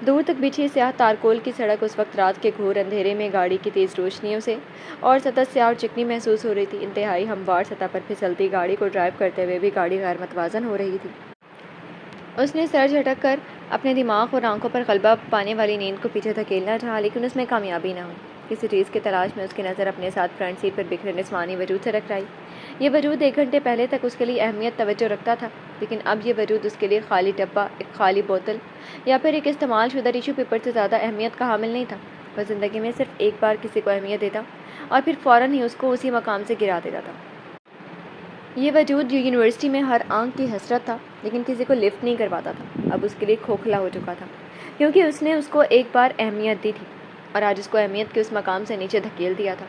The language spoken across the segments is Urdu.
دور تک بچھی سیاہ تارکول کی سڑک اس وقت رات کے گھور اندھیرے میں گاڑی کی تیز روشنیوں سے اور سطح سیاہ اور چکنی محسوس ہو رہی تھی۔ انتہائی ہموار سطح پر پھسلتی گاڑی کو ڈرائیو کرتے ہوئے بھی گاڑی غیر متوازن ہو رہی تھی۔ اس نے سر جھٹک کر اپنے دماغ اور آنکھوں پر غلبہ پانے والی نیند کو پیچھے دھکیلنا چاہا، لیکن اس میں کامیابی نہ ہوئی۔ کسی چیز کی تلاش میں اس کی نظر اپنے ساتھ فرنٹ سیٹ پر بکھرے جسمانی وجود سے ٹکرائی۔ یہ وجود 1 گھنٹے پہلے تک اس کے لیے اہمیت توجہ رکھتا تھا، لیکن اب یہ وجود اس کے لیے خالی ڈبہ، ایک خالی بوتل یا پھر ایک استعمال شدہ ٹیشو پیپر سے زیادہ اہمیت کا حامل نہیں تھا۔ وہ زندگی میں صرف ایک بار کسی کو اہمیت دیتا اور پھر فوراً ہی اس کو اسی مقام سے گرا دیتا تھا۔ یہ وجود جو یونیورسٹی میں ہر آنکھ کی حسرت تھا، لیکن کسی کو لفٹ نہیں کر پاتا تھا، اب اس کے لیے کھوکھلا ہو چکا تھا، کیونکہ اس نے اس کو ایک بار اہمیت دی تھی اور آج اس کو اہمیت کے اس مقام سے نیچے دھکیل دیا تھا۔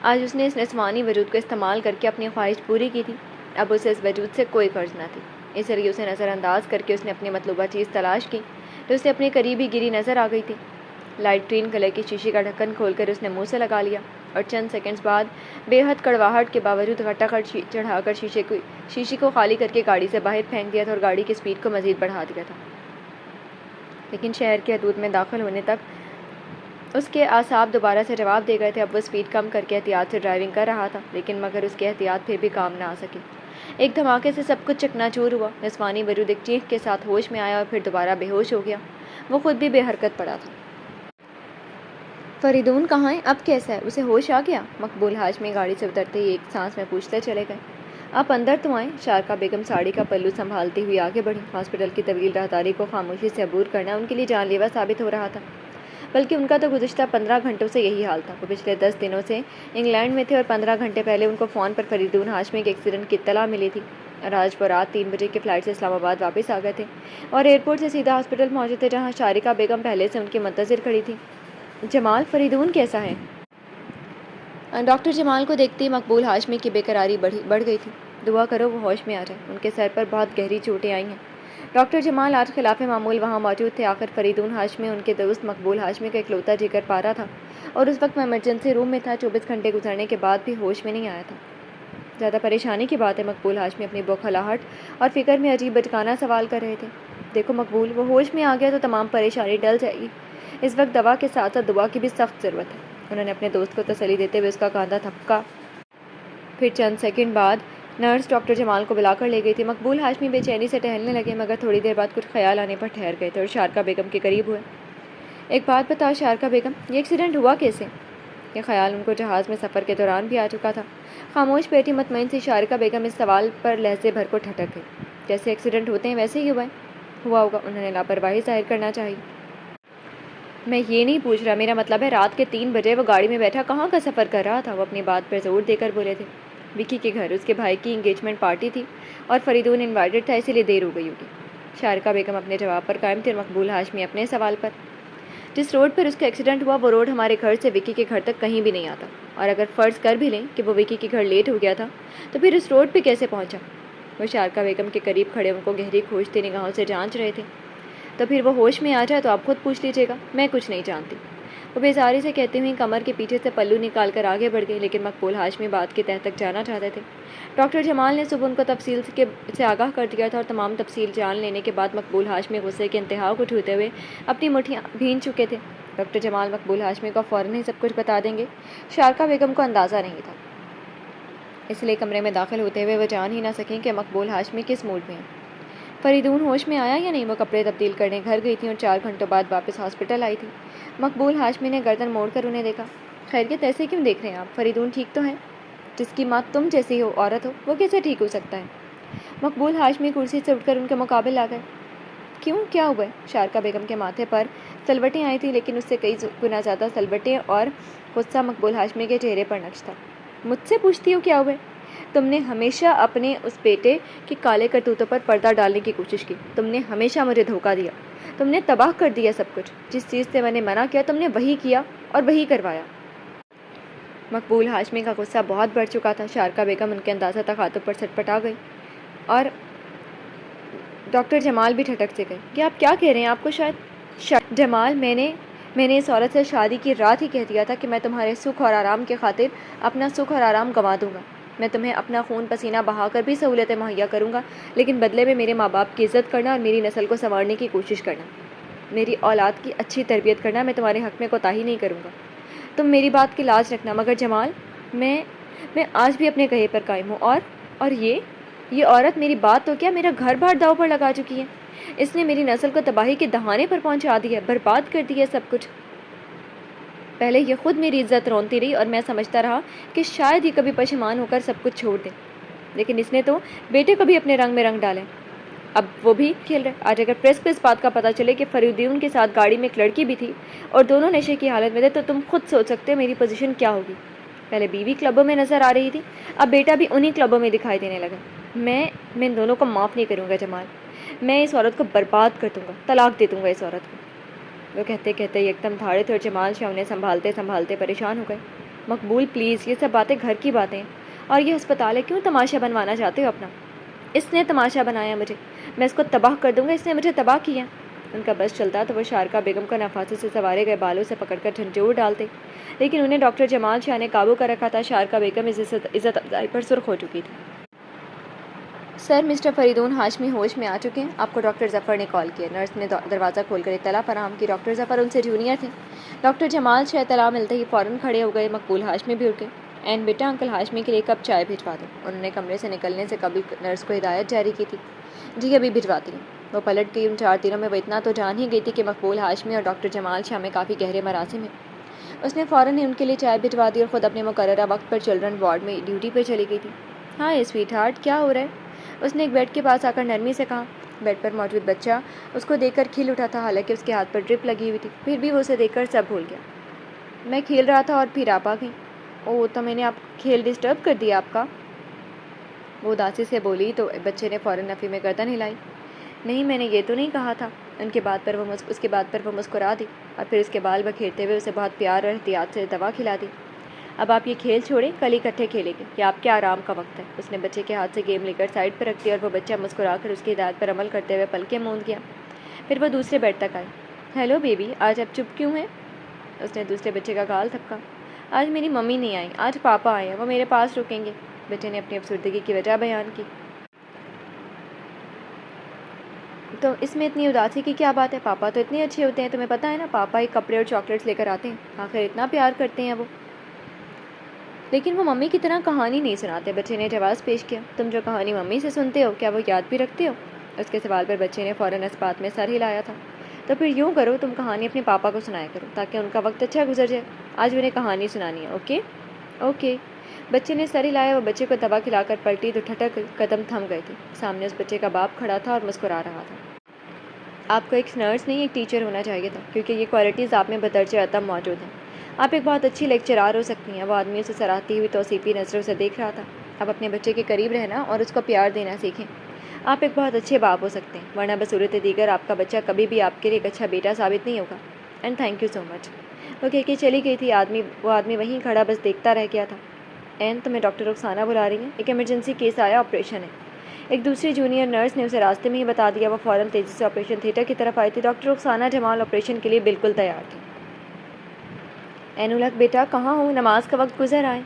آج اس نے اس نسوانی وجود کو استعمال کر کے اپنی خواہش پوری کی تھی۔ اب اسے اس وجود سے کوئی غرض نہ تھی، اس لیے اسے نظر انداز کر کے اس نے اپنی مطلوبہ چیز تلاش کی تو اسے اپنے قریب ہی گری نظر آ گئی تھی۔ لائٹ گرین کلر کی شیشے کا ڈھکن کھول کر اس نے منہ سے لگا لیا اور چند سیکنڈز بعد بے حد کڑواہٹ کے باوجود کھٹاکھٹ چڑھا کر شیشے کو خالی کر کے گاڑی سے باہر پھینک دیا تھا اور گاڑی کی سپیڈ کو مزید بڑھا دیا تھا۔ لیکن شہر کی حدود میں داخل ہونے تک اس کے اعصاب دوبارہ سے جواب دے گئے تھے۔ اب وہ سپیڈ کم کر کے احتیاط سے ڈرائیونگ کر رہا تھا، لیکن مگر اس کی احتیاط پھر بھی کام نہ آ سکی۔ ایک دھماکے سے سب کچھ چکنا چور ہوا۔ نسوانی وجود ایک چیخ کے ساتھ ہوش میں آیا اور پھر دوبارہ بے ہوش ہو گیا۔ وہ خود بھی بے حرکت پڑا تھا۔ فریدون کہاں ہے؟ اب کیسا ہے؟ اسے ہوش آ گیا؟ مقبول ہاشمی گاڑی سے اترتے ہی ایک سانس میں پوچھتے چلے گئے۔ آپ اندر تو آئیں۔ شارکا بیگم ساڑی کا پلو سنبھالتی ہوئی آگے بڑھی۔ ہاسپٹل کی طویل راہداری کو خاموشی سے عبور کرنا ان کے لیے جان لیوا ثابت ہو رہا تھا، بلکہ ان کا تو گزشتہ 15 گھنٹوں سے یہی حال تھا۔ وہ پچھلے 10 دنوں سے انگلینڈ میں تھے اور 15 گھنٹے پہلے ان کو فون پر فریدون ہاشمی کے ایکسیڈنٹ کی اطلاع ملی تھی اور آج وہ رات 3 بجے کی فلائٹ سے اسلام آباد واپس آ گئے تھے اور ایئرپورٹ سے سیدھا ہاسپٹل پہنچے تھے، جہاں شارکا بیگم پہلے سے ان کی منتظر کھڑی تھی۔ جمال، فریدون کیسا ہے؟ ڈاکٹر جمال کو دیکھتے ہی مقبول ہاشمی کی بے قراری بڑھ گئی تھی۔ دعا کرو وہ ہوش میں آ جائے، ان کے سر پر بہت گہری چوٹیں آئی ہیں۔ ڈاکٹر جمال آج خلاف معمول وہاں موجود تھے۔ آخر فریدون ہاشمی ان کے دوست مقبول ہاشمی کا اکلوتا جگر پارا تھا اور اس وقت میں ایمرجنسی روم میں تھا۔ 24 گھنٹے گزرنے کے بعد بھی ہوش میں نہیں آیا تھا۔ زیادہ پریشانی کی بات ہے، مقبول ہاشمی اپنی بوکھلاہٹ اور فکر میں عجیب بچکانہ سوال کر رہے تھے۔ دیکھو مقبول، وہ ہوش میں آ گیا تو تمام پریشانی ٹل جائے گی۔ اس وقت دوا کے ساتھ ساتھ دعا کی بھی سخت ضرورت ہے۔ انہوں نے اپنے دوست کو تسلی دیتے ہوئے اس کا کاندھا تھپکا۔ پھر چند سیکنڈ بعد نرس ڈاکٹر جمال کو بلا کر لے گئی تھی۔ مقبول ہاشمی بے چینی سے ٹہلنے لگے، مگر تھوڑی دیر بعد کچھ خیال آنے پر ٹھہر گئے تھے اور شارکا بیگم کے قریب ہوئے۔ ایک بات بتاؤ شارکا بیگم، یہ ایکسیڈنٹ ہوا کیسے؟ یہ خیال ان کو جہاز میں سفر کے دوران بھی آ چکا تھا۔ خاموش بیٹھی مطمئن سی شارکا بیگم اس سوال پر لہجے بھر کو ٹھٹک گئی۔ جیسے ایکسیڈنٹ ہوتے ہیں ویسے ہی ہوا ہوگا، انہوں نے لاپرواہی ظاہر کرنا چاہی۔ میں یہ نہیں پوچھ رہا، میرا مطلب ہے رات کے 3 بجے وہ گاڑی میں بیٹھا کہاں کا سفر کر رہا تھا؟ وہ اپنی بات پر زور دے کر بولے تھے۔ وکی کے گھر، اس کے بھائی کی انگیجمنٹ پارٹی تھی اور فریدون انوائٹڈ تھا، اسی لیے دیر ہو گئی ہوگی۔ شارکا بیگم اپنے جواب پر قائم تھے اور مقبول ہاشمی اپنے سوال پر۔ جس روڈ پر اس کا ایکسیڈنٹ ہوا وہ روڈ ہمارے گھر سے وکی کے گھر تک کہیں بھی نہیں آتا، اور اگر فرض کر بھی لیں کہ وہ وکی کے گھر لیٹ ہو گیا تھا تو پھر اس روڈ پہ کیسے پہنچا؟ وہ شارکا بیگم کے قریب کھڑے ان کو گہری کھوجتی نگاہوں سے جانچ رہے تھے۔ تو پھر وہ ہوش میں آ جائے تو آپ خود پوچھ لیجیے گا، میں کچھ نہیں جانتی۔ وہ بیزاری سے کہتے ہوئے کمر کے پیچھے سے پلو نکال کر آگے بڑھ گئی، لیکن مقبول ہاشمی بات کی تہہ تک جانا چاہتے تھے۔ ڈاکٹر جمال نے صبح ان کو تفصیل سے آگاہ کر دیا تھا اور تمام تفصیل جان لینے کے بعد مقبول ہاشمی غصے کے انتہا کو چھوتے ہوئے اپنی مٹھیاں بھین چکے تھے۔ ڈاکٹر جمال مقبول ہاشمی کو فوراً ہی سب کچھ بتا دیں گے۔ شارکا بیگم کو اندازہ نہیں تھا، اس لیے کمرے میں داخل ہوتے ہوئے وہ جان ہی نہ سکیں کہ مقبول ہاشمی کس موڈ میں ہیں۔ فریدون ہوش میں آیا یا نہیں؟ وہ کپڑے تبدیل کرنے گھر گئی تھی اور 4 گھنٹوں بعد واپس ہاسپٹل آئی تھی۔ مقبول ہاشمی نے گردن موڑ کر انہیں دیکھا۔ خیریت، ایسے کیوں دیکھ رہے ہیں آپ؟ فریدون ٹھیک تو ہے؟ جس کی ماں تم جیسی ہو عورت ہو وہ کیسے ٹھیک ہو سکتا ہے؟ مقبول ہاشمی کرسی سے اٹھ کر ان کے مقابل آ گئے۔ کیوں، کیا ہوا ہے؟ شارکا بیگم کے ماتھے پر سلوٹیں آئی تھیں، لیکن اس سے کئی گنا زیادہ سلوٹیں اور غصہ مقبول ہاشمی کے چہرے پر نقش تھا۔ مجھ سے پوچھتی ہو کیا ہوا ہے؟ تم نے ہمیشہ اپنے اس بیٹے کے کالے کرتوتوں پر پردہ ڈالنے کی کوشش کی۔ تم نے ہمیشہ مجھے دھوکہ دیا، تم نے تباہ کر دیا سب کچھ۔ جس چیز سے میں نے منع کیا تم نے وہی کیا اور وہی کروایا۔ مقبول ہاشمی کا غصہ بہت بڑھ چکا تھا۔ شارکا بیگم ان کے اندازہ تخاطب پر سٹپٹا گئی اور ڈاکٹر جمال بھی ٹھٹک سے گئے کہ آپ کیا کہہ رہے ہیں؟ آپ کو شاید جمال، میں نے اس عورت سے شادی کی رات ہی کہہ دیا تھا کہ میں تمہارے سکھ اور آرام کے خاطر اپنا سکھ اور آرام گنوا دوں گا۔ میں تمہیں اپنا خون پسینہ بہا کر بھی سہولتیں مہیا کروں گا، لیکن بدلے میں میرے ماں باپ کی عزت کرنا اور میری نسل کو سنوارنے کی کوشش کرنا۔ میری اولاد کی اچھی تربیت کرنا، میں تمہارے حق میں کوتاہی نہیں کروں گا. تم میری بات کی لاج رکھنا. مگر جمال، میں آج بھی اپنے کہے پر قائم ہوں. اور یہ عورت میری بات تو کیا، میرا گھر بار داؤ پر لگا چکی ہے. اس نے میری نسل کو تباہی کے دہانے پر پہنچا دیا، برباد کر دیا سب کچھ. پہلے یہ خود میری عزت رونتی رہی اور میں سمجھتا رہا کہ شاید ہی کبھی پشیمان ہو کر سب کچھ چھوڑ دے. لیکن اس نے تو بیٹے کو بھی اپنے رنگ میں رنگ ڈالے. اب وہ بھی کھیل رہے. آج اگر پریس کو اس بات کا پتہ چلے کہ فریدون کے ساتھ گاڑی میں ایک لڑکی بھی تھی اور دونوں نشے کی حالت میں تھے، تو تم خود سوچ سکتے ہو میری پوزیشن کیا ہوگی. پہلے بیوی کلبوں میں نظر آ رہی تھی، اب بیٹا بھی انہی کلبوں میں دکھائی دینے لگا. میں ان دونوں کو معاف نہیں کروں گا جمال. میں اس عورت کو برباد کر دوں گا، طلاق دے دوں گا اس عورت کو. وہ کہتے کہتے ایک دم دھاڑے تھے اور جمال شاہ انہیں سنبھالتے سنبھالتے پریشان ہو گئے. مقبول پلیز، یہ سب باتیں گھر کی باتیں ہیں، اور یہ ہسپتال ہے. کیوں تماشا بنوانا چاہتے ہو اپنا؟ اس نے تماشا بنایا مجھے، میں اس کو تباہ کر دوں گا. اس نے مجھے تباہ کیا. ان کا بس چلتا تو وہ شارکا بیگم کو نفاذے سے سوارے گئے بالوں سے پکڑ کر جھنجھوڑ ڈالتے، لیکن انہیں ڈاکٹر جمال شاہ نے قابو کر رکھا تھا. شارکا بیگم عزت افزائی پر سرخ ہو چکی تھی. سر، مسٹر فریدون ہاشمی ہوش میں آ چکے ہیں. آپ کو ڈاکٹر ظفر نے کال کیا. نرس نے دروازہ کھول کر اطلاع فراہم کی. ڈاکٹر ظفر ان سے جونیئر تھے. ڈاکٹر جمال شاہ اطلاع ملتے ہی فوراً کھڑے ہو گئے. مقبول ہاشمی بھی اٹھ گئے. این بیٹا، انکل ہاشمی کے لیے کپ چائے بھجوا دو. انہوں نے کمرے سے نکلنے سے قبل نرس کو ہدایت جاری کی تھی. جی ابھی بھجواتی ہوں. وہ پلٹ گئی. ان 4 دنوں میں وہ اتنا تو جان ہی گئی تھی کہ مقبول ہاشمی اور ڈاکٹر جمال شاہ میں کافی گہرے مراسم ہیں. اس نے فوراً ہی ان کے لیے چائے بھجوا دی اور خود اپنے مقررہ وقت پر چلڈرن وارڈ میں ڈیوٹی پر چلی گئی تھی. ہاں سویٹ ہارٹ، کیا ہو رہا ہے؟ اس نے ایک بیڈ کے پاس آ کر نرمی سے کہا. بیڈ پر موجود بچہ اس کو دیکھ کر کھل اٹھا تھا، حالانکہ اس کے ہاتھ پر ڈرپ لگی ہوئی تھی. پھر بھی وہ اسے دیکھ کر سب بھول گیا. میں کھیل رہا تھا اور پھر آپ آ گئی. اوہ، تو میں نے آپ کھیل ڈسٹرب کر دیا آپ کا؟ وہ اداسی سے بولی تو بچے نے فوراً نفی میں گردن ہلائی. نہیں، میں نے یہ تو نہیں کہا تھا. اس کے بعد پر وہ مسکرا دی اور پھر اس کے بال بکھیرتے ہوئے اسے بہت پیار اور احتیاط سے دوا کھلا دی. اب آپ یہ کھیل چھوڑیں، کل اکٹھے کھیلیں گے. یہ آپ کے آرام کا وقت ہے. اس نے بچے کے ہاتھ سے گیم لے کر سائڈ پر رکھ دیا اور وہ بچہ مسکرا کر اس کی ہدایت پر عمل کرتے ہوئے پلکیں موند گیا. پھر وہ دوسرے بیڈ تک آئی. ہیلو بیبی، آج آپ چپ کیوں ہیں؟ اس نے دوسرے بچے کا گال تھپکا. آج میری ممی نہیں آئی، آج پاپا آئے ہیں، وہ میرے پاس رکیں گے. بچے نے اپنی افسردگی کی وجہ بیان کی. تو اس میں اتنی اداسی کی کیا بات ہے؟ پاپا تو اتنے اچھے ہوتے ہیں، تمہیں پتہ ہے نا. پاپا ہی کپڑے اور چاکلیٹس لے کر آتے ہیں. آخر اتنا پیار کرتے ہیں وہ. لیکن وہ ممی کی طرح کہانی نہیں سناتے. بچے نے جواز پیش کیا. تم جو کہانی ممی سے سنتے ہو، کیا وہ یاد بھی رکھتے ہو؟ اس کے سوال پر بچے نے فوراً اس بات میں سر ہلایا تھا. تو پھر یوں کرو، تم کہانی اپنے پاپا کو سنایا کرو تاکہ ان کا وقت اچھا گزر جائے. آج انہیں کہانی سنانی ہے. Okay okay. بچے نے سر ہلایا. وہ بچے کو دوا کھلا کر پلٹی تو ٹھٹک قدم تھم گئے تھے. سامنے اس بچے کا باپ کھڑا تھا اور مسکرا رہا تھا. آپ کو ایک نرس نہیں، ایک ٹیچر ہونا چاہیے تھا، کیونکہ یہ کوالٹیز آپ میں بدرجہ عدم موجود ہیں. آپ ایک بہت اچھی لیکچرار ہو سکتی ہیں. وہ آدمی اسے سراہتی ہوئی توصیفی نظروں سے دیکھ رہا تھا. آپ اپنے بچے کے قریب رہنا اور اس کو پیار دینا سیکھیں. آپ ایک بہت اچھے باپ ہو سکتے ہیں، ورنہ بصورت دیگر آپ کا بچہ کبھی بھی آپ کے لیے ایک اچھا بیٹا ثابت نہیں ہوگا. اینڈ تھینک یو سو مچ. وہ کہہ کے چلی گئی تھی. وہ آدمی وہیں کھڑا بس دیکھتا رہ گیا تھا. این، تمہیں ڈاکٹر رخسانہ بلا رہی ہیں. ایک ایمرجنسی کیس آیا، آپریشن ہے. ایک دوسری جونیئر نرس نے اسے راستے میں ہی بتا دیا. وہ فوراً تیزی سے آپریشن تھیٹر کی طرف آئی تھی. ڈاکٹر رخسانہ جمال آپریشن کے لیے بالکل تیار تھی. این الحق بیٹا، کہاں ہو؟ نماز کا وقت گزر آئے.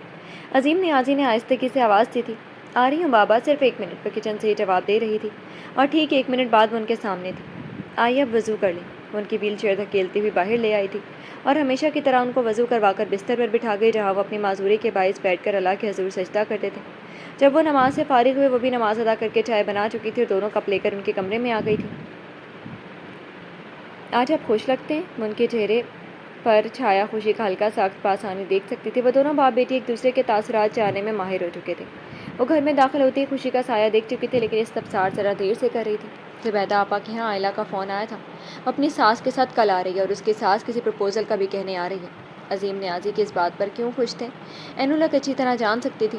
عظیم نیازی نے آہستگی سے آواز دی تھی. آ رہی ہوں بابا، صرف 1 منٹ. وہ کچن سے ہی جواب دے رہی تھی اور ٹھیک 1 منٹ بعد وہ ان کے سامنے تھی. آئیے اب وضو کر لیں. وہ ان کی ویل چیئر دھکیلتی ہوئی باہر لے آئی تھی اور ہمیشہ کی طرح ان کو وضو کروا کر بستر پر بٹھا گئی، جہاں وہ اپنی معذوری کے باعث بیٹھ کر اللہ کے حضور سجدہ کرتے تھے. جب وہ نماز سے فارغ ہوئے، وہ بھی نماز ادا کر کے چائے بنا چکی تھی اور دونوں کپ لے کر ان کے کمرے میں آ گئی تھی. آج آپ خوش لگتے ہیں. وہ ان کے چہرے پر چھایا خوشی کا ہلکا سا عکس بآسانی دیکھ سکتی تھی. وہ دونوں باپ بیٹی ایک دوسرے کے تاثرات جاننے میں ماہر ہو چکے تھے. وہ گھر میں داخل ہوتی ہی خوشی کا سایہ دیکھ چکی تھی، لیکن استفسار ذرا دیر سے کر رہی تھی. زبیدہ آپا کے یہاں آئلہ کا فون آیا تھا. وہ اپنی ساس کے ساتھ کل آ رہی ہے اور اس کی ساس کسی پرپوزل کا بھی کہنے آ رہی ہے. عظیم نیازی کی اس بات پر کیوں خوش تھے، این الحق اچھی طرح جان سکتی تھی.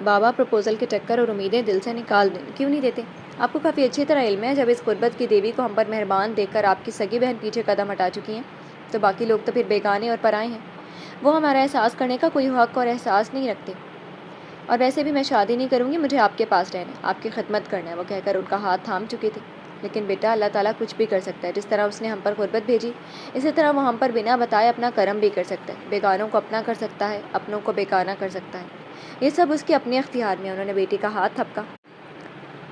بابا پرپوزل کے چکر اور امیدیں دل سے نکال کیوں نہیں دیتے؟ آپ کو کافی اچھی طرح علم ہے، جب اس غربت کی دیوی کو ہم پر مہربان دیکھ کر آپ کی سگی بہن پیچھے قدم ہٹا چکی ہیں، تو باقی لوگ تو پھر بیگانے اور پرائے ہیں. وہ ہمارا احساس کرنے کا کوئی حق اور احساس نہیں رکھتے. اور ویسے بھی میں شادی نہیں کروں گی، مجھے آپ کے پاس رہنا ہے، آپ کی خدمت کرنا ہے. وہ کہہ کر ان کا ہاتھ تھام چکی تھی. لیکن بیٹا، اللہ تعالیٰ کچھ بھی کر سکتا ہے. جس طرح اس نے ہم پر غربت بھیجی، اسی طرح وہ ہم پر بنا بتائے اپنا کرم بھی کر سکتا ہے. بیگانوں کو اپنا کر سکتا ہے، اپنوں کو بیگانہ کر سکتا ہے. یہ سب اس کے اپنے اختیار میں. انہوں نے بیٹی کا ہاتھ تھپکا.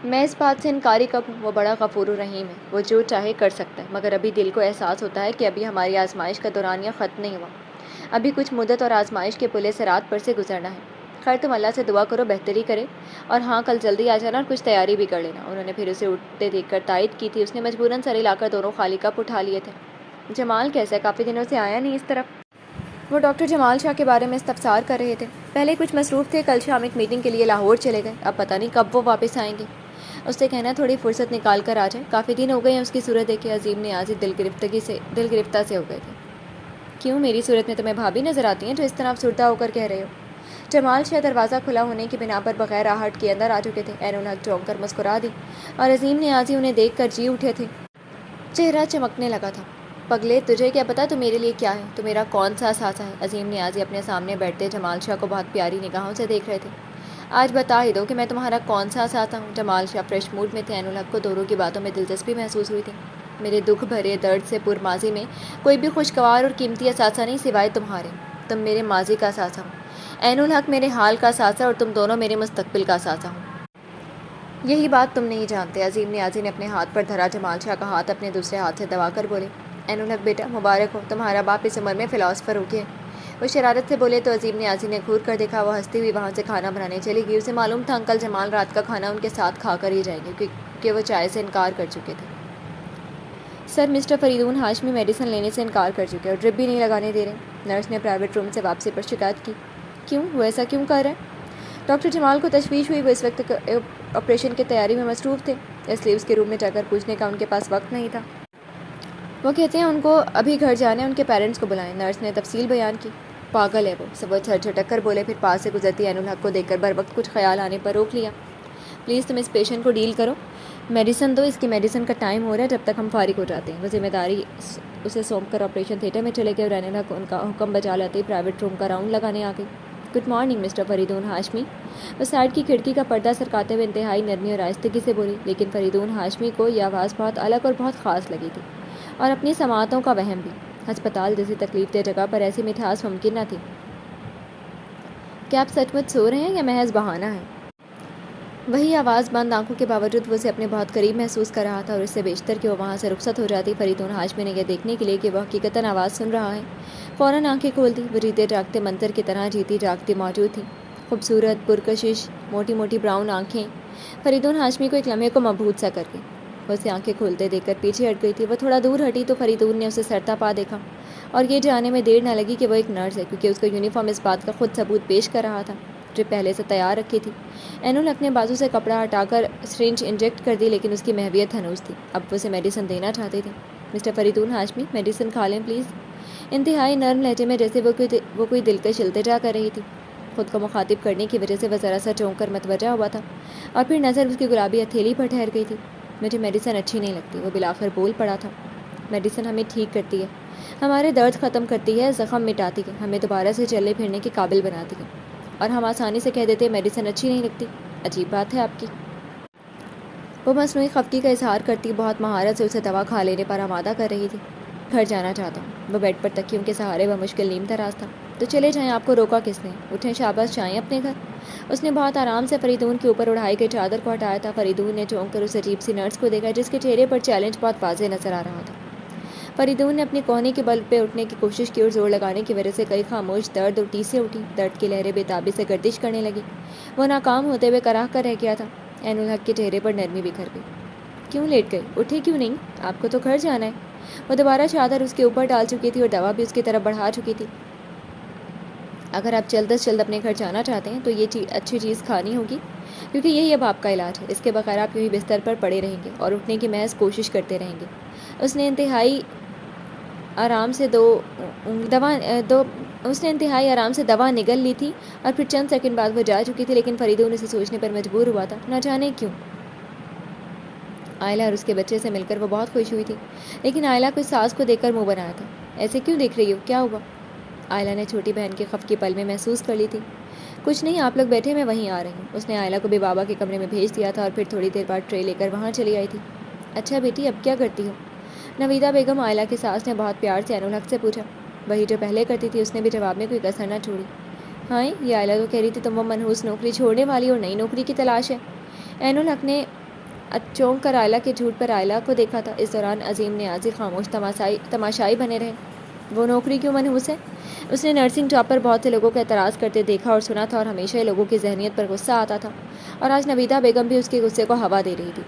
میں اس بات سے انکاری کب ہوں؟ وہ بڑا غفور الرحیم ہے، وہ جو چاہے کر سکتا ہے، مگر ابھی دل کو احساس ہوتا ہے کہ ابھی ہماری آزمائش کا دورانیہ ختم نہیں ہوا، ابھی کچھ مدت اور آزمائش کے پلے صراط پر سے گزرنا ہے۔ خیر تم اللہ سے دعا کرو بہتری کرے، اور ہاں کل جلدی آ جانا اور کچھ تیاری بھی کر لینا۔ انہوں نے پھر اسے اٹھتے دیکھ کر تائید کی تھی۔ اس نے مجبوراً سر ہلا کر دونوں خالی کپ اٹھا لیے تھے۔ جمال کیسا ہے؟ کافی دنوں سے آیا نہیں اس طرف۔ وہ ڈاکٹر جمال شاہ کے بارے میں استفسار کر رہے تھے۔ پہلے کچھ مصروف تھے، کل شام ایک میٹنگ کے لیے لاہور چلے گئے، اب پتہ نہیں کب وہ واپس آئیں گے۔ اس سے کہنا تھوڑی فرصت نکال کر آ جائے، کافی دن ہو گئے ہیں اس کی صورت دیکھے۔ عظیم نیازی دل گرفتہ سے ہو گئے تھے۔ کیوں میری صورت میں تمہیں بھابھی نظر آتی ہیں جو اس طرح افسردہ ہو کر کہہ رہے ہو؟ جمال شاہ دروازہ کھلا ہونے کی بنا پر بغیر آہٹ کے اندر آ چکے تھے۔ عین الحق چونک کر مسکرا دی اور عظیم نیازی انہیں دیکھ کر جی اٹھے تھے۔ چہرہ چمکنے لگا تھا۔ پگلے تجھے کیا پتا تو میرے لیے کیا ہے؟ تو میرا کون سا اثاثہ ہے؟ عظیم نیازی اپنے سامنے بیٹھتے جمال شاہ کو بہت پیاری نگاہوں سے دیکھ رہے تھے۔ آج بتا ہی دو کہ میں تمہارا کون سا اثاثہ ہوں؟ جمال شاہ فریش موڈ میں تھے۔ عین الحق کو دونوں کی باتوں میں دلچسپی محسوس ہوئی تھی۔ میرے دکھ بھرے درد سے پر ماضی میں کوئی بھی خوشگوار اور قیمتی اثاثہ نہیں سوائے تمہارے۔ تم میرے ماضی کا اثاثہ ہو، عین الحق میرے حال کا اثاثہ، اور تم دونوں میرے مستقبل کا اثاثہ ہو۔ یہی بات تم نہیں جانتے۔ عظیم نیازی نے اپنے ہاتھ پر دھرا جمال شاہ کا ہاتھ اپنے دوسرے ہاتھ سے دبا کر بولے، عین الحق بیٹا مبارک ہو، تمہارا باپ اس عمر میں فلاسفر ہو گیا ہے۔ وہ شرارت سے بولے تو عظیم نیازی نے گھور کر دیکھا۔ وہ ہنستی ہوئی وہاں سے کھانا بنانے چلی گئی۔ اسے معلوم تھا انکل جمال رات کا کھانا ان کے ساتھ کھا کر ہی جائیں گے کیونکہ وہ چائے سے انکار کر چکے تھے۔ سر مسٹر فریدون ہاشمی میڈیسن لینے سے انکار کر چکے اور ڈرپ بھی نہیں لگانے دے رہے۔ نرس نے پرائیویٹ روم سے واپسی پر شکایت کی۔ کیوں؟ وہ ایسا کیوں کر رہا ہے؟ ڈاکٹر جمال کو تشویش ہوئی۔ وہ اس وقت آپریشن کی تیاری میں مصروف تھے، اس لیے اس کے روم میں جا کر پوچھنے کا ان کے پاس وقت نہیں تھا۔ وہ کہتے ہیں ان کو ابھی گھر جانا ہے، ان کے پیرنٹس کو بلائیں۔ نرس نے تفصیل بیان کی۔ پاگل ہے وہ، سب وہ جھٹک کر بولے، پھر پاس سے گزرتی عین الحق کو دیکھ کر بر وقت کچھ خیال آنے پر روک لیا۔ پلیز تم اس پیشنٹ کو ڈیل کرو، میڈیسن دو، اس کی میڈیسن کا ٹائم ہو رہا ہے جب تک ہم فارغ ہو جاتے ہیں۔ وہ ذمہ داری اسے سونپ کر آپریشن تھیٹر میں چلے گئے اور عین الحق ان کا حکم بجا لاتے ہی پرائیویٹ روم کا راؤنڈ لگانے آ گئی۔ Good morning mister Faridoon Hashmi, وہ سائڈ کی کھڑکی کا پردہ سرکاتے ہوئے انتہائی نرمی اور آہستگی سے بولی، لیکن فریدون ہاشمی کو یہ آواز بہت الگ اور بہت خاص لگی تھی، اور اپنی سماعتوں کا وہم بھی۔ ہسپتال جیسی تکلیف دہ جگہ پر ایسی مٹھاس ممکن نہ تھی۔ کیا آپ سچ مچ سو رہے ہیں یا محض بہانہ ہے؟ وہی آواز بند آنکھوں کے باوجود وہ اسے اپنے بہت قریب محسوس کر رہا تھا، اور اس سے بیشتر کہ وہ وہاں سے رخصت ہو جاتی۔ فریدون ہاشمی نے یہ دیکھنے کے لیے کہ وہ حقیقتاً آواز سن رہا ہے، فوراً آنکھیں کھول دی۔ وہ جیتے جاگتے منظر کی طرح جیتی جاگتی موجود تھی، خوبصورت، پرکشش، موٹی موٹی براؤن آنکھیں فریدون ہاشمی کو ایک لمحے کو مبہوت سا کر گئی۔ وہ اسے آنکھیں کھولتے دیکھ کر پیچھے ہٹ گئی تھی۔ وہ تھوڑا دور ہٹی تو فریدون نے اسے سرتا پا دیکھا، اور یہ جاننے میں دیر نہ لگی کہ وہ ایک نرس ہے، کیونکہ اس کا یونیفارم اس بات کا خود ثبوت پیش کر رہا تھا۔ ڈرپ پہلے سے تیار رکھی تھی۔ عین الحق نے بازو سے کپڑا ہٹا کر سرنج انجیکٹ کر دی، لیکن اس کی محویت ہنوز تھی۔ اب وہ اسے میڈیسن دینا چاہتی تھی۔ مسٹر فریدون ہاشمی، میڈیسن کھا لیں پلیز، انتہائی نرم لہجے میں، جیسے وہ کوئی دلکش التجا کر رہی تھی۔ خود کو مخاطب کرنے کی وجہ سے وہ ذرا سا چونک کر متوجہ ہوا تھا، اور پھر نظر اس کی گلابی ہتھیلی پر ٹھہر گئی تھی۔ مجھے میڈیسن اچھی نہیں لگتی، وہ بالآخر بول پڑا تھا۔ میڈیسن ہمیں ٹھیک کرتی ہے، ہمارے درد ختم کرتی ہے، زخم مٹاتی ہے، ہمیں دوبارہ سے چلنے پھرنے کے قابل بناتی ہے، اور ہم آسانی سے کہہ دیتے ہیں میڈیسن اچھی نہیں لگتی۔ عجیب بات ہے آپ کی۔ وہ مصنوعی خفگی کا اظہار کرتی بہت مہارت سے اسے دوا کھا لینے پر آمادہ کر رہی تھی۔ گھر جانا چاہتا ہوں۔ وہ بیڈ پر تکیوں کے سہارے بمشکل نیم تراز تھا۔ تو چلے جائیں، آپ کو روکا کس نے؟ اٹھیں شاباش، جائیں اپنے گھر۔ اس نے بہت آرام سے فریدون کے اوپر اڑھائی گئی چادر کو ہٹایا تھا۔ فریدون نے چونک کر اس عجیب سی نرس کو دیکھا جس کے چہرے پر چیلنج بہت واضح نظر آ رہا تھا۔ فریدون نے اپنی کوہنی کے بل پہ اٹھنے کی کوشش کی اور زور لگانے کی وجہ سے کئی خاموش درد اور ٹیسیں اٹھی۔ درد کی لہریں بے تابی سے گردش کرنے لگی۔ وہ ناکام ہوتے ہوئے کراہ کر رہ گیا تھا۔ عین الحق کے چہرے پر نرمی بکھر گئی۔ کیوں لیٹ گئے؟ اٹھے کیوں نہیں؟ آپ کو تو گھر جانا ہے۔ وہ دوبارہ چادر اس کے اوپر ڈال چکی تھی اور دوا بھی اس کی طرف بڑھا چکی تھی۔ اگر آپ جلد از جلد اپنے گھر جانا چاہتے ہیں تو یہ اچھی چیز کھانی ہوگی، کیونکہ یہی اب آپ کا علاج ہے۔ اس کے بغیر آپ یوں ہی بستر پر پڑے رہیں گے اور اٹھنے کی محض کوشش کرتے رہیں گے۔ اس نے انتہائی آرام سے دوا نگل لی تھی، اور پھر چند سیکنڈ بعد وہ جا چکی تھی، لیکن فریدون اسے سوچنے پر مجبور ہوا تھا، نہ جانے کیوں۔ آئلہ اور اس کے بچے سے مل کر وہ بہت خوش ہوئی تھی، لیکن آئلہ کو اس ساس کو دیکھ کر منہ بنایا تھا۔ ایسے کیوں دیکھ رہی ہو؟ کیا ہوا؟ آئلہ نے چھوٹی بہن کی خفگی پل میں محسوس کر لی تھی۔ کچھ نہیں، آپ لوگ بیٹھے، میں وہیں آ رہی ہوں۔ اس نے آئلہ کو بھی بابا کے کمرے میں بھیج دیا تھا، اور پھر تھوڑی دیر بعد ٹرے لے کر وہاں چلی آئی تھی۔ اچھا بیٹی، اب کیا کرتی ہو؟ نویدہ بیگم، آئلہ کی ساس نے بہت پیار سے عین الحق سے پوچھا۔ وہی جو پہلے کرتی تھی، اس نے بھی جواب میں کوئی کسر نہ چھوڑی۔ ہائے، یہ آئلہ تو کہہ رہی تھی تم وہ منحوس نوکری چھوڑنے والی اور نئی نوکری کی تلاش ہے۔ عین الحق نے چونک کر آئلہ کے جھوٹ پر آئلہ کو دیکھا تھا۔ اس دوران عظیم نیازی خاموش تماشائی بنے رہے۔ وہ نوکری کیوں منحوس ہے؟ اس نے نرسنگ جاب پر بہت سے لوگوں کو اعتراض کرتے دیکھا اور سنا تھا، اور ہمیشہ لوگوں کی ذہنیت پر غصہ آتا تھا، اور آج نویدہ بیگم بھی اس کے غصے کو ہوا دے رہی تھی۔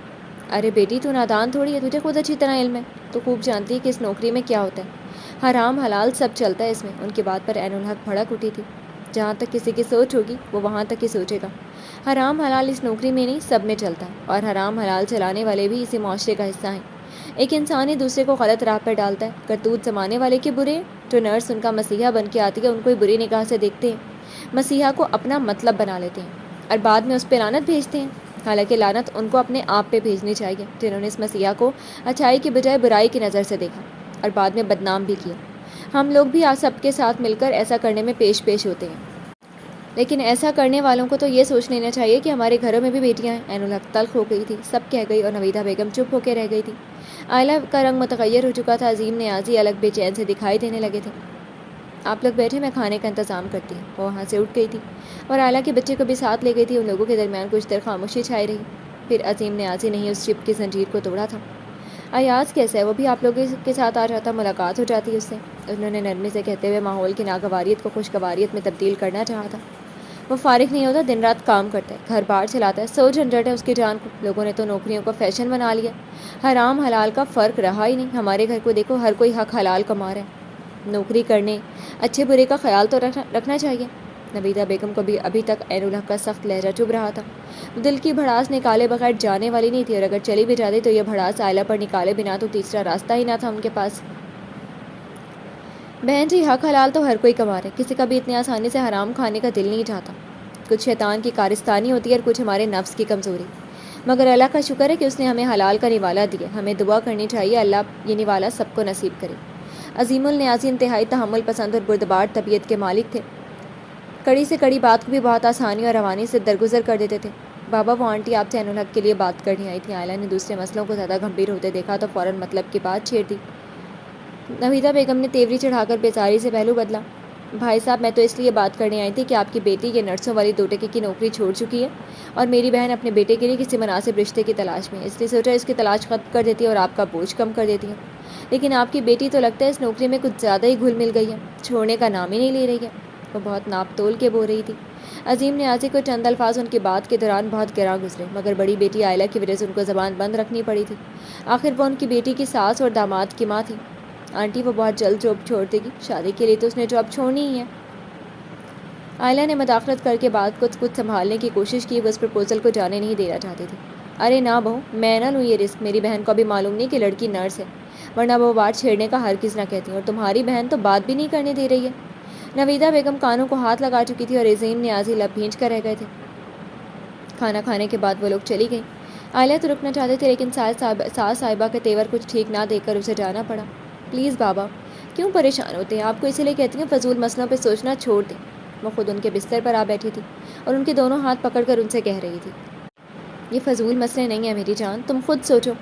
ارے بیٹی، تو نادان تھوڑی ہے، تجھے خود اچھی طرح علم ہے، تو خوب جانتی ہے کہ اس نوکری میں کیا ہوتا ہے، حرام حلال سب چلتا ہے اس میں۔ ان کی بات پر عین الحق بھڑک اٹھی تھی۔ جہاں تک کسی کی سوچ ہوگی وہ وہاں تک ہی سوچے گا۔ حرام حلال اس نوکری میں نہیں، سب میں چلتا ہے، اور حرام حلال چلانے والے بھی اسی معاشرے کا حصہ ہیں۔ ایک انسان ہی دوسرے کو غلط راہ پر ڈالتا ہے۔ کرتوت زمانے والے کے برے ہیں، جو نرس ان کا مسیحا بن کے آتی ہے ان کو بری نگاہ سے دیکھتے ہیں، مسیحا کو اپنا مطلب بنا لیتے ہیں، اور بعد میں اس پہ لعنت بھیجتے ہیں۔ حالانکہ لعنت ان کو اپنے آپ پہ بھیجنی چاہیے، جنہوں نے اس مسیحا کو اچھائی کی بجائے برائی کی نظر سے دیکھا اور بعد میں بدنام بھی کیا۔ ہم لوگ بھی آج سب کے ساتھ مل کر ایسا کرنے میں پیش ہوتے ہیں، لیکن ایسا کرنے والوں کو تو یہ سوچ لینا چاہیے کہ ہمارے گھروں میں بھی بیٹیاں ہیں۔ عین الحق تلخ ہو گئی تھی، سب کہہ گئی، اور نویدہ بیگم چپ ہو کے رہ گئی تھی۔ آئلہ کا رنگ متغیر ہو چکا تھا، عظیم نیازی الگ بے چین سے دکھائی دینے لگے تھے۔ آپ لوگ بیٹھے، میں کھانے کا انتظام کرتی ہوں۔ وہ وہاں سے اٹھ گئی تھی اور آئلہ کے بچے کو بھی ساتھ لے گئی تھی۔ ان لوگوں کے درمیان کچھ دیر خاموشی چھائی رہی، پھر عظیم نیازی نے ہی اس شپ کی زنجیر کو توڑا تھا۔ ایاز کیسا ہے؟ وہ بھی آپ لوگوں کے ساتھ آ جاتا، ملاقات ہو جاتی اس سے، انہوں نے نرمی سے کہتے ہوئے ماحول کی ناگواریت کو خوشگواریت میں تبدیل کرنا چاہا تھا۔ وہ فارغ نہیں ہوتا، دن رات کام کرتا ہے، گھر بار چلاتا ہے، سو جھنجھٹ ہے اس کی جان کو۔ لوگوں نے تو نوکریوں کو فیشن بنا لیا، حرام حلال کا فرق رہا ہی نہیں۔ ہمارے گھر کو دیکھو، ہر کوئی حق حلال کما رہا ہے۔ نوکری کرنے، اچھے برے کا خیال تو رکھنا چاہیے۔ نویدہ بیگم کو بھی ابھی تک عین الحق کا سخت لہجہ چبھ رہا تھا۔ دل کی بھڑاس نکالے بغیر جانے والی نہیں تھی، اور اگر چلی بھی جاتی تو یہ بھڑاس آئلہ پر نکالے بنا تو تیسرا راستہ ہی نہ تھا ان کے پاس۔ بہن جی، حق حلال تو ہر کوئی کما رہے، کسی کا بھی اتنی آسانی سے حرام کھانے کا دل نہیں چاہتا۔ کچھ شیطان کی کارستانی ہوتی ہے اور کچھ ہمارے نفس کی کمزوری، مگر اللہ کا شکر ہے کہ اس نے ہمیں حلال کا نوالا دیا۔ ہمیں دعا کرنی چاہیے اللہ یہ نوالا سب کو نصیب کرے۔ عظیم النیازی انتہائی تحمل پسند اور بردبار طبیعت کے مالک تھے، کڑی سے کڑی بات کو بھی بہت آسانی اور روانی سے درگزر کر دیتے تھے۔ بابا، وہ آنٹی آپ سے عین الحق کے لیے بات کرنی آئی تھی۔ عائلہ نے دوسرے مسئلوں کو زیادہ گمبھیر ہوتے دیکھا تو فوراً مطلب کی بات چھیڑ دی۔ نویدہ بیگم نے تیوری چڑھا کر بیزاری سے پہلو بدلا۔ بھائی صاحب، میں تو اس لیے بات کرنے آئی تھی کہ آپ کی بیٹی یہ نرسوں والی 2 ٹکے کی نوکری چھوڑ چکی ہے، اور میری بہن اپنے بیٹے کے لیے کسی مناسب رشتے کی تلاش میں ہے، اس لیے سوچا اس کی تلاش ختم کر دیتی ہے اور آپ کا بوجھ کم کر دیتی ہے۔ لیکن آپ کی بیٹی تو لگتا ہے اس نوکری میں کچھ زیادہ ہی گھل مل گئی ہے، چھوڑنے کا نام ہی نہیں لے رہی ہے۔ وہ بہت ناپ تول کے بول رہی تھی۔ عظیم نیازی کو چند الفاظ ان کی بات کے دوران بہت گراں گزرے، مگر بڑی بیٹی عائلہ کی وجہ سے ان کو زبان بند رکھنی پڑی تھی۔ آخر وہ ان کی بیٹی کی ساس اور داماد کی ماں تھی۔ آنٹی، وہ بہت جلد جاب چھوڑ دے گی، شادی کے لیے تو اس نے جاب چھوڑنی ہی ہے۔ عائلہ نے مداخلت کر کے بات کو کچھ سنبھالنے کی کوشش کی، وہ اس پرپوزل کو جانے نہیں دینا چاہتی تھی۔ ارے نہ بہو، میں نہ لوں یہ رسک، میری بہن کو ابھی معلوم نہیں کہ لڑکی نرس ہے، ورنہ وہ بات چھیڑنے کا ہرگز نہ کہتی، اور تمہاری بہن تو بات بھی نہیں کرنے دے رہی ہے۔ نویدہ بیگم کانوں کو ہاتھ لگا چکی تھی اور عظیم نیازی لب بھینچ کر رہ گئے تھے۔ کھانا کھانے کے بعد وہ لوگ چلی گئیں۔ عائلہ تو رکنا چاہتے تھے، لیکن ساس صاحبہ کے تیور کچھ ٹھیک نہ دیکھ کر اسے جانا پڑا۔ پلیز بابا، کیوں پریشان ہوتے ہیں؟ آپ کو اسی لیے کہتی ہوں فضول مسئلوں پہ سوچنا چھوڑ دیں۔ وہ خود ان کے بستر پر آ بیٹھی تھی اور ان کے دونوں ہاتھ پکڑ کر ان سے کہہ رہی تھی، یہ فضول مسئلے نہیں ہیں میری جان، تم خود سوچو،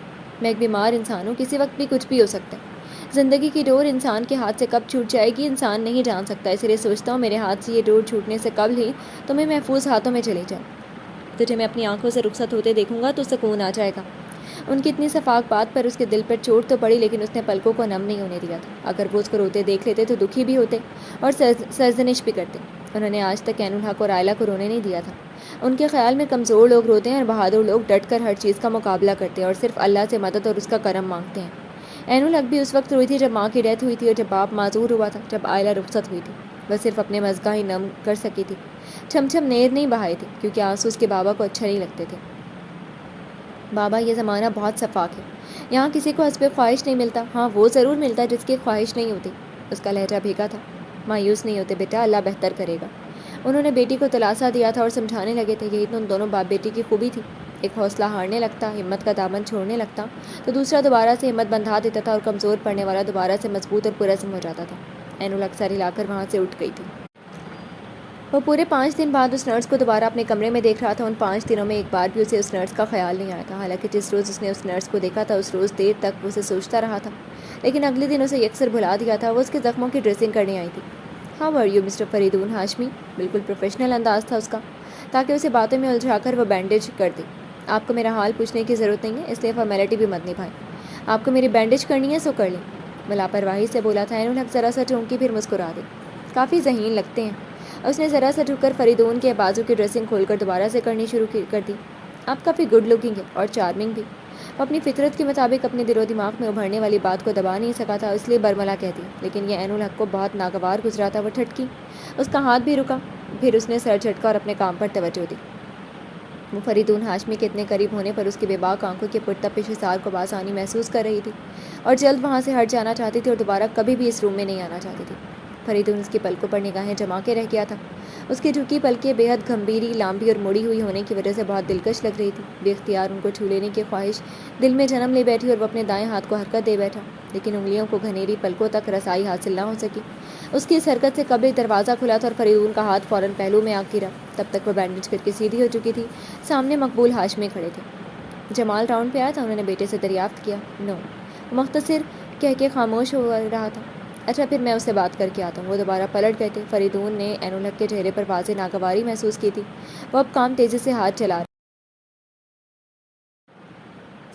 میں ایک بیمار انسان ہوں، کسی وقت بھی کچھ بھی ہو سکتا ہے۔ زندگی کی ڈور انسان کے ہاتھ سے کب چھوٹ جائے گی انسان نہیں جان سکتا، اس لیے سوچتا ہوں میرے ہاتھ سے یہ ڈور چھوٹنے سے قبل ہی تمہیں محفوظ ہاتھوں میں چلی جائے۔ تجھے میں اپنی آنکھوں سے رخصت ہوتے دیکھوں گا تو سکون آ جائے گا۔ ان کی اتنی شفاق بات پر اس کے دل پر چوٹ تو پڑی، لیکن اس نے پلکوں کو نم نہیں ہونے دیا تھا۔ اگر وہ اس کو روتے دیکھ لیتے تو دکھی بھی ہوتے اور سرزنش بھی کرتے۔ انہوں نے آج تک عین الحق اور عائلہ کو رونے نہیں دیا تھا۔ ان کے خیال میں کمزور لوگ روتے ہیں اور بہادر لوگ ڈٹ کر ہر چیز کا مقابلہ کرتے ہیں اور صرف اللہ سے مدد اور اس کا کرم مانگتے ہیں۔ عین الحق بھی اس وقت روئی تھی جب ماں کی ڈیتھ ہوئی تھی اور جب باپ معذور ہوا تھا، جب عائلہ رخصت ہوئی تھی۔ وہ صرف اپنے مزگاں ہی نم کر سکی تھی، چھم چھم نیر نہیں بہائے تھے، کیونکہ آنسو اس کے بابا کو اچھا نہیں لگتے تھے۔ بابا، یہ زمانہ بہت شفاق ہے، یہاں کسی کو حسب خواہش نہیں ملتا۔ ہاں، وہ ضرور ملتا ہے جس کی خواہش نہیں ہوتی۔ اس کا لہجہ بھیگا تھا۔ مایوس نہیں ہوتے بیٹا، اللہ بہتر کرے گا۔ انہوں نے بیٹی کو دلاسا دیا تھا اور سمجھانے لگے تھے، یہی تو ان دونوں باپ بیٹی کی خوبی تھی۔ ایک حوصلہ ہارنے لگتا، ہمت کا دامن چھوڑنے لگتا تو دوسرا دوبارہ سے ہمت بندھا دیتا تھا، اور کمزور پڑنے والا دوبارہ سے مضبوط اور پرعزم ہو جاتا تھا۔ عین الحق سر ہلا کر وہاں سے اٹھ گئی تھی۔ وہ پورے 5 دن بعد اس نرس کو دوبارہ اپنے کمرے میں دیکھ رہا تھا۔ ان 5 دنوں میں ایک بار بھی اسے اس نرس کا خیال نہیں آیا تھا، حالانکہ جس روز اس نے اس نرس کو دیکھا تھا اس روز دیر تک وہ اسے سوچتا رہا تھا، لیکن اگلے دن اسے یکسر بھلا دیا تھا۔ وہ اس کے زخموں کی ڈریسنگ کرنے آئی تھی۔ How are you mister Faridoon Hashmi? بالکل پروفیشنل انداز تھا اس کا، تاکہ اسے باتوں میں الجھا کر وہ بینڈیج کر دے۔ آپ کو میرا حال پوچھنے کی ضرورت نہیں ہے، اس لیے فارمیلٹی بھی مت نبھائیں۔ آپ کو میری بینڈیج کرنی ہے سو کر لیں۔ میں لاپرواہی سے بولا تھا۔ عین الحق ذرا سا چونکی پھر مسکرا دی۔ کافی ذہین لگتے ہیں۔ اس نے ذرا سا جھک کر فریدون کے بازو کی ڈریسنگ کھول کر دوبارہ سے کرنی شروع کر دی۔ آپ کافی گڈ لکنگ ہے اور چارمنگ بھی۔ وہ اپنی فطرت کے مطابق اپنے دل و دماغ میں ابھرنے والی بات کو دبا نہیں سکا تھا، اس لیے برملا کہہ دی، لیکن یہ عین الحق کو بہت ناگوار گزرا تھا۔ وہ ٹھٹکی، اس کا ہاتھ بھی رکا، پھر اس نے سر جھٹکا اور اپنے کام پر توجہ دی۔ وہ فریدون ہاشمی کے اتنے قریب ہونے پر اس کی بے باک آنکھوں کے پرتپش حصار کو بآسانی محسوس کر رہی تھی اور جلد وہاں سے ہٹ جانا چاہتی تھی اور دوبارہ کبھی بھی اس روم میں نہیں آنا چاہتی تھی۔ فریدون اس کی پلکوں پر نگاہیں جما کے رہ گیا تھا۔ اس کی جھکی پلکیں بے حد گھمبیری، لامبی اور مڑی ہوئی ہونے کی وجہ سے بہت دلکش لگ رہی تھی۔ بے اختیار ان کو چھو لینے کی خواہش دل میں جنم لے بیٹھی اور وہ اپنے دائیں ہاتھ کو حرکت دے بیٹھا، لیکن انگلیوں کو گھنیری پلکوں تک رسائی حاصل نہ ہو سکی۔ اس کی اس حرکت سے قبل دروازہ کھلا تھا اور فریدون کا ہاتھ فوراً پہلو میں آ گرا۔ تب تک وہ بینڈیج کر کے سیدھی ہو چکی تھی۔ سامنے مقبول ہاشمی کھڑے تھے۔ جمال راؤنڈ پہ آیا تھا؟ انہوں نے بیٹے سے دریافت کیا۔ نو۔ وہ مختصر کہہ کے خاموش ہو رہا تھا۔ اچھا پھر میں اس سے بات کر کے آتا ہوں۔ وہ دوبارہ پلٹ گئے تھے۔ فریدون نے عین الحق کے چہرے پر واضح ناگواری محسوس کی تھی۔ وہ اب کام تیزی سے ہاتھ چلا رہے۔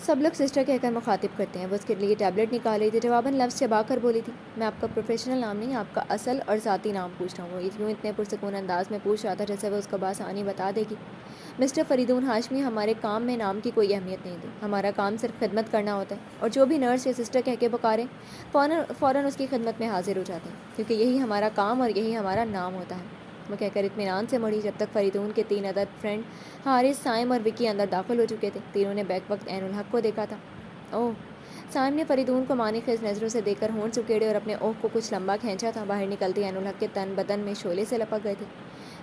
سب لوگ سسٹر کہہ کر مخاطب کرتے ہیں۔ وہ اس کے لیے ٹیبلٹ نکال رہی تھی، جواباً لفظ چبا کر بولی تھی، میں آپ کا پروفیشنل نام نہیں، آپ کا اصل اور ذاتی نام پوچھ رہا ہوں۔ وہ یوں اتنے پرسکون انداز میں پوچھ رہا تھا جیسے وہ اس کو بآسانی بتا دے گی۔ مسٹر فریدون ہاشمی، ہمارے کام میں نام کی کوئی اہمیت نہیں تھی۔ ہمارا کام صرف خدمت کرنا ہوتا ہے، اور جو بھی نرس یا سسٹر کہہ کے پکارے فوراً اس کی خدمت میں حاضر ہو جاتے ہیں، کیونکہ یہی ہمارا کام اور یہی ہمارا نام ہوتا ہے۔ وہ کہہ کر اطمینان سے مڑی، جب تک فریدون کے 3 عدد فرینڈ حارث، سائم اور وکی اندر داخل ہو چکے تھے۔ تینوں نے بیک وقت عین الحق کو دیکھا تھا۔ اوہ! سائم نے فریدون کو معنی خیز نظروں سے دیکھ کر ہونٹ سکیڑے اور اپنے اوہ کو کچھ لمبا کھینچا تھا۔ باہر نکلتے عین الحق کے تن بدن میں شعلے سے لپک گئے تھے۔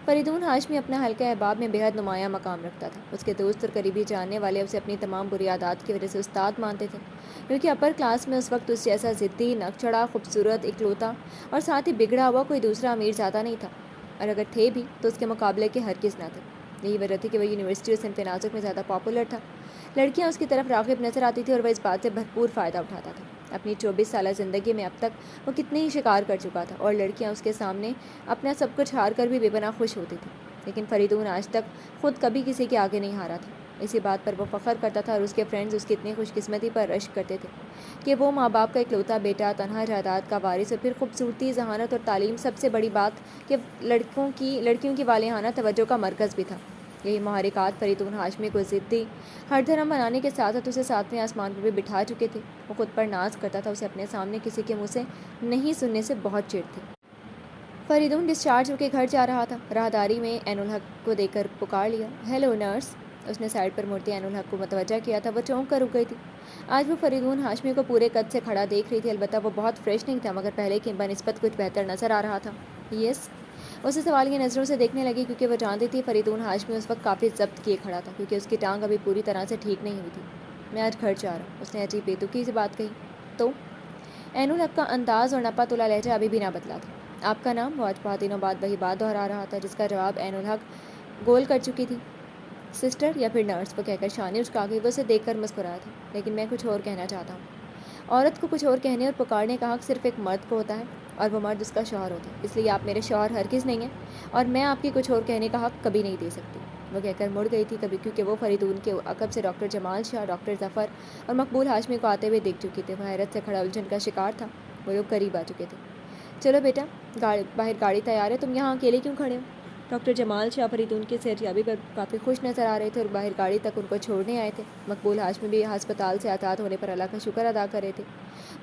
فریدون ہاشمی اپنا حلقہ احباب میں بے حد نمایاں مقام رکھتا تھا۔ اس کے دوست اور قریبی جاننے والے اسے اپنی تمام بری عادات کی وجہ سے استاد مانتے تھے، کیونکہ اپر کلاس میں اس وقت اس جیسا ضدی، نکچڑا، خوبصورت، اکلوتا اور ساتھ ہی بگڑا ہوا کوئی دوسرا امیر زیادہ نہیں تھا، اور اگر تھے بھی تو اس کے مقابلے کے ہرگز نہ تھے۔ یہی وجہ تھی کہ وہ یونیورسٹی اور صنف نازک میں زیادہ پاپولر تھا۔ لڑکیاں اس کی طرف راغب نظر آتی تھیں اور وہ اس بات سے بھرپور فائدہ اٹھاتا تھا۔ اپنی 24 سالہ زندگی میں اب تک وہ کتنے ہی شکار کر چکا تھا، اور لڑکیاں اس کے سامنے اپنا سب کچھ ہار کر بھی بے پناہ خوش ہوتی تھیں، لیکن فریدون آج تک خود کبھی کسی کے آگے نہیں ہارا تھا۔ اسی بات پر وہ فخر کرتا تھا، اور اس کے فرینڈز اس کی اتنی خوش قسمتی پر رشک کرتے تھے کہ وہ ماں باپ کا اکلوتا بیٹا، تنہا جائیداد کا وارث، اور پھر خوبصورتی، ذہانت اور تعلیم، سب سے بڑی بات کہ لڑکیوں کی والہانہ توجہ کا مرکز بھی تھا۔ یہی محرکات فریدون ہاشمی کو ضدی، ہر دھرم بنانے کے ساتھ ساتھ اسے 7ویں آسمان پر بھی بٹھا چکے تھے۔ وہ خود پر ناز کرتا تھا، اسے اپنے سامنے کسی کے منہ سے نہیں سننے سے بہت چڑ تھی۔ فریدون ڈسچارج ہو کے گھر جا رہا تھا۔ راہداری میں عین الحق کو دیکھ کر پکار لیا، ہیلو نرس۔ اس نے سائڈ پر مڑتے عین الحق کو متوجہ کیا تھا۔ وہ چونک کر رک گئی تھی۔ آج وہ فریدون ہاشمی کو پورے قد سے کھڑا دیکھ رہی تھی، البتہ وہ بہت فریش نہیں تھا، مگر پہلے کی بنسبت کچھ بہتر نظر آ رہا تھا۔ یس، اسے سوالیہ نظروں سے دیکھنے لگی، کیونکہ وہ جانتی تھی فریدون ہاشمی اس وقت کافی ضبط کیے کھڑا تھا، کیونکہ اس کی ٹانگ ابھی پوری طرح سے ٹھیک نہیں ہوئی تھی۔ میں آج گھر جا رہا ہوں، اس نے عجیب بے تکی سے بات کہی۔ تو عین الحق کا انداز اور نپا تلا لہجہ ابھی بھی نہ بدلا تھا۔ آپ کا نام؟ وہ آج بہت دنوں بعد وہی بات دہرا رہا تھا جس کا جواب عین الحق گول کر چکی تھی۔ سسٹر یا پھر نرس، وہ کہہ کر شانے اچکا گئی۔ وہ اسے دیکھ کر مسکرایا تھا، لیکن میں کچھ اور کہنا چاہتا ہوں۔ عورت کو کچھ اور کہنے اور پکارنے کا حق صرف ایک مرد کو ہوتا ہے، اور وہ مرد اس کا شوہر ہوتا ہے، اس لیے آپ میرے شوہر ہرگز نہیں ہیں، اور میں آپ کی کچھ اور کہنے کا حق کبھی نہیں دے سکتی۔ وہ کہہ کر مڑ گئی تھی، کیونکہ وہ فریدون کے عقب سے ڈاکٹر جمال شاہ، ڈاکٹر ظفر اور مقبول ہاشمی کو آتے ہوئے دیکھ چکی تھی۔ وہ حیرت سے کھڑا الجھن کا شکار تھا۔ وہ لوگ قریب آ چکے تھے۔ چلو بیٹا، باہر گاڑی تیار ہے، تم یہاں اکیلے کیوں کھڑے ہو؟ ڈاکٹر جمال شاہ فریدون کی صحتیابی پر کافی خوش نظر آ رہے تھے اور باہر گاڑی تک ان کو چھوڑنے آئے تھے۔ مقبول ہاشمی بھی ہسپتال سے آزاد ہونے پر اللہ کا شکر ادا کر رہے تھے،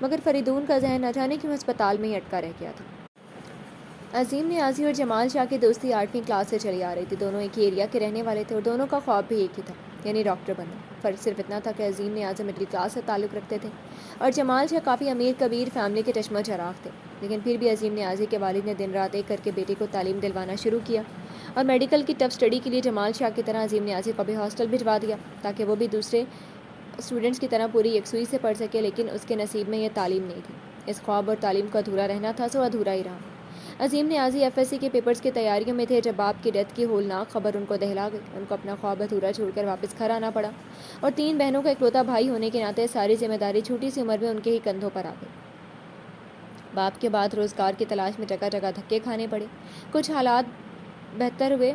مگر فریدون کا ذہن نہ جانے کیوں ہسپتال میں ہی اٹکا رہ گیا تھا۔ عظیم نیازی اور جمال شاہ کی دوستی 8ویں کلاس سے چلی آ رہی تھی۔ دونوں ایک ہی ایریا کے رہنے والے تھے اور دونوں کا خواب بھی ایک ہی تھا، یعنی ڈاکٹر بننا۔ فرق صرف اتنا تھا کہ عظیم نیازی مڈل کلاس سے تعلق رکھتے تھے اور جمال شاہ کافی امیر کبیر فیملی کے چشمہ چراغ تھے، لیکن پھر بھی عظیم نیازی کے والد نے دن رات ایک کر کے بیٹے کو تعلیم دلوانا شروع کیا، اور میڈیکل کی ٹف اسٹڈی کے لیے جمال شاہ کی طرح عظیم نیازی کو بھی ہاسٹل بھجوا دیا تاکہ وہ بھی دوسرے اسٹوڈنٹس کی طرح پوری یکسوئی سے پڑھ سکے، لیکن اس کے نصیب میں یہ تعلیم نہیں تھی۔ اس خواب اور تعلیم کا ادھورا رہنا تھا، سو ادھورا ہی رہا۔ عظیم نیازی FSC کے پیپرز کی تیاریوں میں تھے جب باپ کی ڈیتھ کی ہولناک خبر ان کو دہلا گئی۔ ان کو اپنا خواب ادھورا چھوڑ کر واپس گھر آنا پڑا، اور 3 بہنوں کا اکلوتا بھائی ہونے کے ناطے ساری ذمہ داری چھوٹی سی عمر میں ان کے ہی کندھوں پر آ گئی۔ باپ کے بعد روزگار کی تلاش میں جگہ جگہ دھکے کھانے پڑے۔ کچھ حالات بہتر ہوئے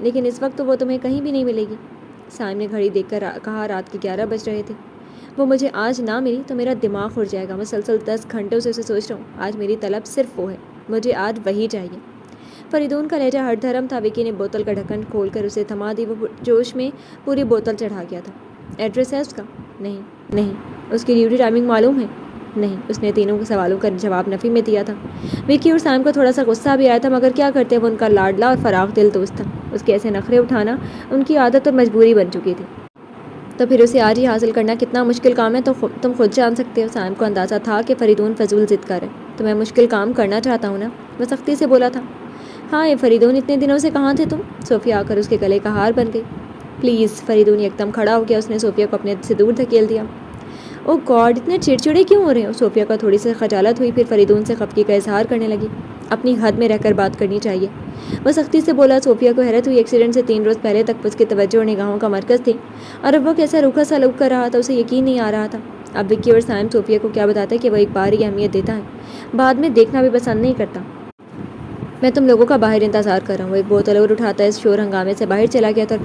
لیکن اس وقت تو وہ تمہیں کہیں بھی نہیں ملے گی۔ سائم نے گھڑی دیکھ کر کہا رات کے 11 بج رہے تھے۔ وہ مجھے آج نہ ملی تو میرا دماغ اڑ جائے گا۔ مسلسل 10 گھنٹوں سے اسے سوچ رہا ہوں۔ آج میری طلب صرف وہ ہے، مجھے آج وہی چاہیے۔ فریدون کا لہجہ ہر دھرم تھا۔ وکی نے بوتل کا ڈھکن کھول کر اسے تھما دی۔ وہ جوش میں پوری بوتل چڑھا گیا تھا۔ ایڈریس ہے اس کا؟ نہیں۔ اس کی ڈیوٹی ٹائمنگ معلوم ہے؟ نہیں۔ اس نے تینوں کے سوالوں کا جواب نفی میں دیا تھا۔ وکی اور سائم کو تھوڑا سا غصہ بھی آیا تھا، مگر کیا کرتے، وہ ان کا لاڈلا اور فراخ دل دوست تھا۔ اس کے ایسے نخرے اٹھانا ان کی عادت اور مجبوری بن چکی تھی، تو پھر اسے آج ہی حاصل کرنا کتنا مشکل کام ہے تو تم خود جان سکتے ہو۔ سائم کو اندازہ تھا کہ فریدون فضول ضد کر ہے۔ تو میں مشکل کام کرنا چاہتا ہوں نا، وہ سختی سے بولا تھا۔ ہاں یہ فریدون، اتنے دنوں سے کہاں تھے تم؟ صوفیہ آ کر اس کے گلے کا ہار بن گئی۔ پلیز۔ فریدون یکدم کھڑا ہو گیا۔ اس نے صوفیہ کو اپنے سے دور دھکیل دیا۔ او گاڈ، اتنے چڑچڑے کیوں ہو رہے ہو؟ صوفیہ کا تھوڑی سی خجالت ہوئی، پھر فریدون سے خفگی کا اظہار کرنے لگی۔ اپنی حد میں رہ کر بات کرنی چاہیے، وہ سختی سے بولا۔ صوفیہ کو حیرت ہوئی۔ ایکسیڈنٹ سے 3 روز پہلے تک اس کی توجہ اور نگاہوں کا مرکز تھی، اور اب وہ کیسا روکھا سلوک کر رہا تھا، اسے یقین نہیں آ رہا تھا۔ اب وکی اور سائم صوفیہ کو کیا بتاتے کہ وہ ایک بار ہی اہمیت دیتا ہے، بعد میں دیکھنا بھی پسند نہیں کرتا۔ میں تم لوگوں کا باہر انتظار کر رہا ہوں۔ وہ ایک بوتل اور اٹھاتا اس شور ہنگامے سے باہر چلا گیا تھا، اور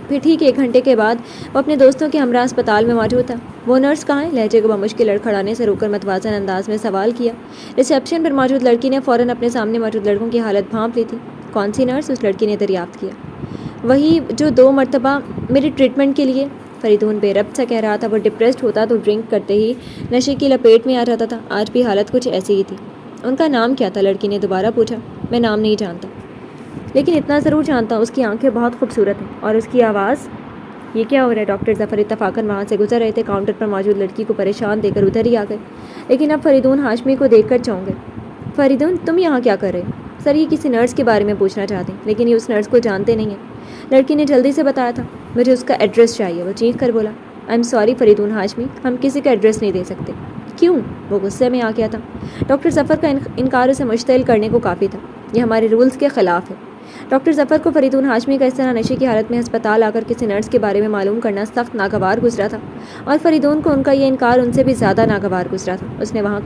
پھر ٹھیک 1 گھنٹے کے بعد وہ اپنے دوستوں کے ہمراہ اسپتال میں موجود تھا۔ وہ نرس کہاں ہے؟ لہجے کو بمشکل لڑکھڑانے سے روک کر متوازن انداز میں سوال کیا۔ ریسیپشن پر موجود لڑکی نے فوراً اپنے سامنے موجود لڑکوں کی حالت بھانپ لی تھی۔ کون سی نرس؟ اس لڑکی نے دریافت کیا۔ وہی جو 2 مرتبہ میری ٹریٹمنٹ کے لیے۔ فریدون بے ربط سا کہہ رہا تھا۔ وہ ڈپریسڈ ہوتا تو ڈرنک کرتے ہی نشے کی لپیٹ میں آ جاتا تھا، آج بھی حالت کچھ ایسی ہی تھی۔ ان کا نام کیا تھا؟ لڑکی نے دوبارہ پوچھا۔ میں نام نہیں جانتا، لیکن اتنا ضرور جانتا ہوں اس کی آنکھیں بہت خوبصورت ہیں، اور اس کی آواز۔ یہ کیا ہو رہا ہے؟ ڈاکٹر ظفر اتفاقاً وہاں سے گزر رہے تھے۔ کاؤنٹر پر موجود لڑکی کو پریشان دے کر ادھر ہی آ گئے، لیکن اب فریدون ہاشمی کو دیکھ کر چونک گئے۔ فریدون، تم یہاں کیا کر رہے ہو؟ سر یہ کسی نرس کے بارے میں پوچھنا چاہتے ہیں، لیکن یہ اس نرس کو جانتے نہیں ہیں۔ لڑکی نے جلدی سے بتایا تھا۔ مجھے اس کا ایڈریس چاہیے، وہ چیخ کر بولا۔ آئی ایم سوری فریدون ہاشمی، ہم کسی کا ایڈریس نہیں دے سکتے۔ کیوں؟ وہ غصے میں آ گیا تھا۔ ڈاکٹر ظفر کا انکار اسے مشتعل کرنے کو کافی تھا۔ یہ ہمارے رولز کے خلاف ہے۔ ڈاکٹر ظفر کو فریدون ہاشمی کا اس طرح نشے کی حالت میں ہسپتال آ کر کسی نرس کے بارے میں معلوم کرنا سخت ناگوار گزرا تھا، اور فریدون کو ان کا یہ انکار ان سے بھی زیادہ ناگوار گزرا تھا۔ اس نے وہاں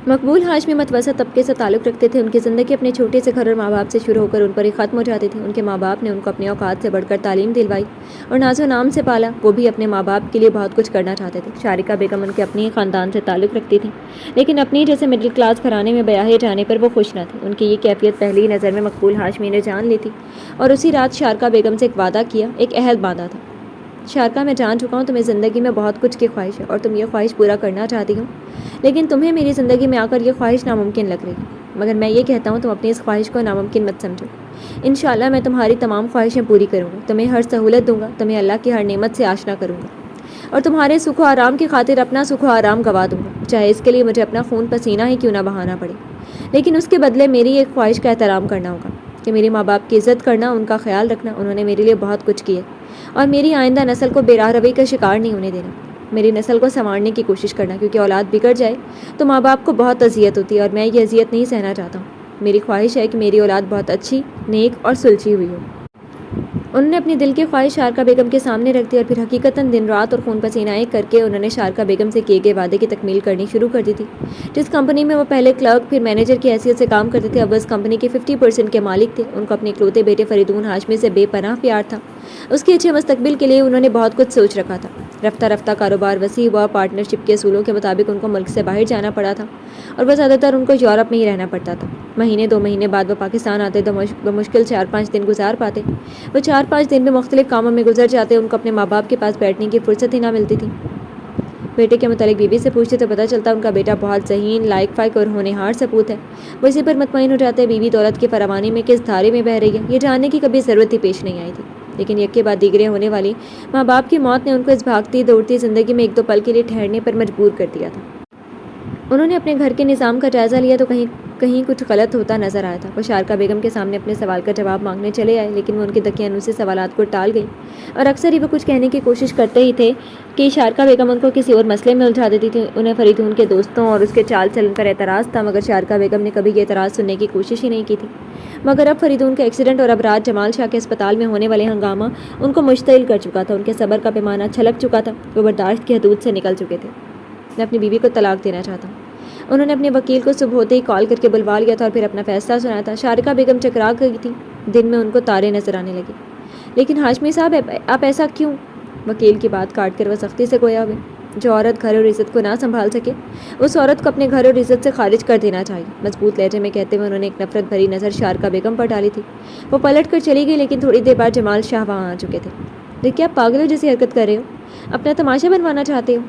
مقبول ہاشمی متوسط طبقے سے تعلق رکھتے تھے۔ ان کی زندگی اپنے چھوٹے سے گھر اور ماں باپ سے شروع ہو کر ان پر ہی ختم ہو جاتی تھی۔ ان کے ماں باپ نے ان کو اپنے اوقات سے بڑھ کر تعلیم دلوائی اور ناز و نام سے پالا۔ وہ بھی اپنے ماں باپ کے لیے بہت کچھ کرنا چاہتے تھے۔ شارکہ بیگم ان کے اپنے ہی خاندان سے تعلق رکھتی تھیں، لیکن اپنی جیسے مڈل کلاس گھرانے میں بیاہے جانے پر وہ خوش نہ تھی۔ ان کی یہ کیفیت پہلی نظر میں مقبول ہاشمی نے جان لی تھی، اور اسی رات شارکہ بیگم سے ایک وعدہ کیا، ایک عہد باندھا تھا۔ شارکہ، میں جان چکا ہوں تمہیں زندگی میں بہت کچھ کی خواہش ہے، اور تم یہ خواہش پورا کرنا چاہتی ہو، لیکن تمہیں میری زندگی میں آ کر یہ خواہش ناممکن لگ رہی ہے۔ مگر میں یہ کہتا ہوں تم اپنی اس خواہش کو ناممکن مت سمجھو۔ انشاءاللہ میں تمہاری تمام خواہشیں پوری کروں گا، تمہیں ہر سہولت دوں گا، تمہیں اللہ کی ہر نعمت سے آشنا کروں گا، اور تمہارے سکھ و آرام کی خاطر اپنا سکھ و آرام گوا دوں گا، چاہے اس کے لیے مجھے اپنا خون پسینہ ہی کیوں نہ بہانا پڑے۔ لیکن اس کے بدلے میری ایک خواہش کا احترام کرنا ہوگا کہ میرے ماں باپ کی عزت کرنا، ان کا خیال رکھنا۔ انہوں نے میرے لیے بہت کچھ کیا، اور میری آئندہ نسل کو بے راہ روی کا شکار نہیں ہونے دینا۔ میری نسل کو سنوارنے کی کوشش کرنا، کیونکہ اولاد بگڑ جائے تو ماں باپ کو بہت اذیت ہوتی ہے، اور میں یہ اذیت نہیں سہنا چاہتا ہوں۔ میری خواہش ہے کہ میری اولاد بہت اچھی، نیک اور سلجھی ہوئی ہو۔ انہوں نے اپنی دل کی خواہش شارکہ بیگم کے سامنے رکھ دی، اور پھر حقیقتاً دن رات اور خون پسینہ ایک کر کے انہوں نے شارکہ بیگم سے کیے گئے وعدے کی تکمیل کرنی شروع کر دی تھی۔ جس کمپنی میں وہ پہلے کلرک پھر مینیجر کی حیثیت سے کام کرتے تھے، اب اس کمپنی کے 50% کے مالک تھے۔ ان کو اپنے اکلوتے بیٹے فریدون ہاشمی سے بے پناہ پیار تھا۔ اس کے اچھے مستقبل کے لیے انہوں نے بہت کچھ سوچ رکھا تھا۔ رفتہ رفتہ کاروبار وسیع ہوا۔ پارٹنرشپ کے اصولوں کے مطابق ان کو ملک سے باہر جانا پڑا تھا، اور وہ زیادہ تر ان کو یورپ میں ہی رہنا پڑتا تھا۔ مہینے 2 مہینے بعد وہ پاکستان آتے تو بمشکل 4-5 دن گزار پاتے۔ وہ 4-5 دن میں مختلف کاموں میں گزر جاتے، ان کو اپنے ماں باپ کے پاس بیٹھنے کی فرصت ہی نہ ملتی تھی۔ بیٹے کے متعلق بیوی سے پوچھتے تو پتہ چلتا ان کا بیٹا بہت ذہین، لائق فائق اور ہونہار سپوت ہے۔ وہ اسی پر مطمئن ہو جاتے بیوی دولت کی فراوانی میں کس دھارے میں بہہ رہی ہے، یہ جاننے کی کبھی ضرورت ہی پیش نہیں آئی تھی۔ لیکن یک کے بعد دیگرے ہونے والی ماں باپ کی موت نے ان کو اس بھاگتی دوڑتی زندگی میں 1-2 پل کے لیے ٹھہرنے پر مجبور کر دیا تھا۔ انہوں نے اپنے گھر کے نظام کا جائزہ لیا تو کہیں کچھ غلط ہوتا نظر آیا تھا۔ وہ شارکہ بیگم کے سامنے اپنے سوال کا جواب مانگنے چلے آئے، لیکن وہ ان کے دقیانوسی سوالات کو ٹال گئی، اور اکثر ہی وہ کچھ کہنے کی کوشش کرتے ہی تھے کہ شارکہ بیگم ان کو کسی اور مسئلے میں الجھا دیتی تھی۔ انہیں فریدون کے دوستوں اور اس کے چال چلن پر اعتراض تھا، مگر شارکہ بیگم نے کبھی یہ اعتراض سننے کی کوشش ہی نہیں کی تھی۔ مگر اب فریدون کا ایکسیڈنٹ اور اب رات جمال شاہ کے اسپتال میں ہونے والے ہنگامہ ان کو مشتعل کر چکا تھا۔ ان کے صبر کا پیمانہ چھلک چکا تھا، وہ برداشت کی حدود سے نکل چکے تھے۔ میں اپنی بیوی کو طلاق دینا چاہتا ہوں۔ انہوں نے اپنے وکیل کو صبح ہوتے ہی کال کر کے بلوا لیا تھا، اور پھر اپنا فیصلہ سنایا تھا۔ شارکہ بیگم چکرا گئی تھی۔ دن میں ان کو تارے نظر آنے لگے۔ لیکن ہاشمی صاحب آپ ایسا کیوں؟ وکیل کی بات کاٹ کر وہ سختی سے گویا ہوئے۔ جو عورت گھر اور عزت کو نہ سنبھال سکے اس عورت کو اپنے گھر اور عزت سے خارج کر دینا چاہیے، مضبوط لہجے میں کہتے ہوئے انہوں نے ایک نفرت بھری نظر شارکا بیگم پر ڈالی تھی۔ وہ پلٹ کر چلی گئی، لیکن تھوڑی دیر بعد جمال شاہ وہاں آ چکے تھے۔ دیکھیے آپ پاگلوں جیسی حرکت کر رہے ہو، اپنا تماشا بنوانا چاہتے ہو؟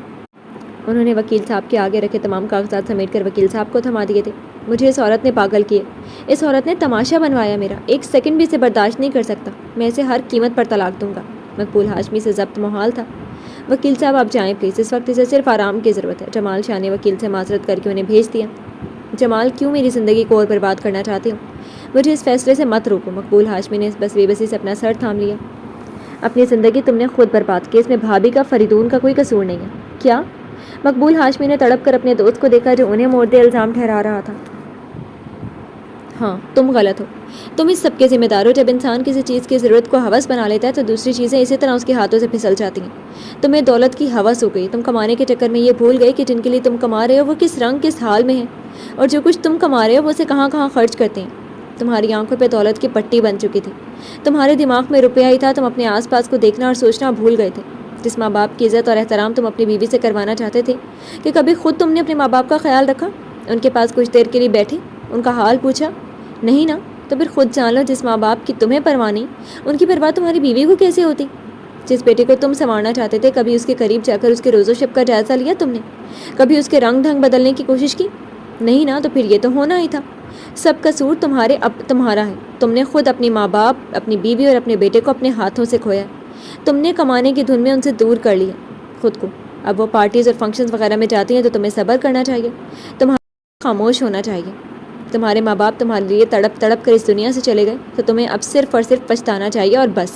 انہوں نے وکیل صاحب کے آگے رکھے تمام کاغذات سمیٹ کر وکیل صاحب کو تھما دیے تھے۔ مجھے اس عورت نے پاگل کیے، اس عورت نے تماشا بنوایا میرا، ایک سیکنڈ بھی اسے برداشت نہیں کر سکتا، میں اسے ہر قیمت پر طلاق دوں گا۔ مقبول ہاشمی سے ضبط محال تھا۔ وکیل صاحب آپ جائیں پلیز، اس وقت اسے صرف آرام کی ضرورت ہے۔ جمال شاہ نے وکیل سے معذرت کر کے انہیں بھیج دیا۔ جمال کیوں میری زندگی کو اور برباد کرنا چاہتے ہو؟ مجھے اس فیصلے سے مت روکو۔ مقبول ہاشمی نے بس بے بسی سے اپنا سر تھام لیا۔ اپنی زندگی تم نے خود برباد کی، اس میں بھابھی کا فریدون کا کوئی قصور نہیں ہے۔ کیا؟ مقبول ہاشمی نے تڑپ کر اپنے دوست کو دیکھا جو انہیں موردِ الزام ٹھہرا رہا تھا۔ ہاں تم غلط ہو، تم اس سب کے ذمہ دار ہو۔ جب انسان کسی چیز کی ضرورت کو ہوس بنا لیتا ہے تو دوسری چیزیں اسی طرح اس کے ہاتھوں سے پھسل جاتی ہیں۔ تمہیں دولت کی ہوس ہو گئی، تم کمانے کے چکر میں یہ بھول گئے کہ جن کے لیے تم کما رہے ہو وہ کس رنگ کس حال میں ہیں، اور جو کچھ تم کما رہے ہو وہ اسے کہاں کہاں خرچ کرتے ہیں۔ تمہاری آنکھوں پہ دولت کی پٹی بن چکی تھی، تمہارے دماغ میں روپیہ ہی تھا، تم اپنے آس پاس کو دیکھنا اور سوچنا بھول گئے تھے۔ جس ماں باپ کی عزت اور احترام تم اپنی بیوی سے کروانا چاہتے تھے، کہ کبھی خود تم نے اپنے ماں باپ کا خیال رکھا، ان کے پاس کچھ دیر کے لیے بیٹھے، ان کا حال پوچھا؟ نہیں نا، تو پھر خود جان لو جس ماں باپ کی تمہیں پرواہ نہیں، ان کی پرواہ تمہاری بیوی کو کیسے ہوتی؟ جس بیٹے کو تم سنوارنا چاہتے تھے، کبھی اس کے قریب جا کر اس کے روز و شب کا جائزہ لیا تم نے؟ کبھی اس کے رنگ ڈھنگ بدلنے کی کوشش کی؟ نہیں نا، تو پھر یہ تو ہونا ہی تھا۔ سب قصور تمہارا ہے، تم نے خود اپنی ماں باپ، اپنی بیوی اور اپنے بیٹے کو اپنے ہاتھوں سے کھویا ہے۔ تم نے کمانے کی دھن میں ان سے دور کر لیا خود کو۔ اب وہ پارٹیز اور فنکشنز وغیرہ میں جاتی ہیں تو تمہیں صبر کرنا چاہیے، تمہیں خاموش ہونا چاہیے۔ تمہارے ماں باپ تمہارے لیے تڑپ تڑپ کر اس دنیا سے چلے گئے، تو تمہیں اب صرف اور صرف پچھتانا چاہیے، اور بس۔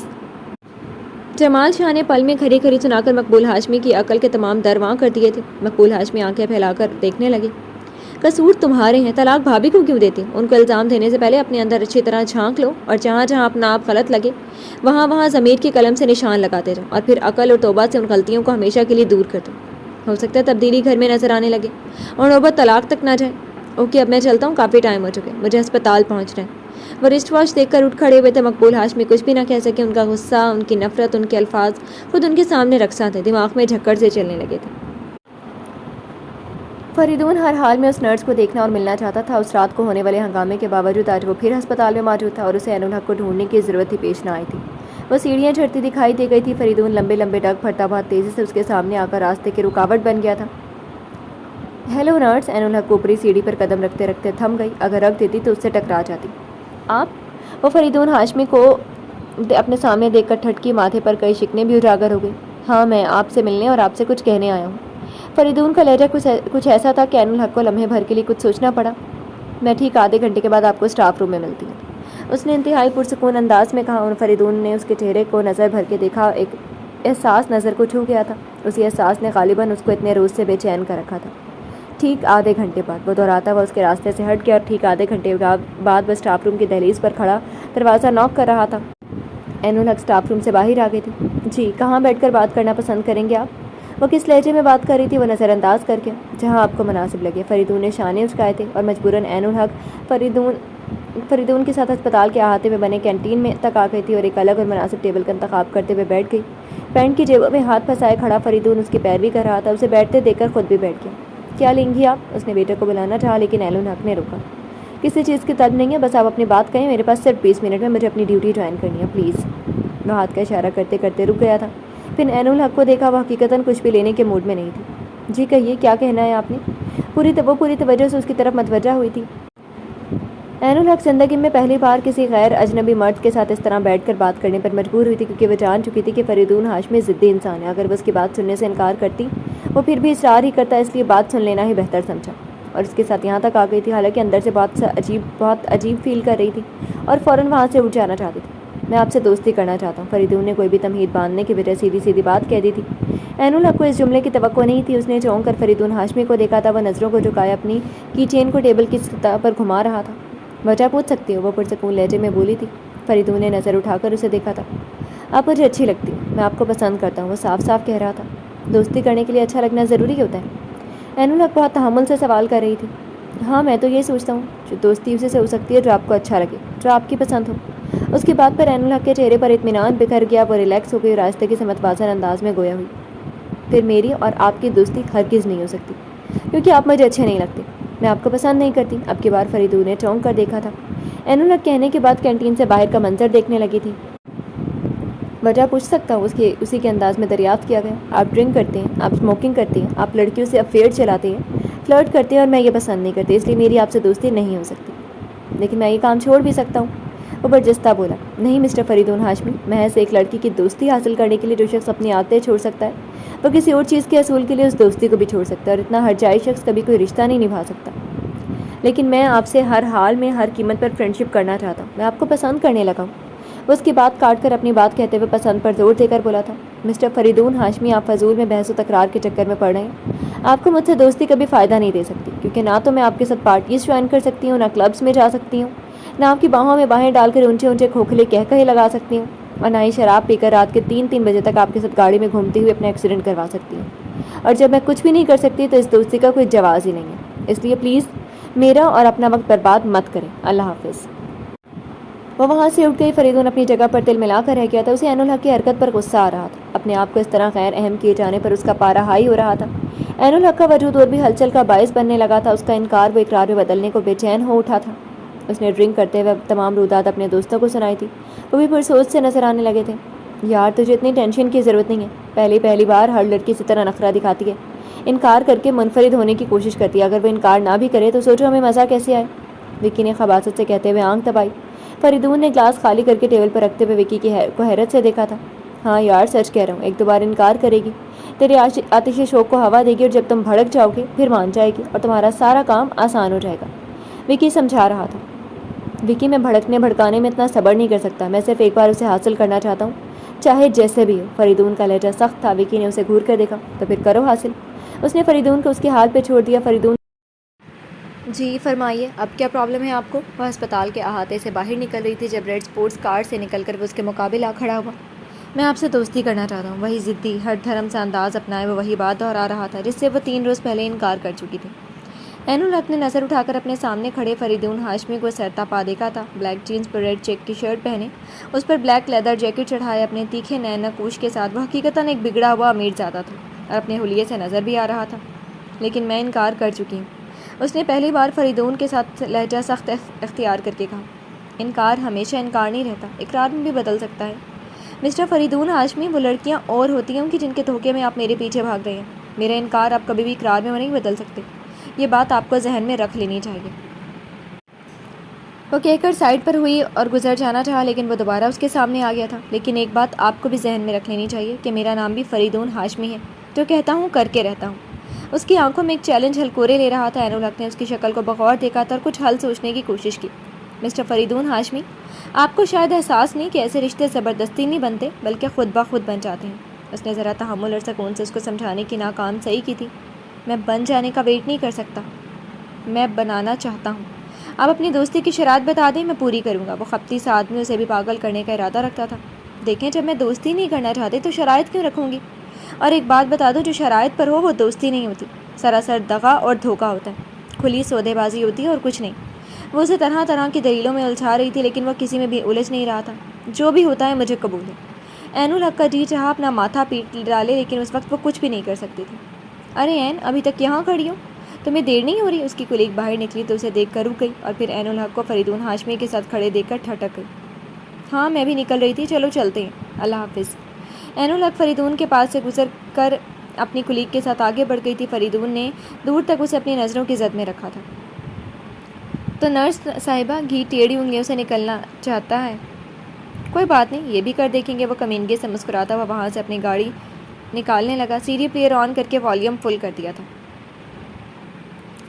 جمال شاہ نے پل میں کھری کھری سنا کر مقبول ہاشمی کی عقل کے تمام در واں کر دیے تھے۔ مقبول ہاشمی آنکھیں پھیلا کر دیکھنے لگے۔ قصور تمہارے ہیں، طلاق بھابھی کو کیوں دیتی؟ ان کو الزام دینے سے پہلے اپنے اندر اچھی طرح جھانک لو، اور جہاں جہاں اپنا آپ غلط لگے وہاں وہاں ضمیر کی قلم سے نشان لگاتے جاؤ، اور پھر عقل اور توبہ سے ان غلطیوں کو ہمیشہ کے لیے دور کر دو۔ ہو سکتا ہے تبدیلی گھر میں نظر آنے لگے اور نوبت طلاق تک نہ جائے۔ اوکے اب میں چلتا ہوں، کافی ٹائم ہو چکے، مجھے ہسپتال پہنچنا ہے۔ وہ رسٹ واچ دیکھ کر اٹھ کھڑے ہوئے تھے۔ مقبول ہاشمی کچھ بھی نہ کہہ سکے، ان کا غصہ، ان کی نفرت، ان کے الفاظ خود ان کے سامنے رقصاں تھے، دماغ میں جھکڑ سے چلنے لگے تھے۔ فریدون ہر حال میں اس نرس کو دیکھنا اور ملنا چاہتا تھا۔ اس رات کو ہونے والے ہنگامے کے باوجود آج وہ پھر ہسپتال میں موجود تھا، اور اسے عین الحق کو ڈھونڈنے کی ضرورت ہی پیش نہ آئی تھی۔ وہ سیڑھیاں چڑھتی دکھائی دے گئی تھی۔ فریدون لمبے لمبے ڈگ پھرتا بہت تیزی سے اس کے سامنے آ کر راستے کی رکاوٹ بن گیا تھا۔ ہیلو نرس، عین الحق اوپری سیڑھی پر قدم رکھتے رکھتے تھم گئی، اگر رکھ دیتی تو اس سے ٹکرا جاتی۔ آپ؟ وہ فریدون ہاشمی کو اپنے سامنے دیکھ کر ٹھٹکی، ماتھے پر کئی شکنیں بھی اجاگر ہو گئی۔ ہاں میں آپ سے ملنے اور آپ سے کچھ کہنے آیا ہوں۔ فریدون کا لہجہ کچھ ایسا تھا کہ عین الحق کو لمحے بھر کے لیے کچھ سوچنا پڑا۔ میں ٹھیک آدھے گھنٹے کے بعد آپ کو اسٹاف روم میں ملتی ہوں، اس نے انتہائی پرسکون انداز میں کہا۔ فریدون نے اس کے چہرے کو نظر بھر کے دیکھا، ایک احساس نظر کو چھو گیا تھا۔ اسی احساس نے غالباً اس کو اتنے روز سے بے چین کر رکھا تھا۔ ٹھیک آدھے گھنٹے بعد، وہ دہراتا ہوا اس کے راستے سے ہٹ گیا، اور ٹھیک آدھے گھنٹے بعد وہ اسٹاف روم کی دہلیز پر کھڑا دروازہ نوک کر رہا تھا۔ عین الحق اسٹاف روم سے باہر آ گئی تھی۔ جی، کہاں بیٹھ کر بات کرنا پسند کریں گے آپ؟ وہ کس لہجے میں بات کر رہی تھی وہ نظر انداز کر کے۔ جہاں آپ کو مناسب لگے۔ فریدون نے شانے اچکائے تھے، اور مجبوراً عین الحق فریدون کے ساتھ ہسپتال کے احاطے میں بنے کینٹین میں تک آ گئی تھی، اور ایک الگ اور مناسب ٹیبل کا انتخاب کرتے ہوئے بیٹھ گئی۔ پینٹ کی جیبوں میں ہاتھ پھنسائے کھڑا فریدون اس کی پیروی کر رہا تھا۔ اسے بیٹھتے دیکھ کر خود بھی بیٹھ گیا۔ کیا لیں گی آپ؟ اس نے ویٹر کو بلانا چاہا، لیکن عین الحق نے روکا۔ کسی چیز کی طلب نہیں ہے، بس آپ اپنی بات کہیں، میرے پاس صرف 20 منٹ میں مجھے اپنی ڈیوٹی جوائن کرنی ہے، پلیز۔ وہ ہاتھ کا اشارہ کرتے کرتے رک گیا تھا۔ پھر عین الحق کو دیکھا، وہ حقیقتاً کچھ بھی لینے کے موڈ میں نہیں تھی۔ جی کہیے، کیا کہنا ہے آپ نے؟ پوری توجہ سے اس کی طرف متوجہ ہوئی تھی۔ عین الحق زندگی میں پہلی بار کسی غیر اجنبی مرد کے ساتھ اس طرح بیٹھ کر بات کرنے پر مجبور ہوئی تھی، کیونکہ وہ جان چکی تھی کہ فریدون ہاشمی ضدی انسان ہے۔ اگر وہ اس کی بات سننے سے انکار کرتی وہ پھر بھی اصرار ہی کرتا، اس لیے بات سن لینا ہی بہتر سمجھا، اور اس کے ساتھ یہاں تک آ گئی تھی، حالانکہ اندر سے بہت عجیب فیل کر رہی تھی، اور فوراً وہاں سے اٹھ جانا چاہتی تھی۔ میں آپ سے دوستی کرنا چاہتا ہوں، فریدون نے کوئی بھی تمہید باندھنے کی بجائے سیدھی سیدھی بات کہہ دی تھی۔ عین الحق کو اس جملے کی توقع نہیں تھی۔ اس نے چونک کر فریدون ہاشمی کو دیکھا تھا۔ وہ نظروں کو جھکائے اپنی کی چین کو ٹیبل کی سطح پر گھما رہا تھا۔ وجہ پوچھ سکتی ہو؟ وہ پرسکون لہجے میں بولی تھی۔ فریدون نے نظر اٹھا کر اسے دیکھا تھا۔ آپ مجھے اچھی لگتی ہیں، میں آپ کو پسند کرتا ہوں، وہ صاف صاف کہہ رہا تھا۔ دوستی کرنے کے لیے اچھا لگنا ضروری ہوتا ہے؟ عین الحق بہت تحمل سے سوال کر رہی تھی۔ ہاں میں تو یہ سوچتا ہوں، جو دوستی اسی سے ہو سکتی ہے جو آپ کو اچھا لگے، جو آپ کی پسند ہو۔ اس کی بات پر عین الحق کے چہرے پر اطمینان بکھر گیا. وہ ریلیکس ہو گئی اور آہستہ کی سمت واضح انداز میں گویا ہوئی. پھر میری اور آپ کی دوستی ہرگز نہیں ہو سکتی کیونکہ آپ مجھے اچھے نہیں لگتے. میں آپ کو پسند نہیں کرتی. اب کی بار فریدون نے چونک کر دیکھا تھا. عین الحق کہنے کے بعد کینٹین سے باہر کا منظر دیکھنے لگی تھی. وجہ پوچھ سکتا ہوں؟ اسی کے انداز میں دریافت کیا گیا. آپ ڈرنک کرتے ہیں, آپ اسموکنگ کرتے ہیں, آپ لڑکیوں سے افیئر چلاتے ہیں, فلرٹ کرتے ہیں, اور میں یہ پسند نہیں کرتی, اس لیے میری آپ سے دوستی نہیں ہو سکتی. لیکن میں یہ کام چھوڑ بھی سکتا ہوں. وہ برجستہ بولا. نہیں مسٹر فریدون ہاشمی, محض ایک لڑکی کی دوستی حاصل کرنے کے لیے جو شخص اپنی عادتیں چھوڑ سکتا ہے وہ کسی اور چیز کے حصول کے لیے اس دوستی کو بھی چھوڑ سکتا ہے, اور اتنا ہرجائی شخص کبھی کوئی رشتہ نہیں نبھا سکتا. لیکن میں آپ سے ہر حال میں ہر قیمت پر فرینڈشپ کرنا چاہتا ہوں. میں آپ کو پسند کرنے لگا ہوں. وہ اس کی بات کاٹ کر اپنی بات کہتے ہوئے پسند پر زور دے کر بولا تھا. مسٹر فریدون ہاشمی, آپ فضول میں بحث و تکرار کے چکر میں پڑ رہے ہیں. آپ کو مجھ سے دوستی کبھی فائدہ نہیں دے سکتی, کیونکہ نہ تو میں آپ کے ساتھ پارٹیز جوائن کر سکتی ہوں, نہ کلبز میں جا سکتی ہوں, نہ آپ کی باہوں میں باہیں ڈال کر اونچے اونچے کھوکھلے کہے لگا سکتی ہوں, اور نہ ہی شراب پی کر رات کے 3 بجے تک آپ کے ساتھ گاڑی میں گھومتے ہوئے اپنا ایکسیڈنٹ کروا سکتی ہوں. اور جب میں کچھ بھی نہیں کر سکتی تو اس دوستی کا کوئی جواز ہی نہیں ہے. اس لیے پلیز میرا اور اپنا وقت برباد مت کریں. اللہ حافظ. وہ وہاں سے اٹھ گئی. فریدون اپنی جگہ پر تل ملا کر رہ گیا تھا. اسے عین الحق کی حرکت پر غصہ آ رہا تھا. اپنے آپ کو اس طرح غیر اہم کیے جانے پر اس کا پارا ہائی ہو رہا تھا. عین الحق کا وجود اور بھی ہلچل کا باعث بننے لگا تھا. اس کا انکار وہ اقرار میں بدلنے کو بے چین ہو اٹھا تھا. اس نے ڈرنک کرتے ہوئے تمام رودات اپنے دوستوں کو سنائی تھی. وہ بھی پرسوچ سے نظر آنے لگے تھے. یار تجھے اتنی ٹینشن کی ضرورت نہیں ہے. پہلی بار ہر لڑکی اسی طرح نخرہ دکھاتی ہے, انکار کر کے منفرد ہونے کی کوشش کرتی ہے. اگر وہ انکار نہ بھی کرے تو سوچو ہمیں مزہ کیسے آئے. وکی نے خباثت سے کہتے ہوئے آنکھ دبائی. فریدون نے گلاس خالی کر کے ٹیبل پر رکھتے ہوئے وکی کو حیرت سے دیکھا تھا. ہاں یار سچ کہہ رہا ہوں, 1-2 بار انکار کرے گی, تیرے آتش شوق کو ہوا دے گی, اور جب تم بھڑک جاؤ گے پھر مان جائے گی اور تمہارا سارا کام آسان ہو جائے گا. وکی سمجھا رہا تھا. وکی میں بھڑکانے میں اتنا صبر نہیں کر سکتا. میں صرف ایک بار اسے حاصل کرنا چاہتا ہوں, چاہے جیسے بھی ہو. فریدون کا لہجہ سخت تھا. وکی نے اسے گھور کر دیکھا. تو پھر کرو حاصل. اس نے فریدون کو اس کے حال پہ چھوڑ دیا. فریدون جی فرمائیے, اب کیا پرابلم ہے آپ کو؟ وہ ہسپتال کے احاطے سے باہر نکل رہی تھی جب ریڈ اسپورٹس کار سے نکل کر وہ اس کے مقابل آ کھڑا ہوا. میں آپ سے دوستی کرنا چاہتا ہوں. وہی ضدی ہر دھرم سے انداز اپنائے وہ وہی بات دہرا رہا تھا جس سے وہ 3 روز پہلے انکار کر چکی تھی. عین الحق نے نظر اٹھا کر اپنے سامنے کھڑے فریدون ہاشمی کو سرتا پا دیکھا تھا. بلیک جینس پر ریڈ چیک کی شرٹ پہنے, اس پر بلیک لیدر جیکٹ چڑھائے, اپنے تیکھے نین نقوش کے ساتھ وہ حقیقتاً ایک بگڑا ہوا امیر زادہ تھا, اور اپنے حلیے سے نظر بھی آ رہا تھا. لیکن میں انکار کر چکی ہوں, اس نے پہلی بار فریدون کے ساتھ لہجہ سخت اختیار کر کے کہا. انکار ہمیشہ انکار نہیں رہتا, اقرار میں بھی بدل سکتا ہے. مسٹر فریدون ہاشمی, وہ لڑکیاں اور ہوتی ہیں کہ جن کے دھوکے میں آپ میرے پیچھے بھاگ رہے ہیں. میرا انکار آپ کبھی بھی اقرار میں نہیں بدل سکتے. یہ بات آپ کو ذہن میں رکھ لینی چاہیے. وہ کہہ کر سائڈ پر ہوئی اور گزر جانا چاہا, لیکن وہ دوبارہ اس کے سامنے آ گیا تھا. لیکن ایک بات آپ کو بھی ذہن میں رکھ لینی چاہیے کہ میرا نام بھی فریدون ہاشمی ہے. جو کہتا ہوں کر کے رہتا ہوں. اس کی آنکھوں میں ایک چیلنج ہلکورے لے رہا تھا. عین الحق نے اس کی شکل کو بغور دیکھا تھا اور کچھ حل سوچنے کی کوشش کی. مسٹر فریدون ہاشمی, آپ کو شاید احساس نہیں کہ ایسے رشتے زبردستی نہیں بنتے بلکہ خود بخود بن جاتے ہیں. اس نے ذرا تحمل اور سکون سے اس کو سمجھانے کی ناکام صحیح کی تھی. میں بن جانے کا ویٹ نہیں کر سکتا, میں بنانا چاہتا ہوں. آپ اپنی دوستی کی شرائط بتا دیں, میں پوری کروں گا. وہ خپتی سا آدمی اسے بھی پاگل کرنے کا ارادہ رکھتا تھا. دیکھیں, جب میں دوستی نہیں کرنا چاہتی تو شرائط کیوں رکھوں گی؟ اور ایک بات بتا دو, جو شرائط پر ہو وہ دوستی نہیں ہوتی, سراسر دغا اور دھوکہ ہوتا ہے, کھلی سودے بازی ہوتی ہے اور کچھ نہیں. وہ اسے طرح طرح کی دلیلوں میں الجھا رہی تھی, لیکن وہ کسی میں بھی الجھ نہیں رہا تھا. جو بھی ہوتا ہے مجھے قبول ہے. عین الحق کا جی چاہا اپنا ماتھا پیٹ ڈالے, لیکن اس وقت وہ کچھ بھی نہیں کر سکتی تھی. ارے عین, ابھی تک یہاں کھڑی ہو, تمہیں دیر نہیں ہو رہی؟ اس کی کولیگ باہر نکلی تو اسے دیکھ کر رک گئی, اور پھر عین الحق کو فریدون ہاشمی کے ساتھ کھڑے دیکھ کر ٹھٹک گئی. ہاں میں بھی نکل رہی تھی, چلو چلتے ہیں, اللہ حافظ. عین الحق فریدون کے پاس سے گزر کر اپنی کولیگ کے ساتھ آگے بڑھ گئی تھی. فریدون نے دور تک اسے اپنی نظروں کی زد میں رکھا تھا. تو نرس صاحبہ, گھی ٹیڑھی انگلیوں سے نکلنا چاہتا ہے. کوئی بات نہیں, یہ بھی کر دیکھیں گے. وہ کمینگی سے مسکراتا ہوا وہاں سے اپنی گاڑی نکالنے لگا. CD پلیئر آن کر کے والیوم فل کر دیا تھا.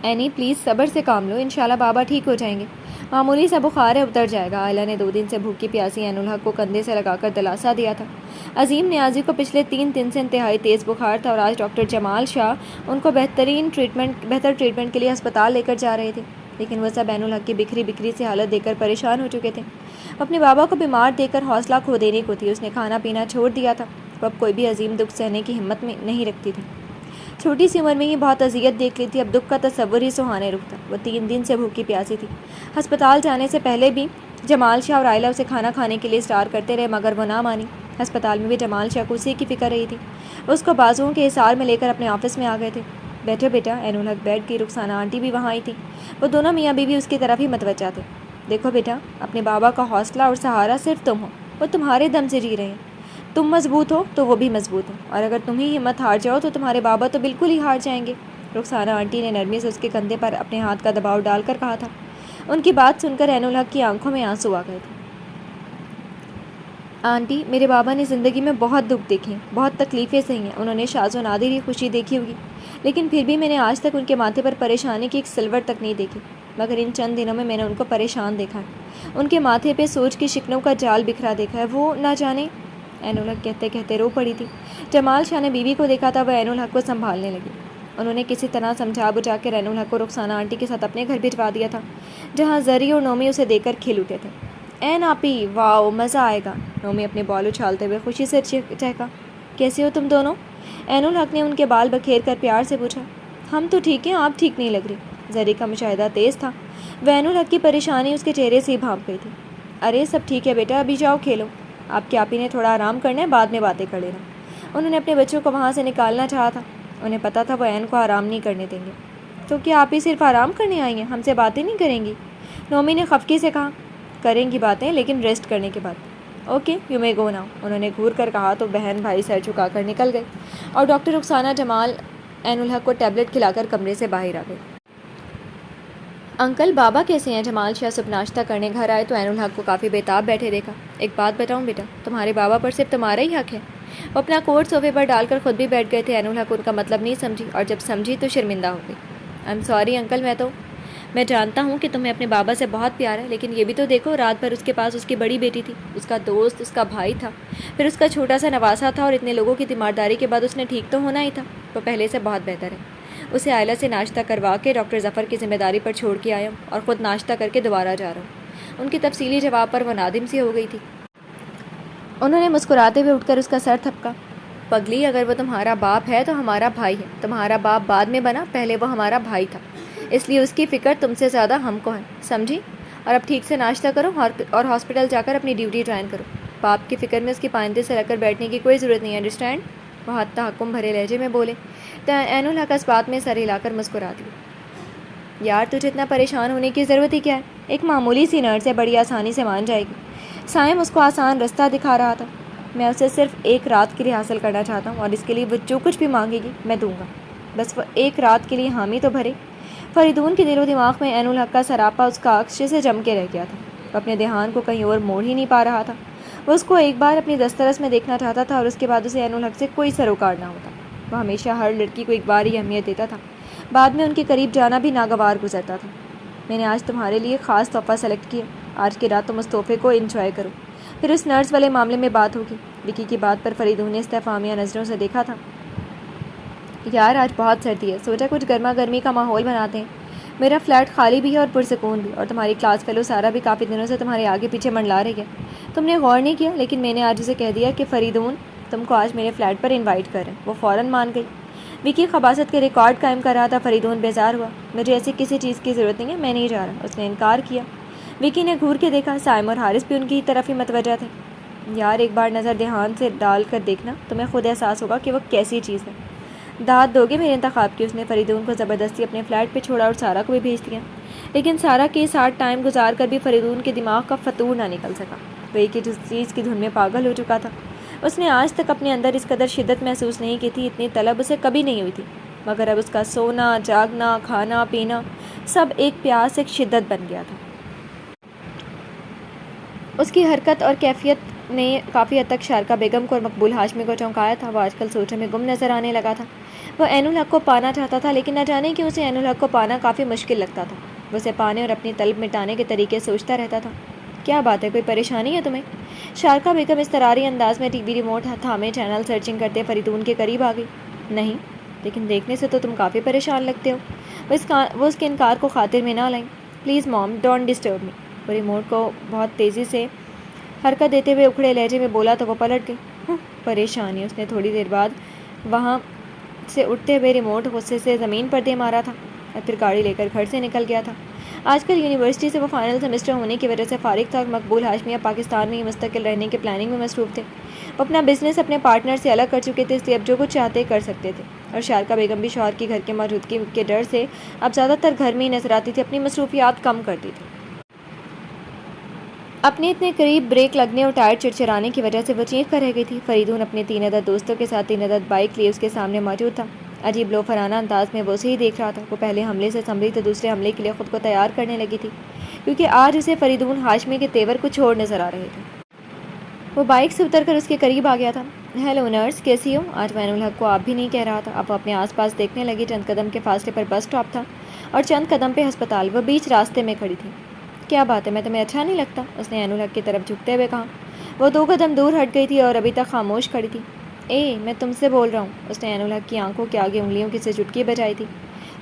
اینی پلیز صبر سے کام لو, انشاءاللہ بابا ٹھیک ہو جائیں گے. معمولی سا بخار ہے, اتر جائے گا. عائلہ نے 2 دن سے بھوکی پیاسی عین الحق کو کندھے سے لگا کر دلاسا دیا تھا. عظیم نیازی کو پچھلے 3 دن سے انتہائی تیز بخار تھا, اور آج ڈاکٹر جمال شاہ ان کو بہتر ٹریٹمنٹ کے لیے ہسپتال لے کر جا رہے تھے. لیکن وہ سب عین الحق کی بکھری سی حالت دیکھ کر پریشان ہو چکے تھے. وہ اپنے بابا کو بیمار دیکھ کر حوصلہ کھو دینے کو تھی. اس نے کھانا پینا چھوڑ دیا تھا. وہ اب کوئی بھی عظیم دکھ سہنے کی ہمت میں نہیں رکھتی تھی. چھوٹی سی عمر میں ہی بہت اذیت دیکھ لی تھی, اب دکھ کا تصور ہی سہانے رخ تھا. وہ 3 دن سے بھوکی پیاسی تھی. ہسپتال جانے سے پہلے بھی جمال شاہ اور عائلہ اسے کھانا کھانے کے لیے اسٹار کرتے رہے مگر وہ نہ مانی۔ ہسپتال میں بھی جمال شاہ کو اسی کی فکر رہی تھی۔ اس کو بازوؤں کے حصار میں لے کر اپنے آفس میں آ گئے تھے۔ بیٹھو بیٹا، عین الحق بیٹھ گئی۔ رخسانہ آنٹی بھی وہاں ہی تھی۔ وہ دونوں میاں بیوی اس کی طرف ہی متوجہ تھے۔ دیکھو بیٹا، اپنے بابا کا حوصلہ اور سہارا صرف تم ہو۔ وہ تمہارے دم سے جی رہے ہیں۔ تم مضبوط ہو تو وہ بھی مضبوط ہو، اور اگر تم ہی ہمت ہار جاؤ تو تمہارے بابا تو بالکل ہی ہار جائیں گے۔ رخسانہ آنٹی نے نرمی سے اس کے کندھے پر اپنے ہاتھ کا دباؤ ڈال کر کہا تھا۔ ان کی بات سن کر عین الحق کی آنکھوں میں آنسو آ گئے تھے۔ آنٹی، میرے بابا نے زندگی میں بہت دکھ دیکھے ہیں، بہت تکلیفیں سہی ہیں۔ انہوں نے شاذ و نادر ہی خوشی دیکھی ہوگی، لیکن پھر بھی میں نے آج تک ان کے ماتھے پر پریشانی کی ایک سلوٹ تک نہیں دیکھی۔ مگر ان چند دنوں میں نے ان کو پریشان دیکھا ہے۔ ان کے ماتھے پہ سوچ کی شکنوں کا جال بکھرا دیکھا ہے۔ وہ نہ جانے، عین الحق کہتے کہتے رو پڑی تھی۔ جمال شاہ نے بیوی کو دیکھا تھا، وہ عین الحق کو سنبھالنے لگی۔ انہوں نے کسی طرح سمجھا بجھا کر عین الحق کو رخسانہ آنٹی کے ساتھ اپنے گھر بھجوا دیا تھا، جہاں زری اور نومی اسے دیکھ کر کھل اٹھے تھے۔ این آپی، واؤ، مزہ آئے گا۔ نومی اپنے بال اچھالتے ہوئے خوشی سے چہکا۔ کیسے ہو تم دونوں؟ عین الحق نے ان کے بال بکھیر کر پیار سے پوچھا۔ ہم تو ٹھیک ہیں، آپ ٹھیک نہیں لگ رہی۔ زری کا مشاہدہ تیز تھا، وہ عین الحق کی پریشانی اس کے چہرے سے ہی بھانپ گئی تھی۔ ارے سب ٹھیک ہے بیٹا، ابھی جاؤ کھیلو۔ آپ کی آپی نے تھوڑا آرام کرنا ہے، بعد میں باتیں کر لینا۔ انہوں نے اپنے بچوں کو وہاں سے نکالنا چاہا تھا، انہیں پتہ تھا وہ عین کو آرام نہیں کرنے دیں گے۔ تو کیا آپ ہی صرف آرام کرنے آئی ہیں، ہم سے باتیں نہیں کریں گی؟ نومی نے خفگی سے کہا۔ کریں گی باتیں، لیکن ریسٹ کرنے کے بعد۔ Okay, you may go now, انہوں نے گھور کر کہا تو بہن بھائی سر جھکا کر نکل گئے، اور ڈاکٹر رخسانہ جمال عین الحق کو ٹیبلٹ کھلا کر کمرے سے باہر آ گئے۔ انکل، بابا کیسے ہیں؟ جمال شاہ صبح ناشتہ کرنے گھر آئے تو عین الحق کو کافی بےتاب بیٹھے دیکھا۔ ایک بات بتاؤں بیٹا، تمہارے بابا پر صرف تمہارا ہی حق ہے۔ وہ اپنا کوٹ صوفے پر ڈال کر خود بھی بیٹھ گئے تھے۔ عین الحق ان کا مطلب نہیں سمجھی، اور جب سمجھی تو شرمندہ ہو گئی۔ آئی ایم سوری انکل، میں جانتا ہوں کہ تمہیں اپنے بابا سے بہت پیار ہے، لیکن یہ بھی تو دیکھو، رات بھر اس کے پاس اس کی بڑی بیٹی تھی، اس کا دوست، اس کا بھائی تھا، پھر اس کا چھوٹا سا نواسا تھا، اور اتنے لوگوں کی تیمارداری کے بعد اس نے ٹھیک تو ہونا ہی تھا۔ وہ پہلے سے بہت بہتر ہے۔ اسے عائلہ سے ناشتہ کروا کے ڈاکٹر ظفر کی ذمہ داری پر چھوڑ کے آیا ہوں، اور خود ناشتہ کر کے دوبارہ جا رہا ہوں۔ ان کی تفصیلی جواب پر وہ نادم سی ہو گئی تھی۔ انہوں نے مسکراتے ہوئے اٹھ کر اس کا سر تھپکا۔ پگلی، اگر وہ تمہارا باپ ہے تو ہمارا بھائی ہے۔ تمہارا باپ بعد میں بنا، پہلے وہ ہمارا بھائی تھا، اس لیے اس کی فکر تم سے زیادہ ہم کو ہے، سمجھی؟ اور اب ٹھیک سے ناشتہ کرو اور ہاسپٹل جا کر اپنی ڈیوٹی جوائن کرو۔ باپ کی فکر میں اس کی پائندے سے رکھ کر بیٹھنے کی کوئی ضرورت نہیں، انڈرسٹینڈ؟ وہ حد تحکم بھرے لہجے میں بولے تو عین الحق اس بات میں سر ہلا کر مسکرا دی۔ یار، تجھے اتنا پریشان ہونے کی ضرورت ہی کیا ہے؟ ایک معمولی سی نرس ہے، بڑی آسانی سے مان جائے گی۔ سائم اس کو آسان رستہ دکھا رہا تھا۔ میں اسے صرف ایک رات کے لیے حاصل کرنا چاہتا ہوں، اور اس کے لیے وہ جو کچھ بھی مانگے گی میں دوں گا، بس وہ ایک رات کے لیے حامی تو بھرے۔ فریدون کے دل و دماغ میں عین الحق کا سراپا اس کا عکس سے جم کے رہ گیا تھا۔ وہ اپنے دھیان کو کہیں اور موڑ ہی نہیں پا رہا تھا۔ وہ اس کو ایک بار اپنی دسترس میں دیکھنا چاہتا تھا، اور اس کے بعد اسے عین الحق سے کوئی سروکار نہ ہوتا۔ وہ ہمیشہ ہر لڑکی کو ایک بار ہی اہمیت دیتا تھا، بعد میں ان کے قریب جانا بھی ناگوار گزرتا تھا۔ میں نے آج تمہارے لیے خاص تحفہ سلیکٹ کیا، آج کی رات تم اس تحفے کو انجوائے کرو، پھر اس نرس والے معاملے میں بات ہوگی۔ وکی کی بات پر فریدون نے استفہامیہ نظروں سے دیکھا تھا۔ یار، آج بہت سردی ہے، سوچا کچھ گرما گرمی کا ماحول بناتے ہیں۔ میرا فلیٹ خالی بھی ہے اور پرسکون بھی، اور تمہاری کلاس فیلو سارا بھی کافی دنوں سے تمہارے آگے پیچھے منڈلا رہی ہے۔ تم نے غور نہیں کیا، لیکن میں نے آج اسے کہہ دیا کہ فریدون تم کو آج میرے فلیٹ پر انوائٹ کر رہے ہیں۔ وہ فوراً مان گئی۔ وکی خباثت کے ریکارڈ قائم کر رہا تھا۔ فریدون بیزار ہوا۔ مجھے ایسی کسی چیز کی ضرورت نہیں ہے، میں نہیں جا رہا، اس نے انکار کیا۔ وکی نے گھور کے دیکھا، سائم اور حارث بھی ان کی طرف ہی متوجہ تھے۔ یار، ایک بار نظر دھیان سے ڈال کر دیکھنا، تمہیں خود احساس ہوگا کہ وہ کیسی چیز ہے۔ داد دو گے میرے انتخاب کی؟ اس نے فریدون کو زبردستی اپنے فلیٹ پہ چھوڑا اور سارا کو بھی بھیج دیا، لیکن سارا کے ساتھ ٹائم گزار کر بھی فریدون کے دماغ کا فطور نہ نکل سکا۔ وہ ایک ہی چیز کی دھن میں پاگل ہو چکا تھا۔ اس نے آج تک اپنے اندر اس قدر شدت محسوس نہیں کی تھی، اتنی طلب اسے کبھی نہیں ہوئی تھی، مگر اب اس کا سونا، جاگنا، کھانا پینا سب ایک پیاس، ایک شدت بن گیا تھا۔ اس کی حرکت اور کیفیت نے کافی حد تک شارکا بیگم کو اور مقبول ہاشمی کو چونکایا تھا۔ وہ آج کل سوچوں میں گم نظر آنے لگا تھا۔ وہ عین الحق کو پانا چاہتا تھا، لیکن نہ جانے کیوں اسے عین الحق کو پانا کافی مشکل لگتا تھا۔ وہ اسے پانے اور اپنی طلب مٹانے کے طریقے سوچتا رہتا تھا۔ کیا بات ہے، کوئی پریشانی ہے تمہیں؟ شارکا بیگم اضطراری انداز میں ٹی وی ریموٹ تھامے چینل سرچنگ کرتے فریدون کے قریب آ گئی۔ نہیں، لیکن دیکھنے سے تو تم کافی پریشان لگتے ہو۔ وہ اس کے انکار کو خاطر میں نہ لائیں۔ پلیز موم، ڈونٹ ڈسٹرب می۔ وہ ریموٹ کو بہت تیزی سے حرکت دیتے ہوئے اکھڑے لہجے میں بولا تو وہ پلٹ گئی۔ پریشانی؟ اس نے تھوڑی دیر بعد وہاں سے اٹھتے ہوئے ریموٹ غصے سے زمین پر دے مارا تھا، اور پھر گاڑی لے کر گھر سے نکل گیا تھا۔ آج کل یونیورسٹی سے وہ فائنل سیمسٹر ہونے کی وجہ سے فارغ تھا اور مقبول ہاشمی اب پاکستان میں ہی مستقل رہنے کے پلاننگ میں مصروف تھے۔ وہ اپنا بزنس اپنے پارٹنر سے الگ کر چکے تھے، اس لیے اب جو کچھ چاہتے کر سکتے تھے، اور شارکا بیگم بھی شوہر کی گھر کی موجودگی کے ڈر سے اب زیادہ تر گھر میں ہی نظر آتی تھی، اپنی مصروفیات کم کرتی تھی۔ اپنے اتنے قریب بریک لگنے اور ٹائر چرچرانے کی وجہ سے وہ چیخ کر رہ گئی تھی۔ فریدون اپنے 3 عدد دوستوں کے ساتھ 3 عدد بائک لیے اس کے سامنے موجود تھا۔ عجیب لوفرانہ انداز میں وہ اسے ہی دیکھ رہا تھا۔ وہ پہلے حملے سے سنبھلی تو دوسرے حملے کے لیے خود کو تیار کرنے لگی تھی، کیونکہ آج اسے فریدون ہاشمی کے تیور کچھ اور نظر آ رہے تھے۔ وہ بائک سے اتر کر اس کے قریب آ گیا تھا۔ ہیلو نرس، کیسی ہو؟ آج وہ عین الحق کو آپ بھی نہیں کہہ رہا تھا۔ اب وہ اپنے آس پاس دیکھنے لگی۔ چند قدم کے فاصلے پر بس اسٹاپ تھا اور چند قدم پہ ہسپتال۔ وہ بیچ راستے میں کھڑی تھی۔ کیا بات ہے، میں تمہیں اچھا نہیں لگتا؟ اس نے عین الحق کی طرف جھکتے ہوئے کہا۔ وہ 2 قدم دور ہٹ گئی تھی اور ابھی تک خاموش کھڑی تھی۔ میں تم سے بول رہا ہوں۔ اس نے عین الحق کی آنکھوں کے آگے انگلیوں کی سے چٹکی بجائی تھی۔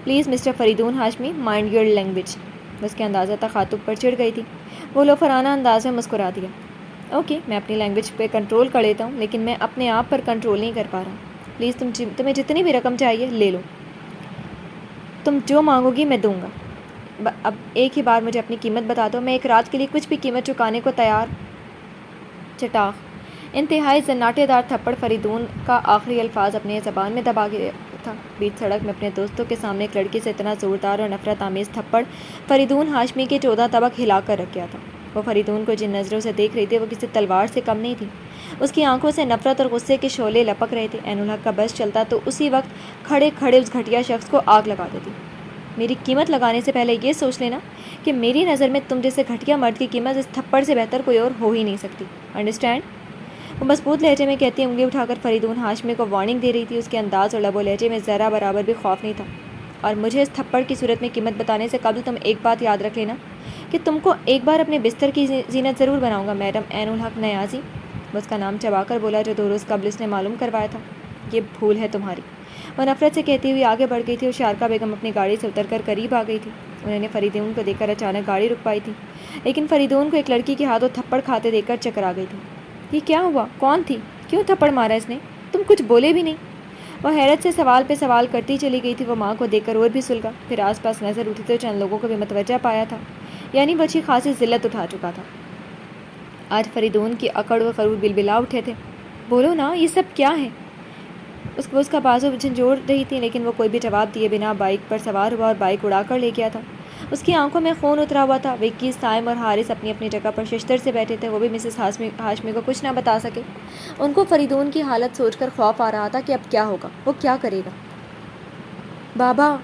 Please mister Faridoon Hashmi, mind your language. اس کے اندازہ تخاطب پر چڑھ گئی تھی۔ وہ لوفرانہ انداز میں مسکرا دیا۔ اوکے، میں اپنی لینگویج پہ کنٹرول کر لیتا ہوں، لیکن میں اپنے آپ پر کنٹرول نہیں کر پا رہا۔ پلیز تمہیں جتنی بھی رقم چاہیے لے لو، تم جو مانگو گی میں دوں گا۔ اب ایک ہی بار مجھے اپنی قیمت بتا دو، میں ایک رات کے لیے کچھ بھی قیمت چکانے کو تیار۔ چٹاخ! انتہائی زناٹے دار تھپڑ فریدون کا آخری الفاظ اپنے زبان میں دبا گیا تھا۔ بیچ سڑک میں اپنے دوستوں کے سامنے ایک لڑکی سے اتنا زوردار اور نفرت آمیز تھپڑ فریدون ہاشمی کے 14 طبق ہلا کر رکھ گیا تھا۔ وہ فریدون کو جن نظروں سے دیکھ رہی تھی وہ کسی تلوار سے کم نہیں تھی۔ اس کی آنکھوں سے نفرت اور غصے کے شعلے لپک رہے تھے۔ عین الحق کا بس چلتا تو اسی وقت کھڑے کھڑے اس گھٹیا شخص کو آگ لگا دیتی۔ میری قیمت لگانے سے پہلے یہ سوچ لینا کہ میری نظر میں تم جیسے گھٹیا مرد کی قیمت اس تھپڑ سے بہتر کوئی اور ہو ہی نہیں سکتی۔ انڈرسٹینڈ؟ وہ مضبوط لہجے میں کہتی انگلی اٹھا کر فریدون ہاشمی کو وارننگ دے رہی تھی۔ اس کے انداز اور لب و لہجے میں ذرا برابر بھی خوف نہیں تھا۔ اور مجھے اس تھپڑ کی صورت میں قیمت بتانے سے قبل تم ایک بات یاد رکھ لینا کہ تم کو ایک بار اپنے بستر کی زینت ضرور بناؤں گا، میڈم عین الحق نیازی۔ وہ اس کا نام چبا کر بولا جو 2 روز قبل اس نے معلوم کروایا تھا۔ یہ بھول ہے تمہاری، وہ نفرت سے کہتی ہوئی آگے بڑھ گئی تھی اور شارکا بیگم اپنی گاڑی سے اتر کر قریب آ گئی تھی۔ انہوں نے فریدون کو دیکھ کر اچانک گاڑی رکوائی تھی، لیکن فریدون کو ایک لڑکی کے ہاتھوں تھپڑ کھاتے دیکھ کر چکرا گئی تھی۔ یہ کیا ہوا؟ کون تھی؟ کیوں تھپڑ مارا اس نے؟ تم کچھ بولے بھی نہیں۔ وہ حیرت سے سوال پہ سوال کرتی چلی گئی تھی۔ وہ ماں کو دیکھ کر اور بھی سلگا، پھر آس پاس نظر اٹھی تو چند لوگوں کو بھی متوجہ پایا تھا، یعنی وہ اچھی خاصی ذلت اٹھا چکا تھا۔ آج فریدون کی اکڑ و خرور بلبلا اٹھے تھے۔ بولو نا، یہ سب کیا ہے؟ اس کا بازو جھنجھوڑ رہی تھی، لیکن وہ کوئی بھی جواب دیے بنا بائک پر سوار ہوا اور بائک اڑا کر لے گیا تھا۔ اس کی آنکھوں میں خون اترا ہوا تھا۔ وکی، سائم اور حارث اپنی اپنی جگہ پر ششتر سے بیٹھے تھے۔ وہ بھی مسز ہاشمی کو کچھ نہ بتا سکے۔ ان کو فریدون کی حالت سوچ کر خوف آ رہا تھا کہ اب کیا ہوگا، وہ کیا کرے گا۔ بابا!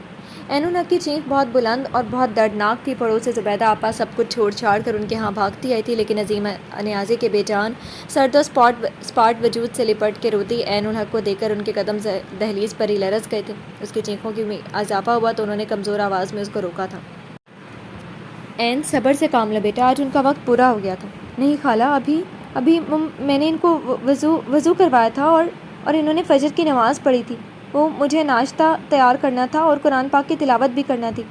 عین الحق کی چیخ بہت بلند اور بہت دردناک تھی۔ پڑوس سے زبیدہ آپا سب کچھ چھوڑ چھاڑ کر ان کے ہاں بھاگتی آئی تھی، لیکن عظیم نیازی کے بے جان سرد و سپاٹ وجود سے لپٹ کے روتی عین الحق کو دیکھ کر ان کے قدم دہلیز پر ہی لرز گئے تھے۔ اس کی چیخوں کی اضافہ ہوا تو انہوں نے کمزور آواز میں اس کو روکا تھا۔ عین صبر سے کام لو بیٹا، آج ان کا وقت پورا ہو گیا تھا۔ نہیں خالہ، ابھی میں نے ان کو وضو کروایا تھا اور انہوں نے فجر کی نماز پڑھی تھی۔ وہ مجھے ناشتہ تیار کرنا تھا اور قرآن پاک کی تلاوت بھی کرنا تھی۔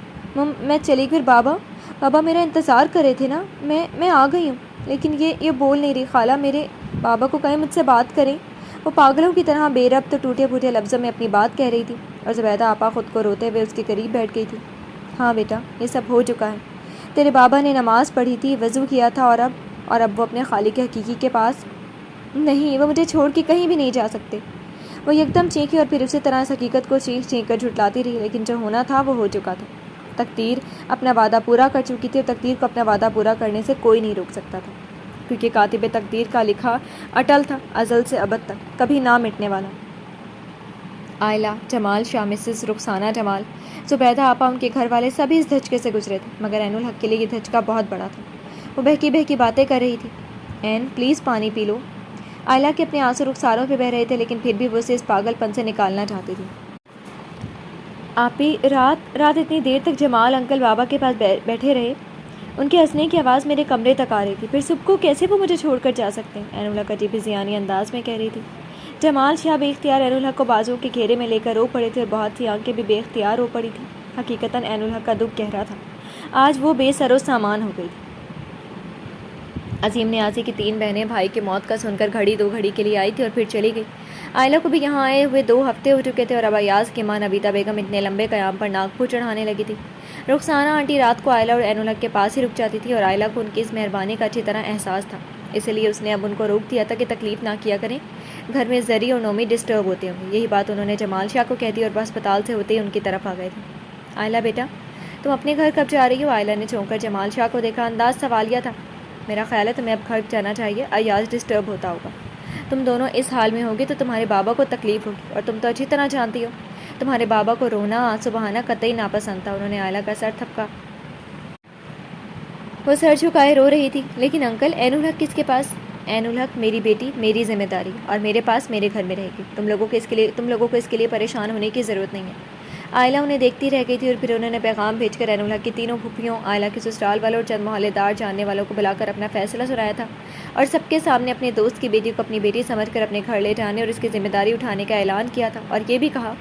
میں چلی پھر بابا میرا انتظار کر رہے تھے نا، میں آ گئی ہوں۔ لیکن یہ بول نہیں رہی خالہ، میرے بابا کو کہیں مجھ سے بات کریں۔ وہ پاگلوں کی طرح بے ربط ٹوٹے پھوٹے لفظوں میں اپنی بات کہہ رہی تھی، اور زبیدہ آپا خود کو روتے ہوئے اس کے قریب بیٹھ گئی تھی۔ ہاں بیٹا، یہ سب ہو چکا ہے۔ تیرے بابا نے نماز پڑھی تھی، وضو کیا تھا، اور اب وہ اپنے خالق حقیقی کے پاس نہیں، وہ مجھے چھوڑ کے کہیں بھی نہیں جا سکتے۔ وہ یکدم چینکی اور پھر اسی طرح اس حقیقت کو چینک کر جھٹلاتی رہی، لیکن جو ہونا تھا وہ ہو چکا تھا۔ تقدیر اپنا وعدہ پورا کر چکی تھی، اور تقدیر کو اپنا وعدہ پورا کرنے سے کوئی نہیں روک سکتا تھا، کیونکہ کاتب تقدیر کا لکھا اٹل تھا، ازل سے ابد تک کبھی نہ مٹنے والا۔ آئلہ، جمال شاہ، مسز رخسانہ جمال، زبیدہ آپا، ان کے گھر والے سبھی اس دھچکے سے گزرے تھے، مگر عین الحق کے لیے یہ دھچکا بہت بڑا تھا۔ وہ بہکی بہکی باتیں کر رہی تھی۔ عین پلیز پانی پی لو۔ آئلہ کے اپنے آنسو رخساروں پہ بہہ رہے تھے، لیکن پھر بھی وہ اسے اس پاگل پن سے نکالنا چاہتی تھی۔ آپی، رات اتنی دیر تک جمال انکل بابا کے پاس بیٹھے رہے، ان کے ہنسنے کی آواز میرے کمرے تک آ رہی تھی، پھر صبح کو کیسے وہ مجھے چھوڑ کر جا سکتے ہیں؟ عین الحق عجیب ذیانی انداز میں کہہ رہی تھی۔ جمال شاہ بے اختیار عین الحق کو بازو کے گھیرے میں لے کر رو پڑے تھے، اور بہت سی آنکھیں بھی بے اختیار رو پڑی تھیں۔ حقیقتاً عین الحق کا دکھ گہرا تھا۔ آج وہ بے سر و سامان ہو گئی تھی۔ عظیم نیازی کی 3 بہنیں بھائی کی موت کا سن کر گھڑی 2 گھڑی کے لیے آئی تھی اور پھر چلی گئی۔ آئلہ کو بھی یہاں آئے ہوئے 2 ہفتے ہو چکے تھے، اور اب ایاز کی ماں نویدہ بیگم اتنے لمبے قیام پر ناگپور چڑھانے لگی تھی۔ رخسانہ آنٹی رات کو آئلہ اور عین الحق کے پاس ہی رک جاتی تھی اور آئلہ کو ان کی اس مہربانی کا اچھی طرح احساس تھا، اسی لیے اس نے اب ان کو روک دیا تھا کہ تکلیف نہ کیا کریں، گھر میں زری اور نومی ڈسٹرب ہوتے ہوں گے۔ یہی بات انہوں نے جمال شاہ کو کہہ دی اور وہ ہسپتال سے ہوتے ہی ان کی طرف آ گئے تھے۔ آئلہ بیٹا، تم اپنے گھر کب جا رہی ہو؟ آئلہ نے چونک کر جمال شاہ کو دیکھا، انداز سوالیہ تھا۔ میرا خیال ہے تمہیں اب گھر جانا چاہیے، ایاز ڈسٹرب ہوتا ہوگا، تم دونوں اس حال میں ہوگی تو تمہارے بابا کو تکلیف ہوگی، اور تم تو اچھی طرح جانتی ہو تمہارے بابا کو رونا آنسو بہانا قطعی ناپسند تھا۔ انہوں نے آئلہ کا سر تھپکا۔ وہ سر جھکائے رو رہی تھی۔ لیکن انکل، عین الحق کس کے پاس؟ عین الحق میری بیٹی، میری ذمہ داری، اور میرے پاس میرے گھر میں رہے گی، تم لوگوں کو اس کے لیے پریشان ہونے کی ضرورت نہیں ہے۔ آئلہ انہیں دیکھتی رہ گئی تھی اور پھر انہوں نے پیغام بھیج کر عین الحق کی تینوں پھوپھیوں، آئلہ کے سسرال والوں اور چند محلے دار جاننے والوں کو بلا کر اپنا فیصلہ سنایا تھا، اور سب کے سامنے اپنے دوست کی بیٹی کو اپنی بیٹی سمجھ کر اپنے گھر لے جانے اور اس کی ذمہ داری اٹھانے کا اعلان کیا تھا، اور یہ بھی کہا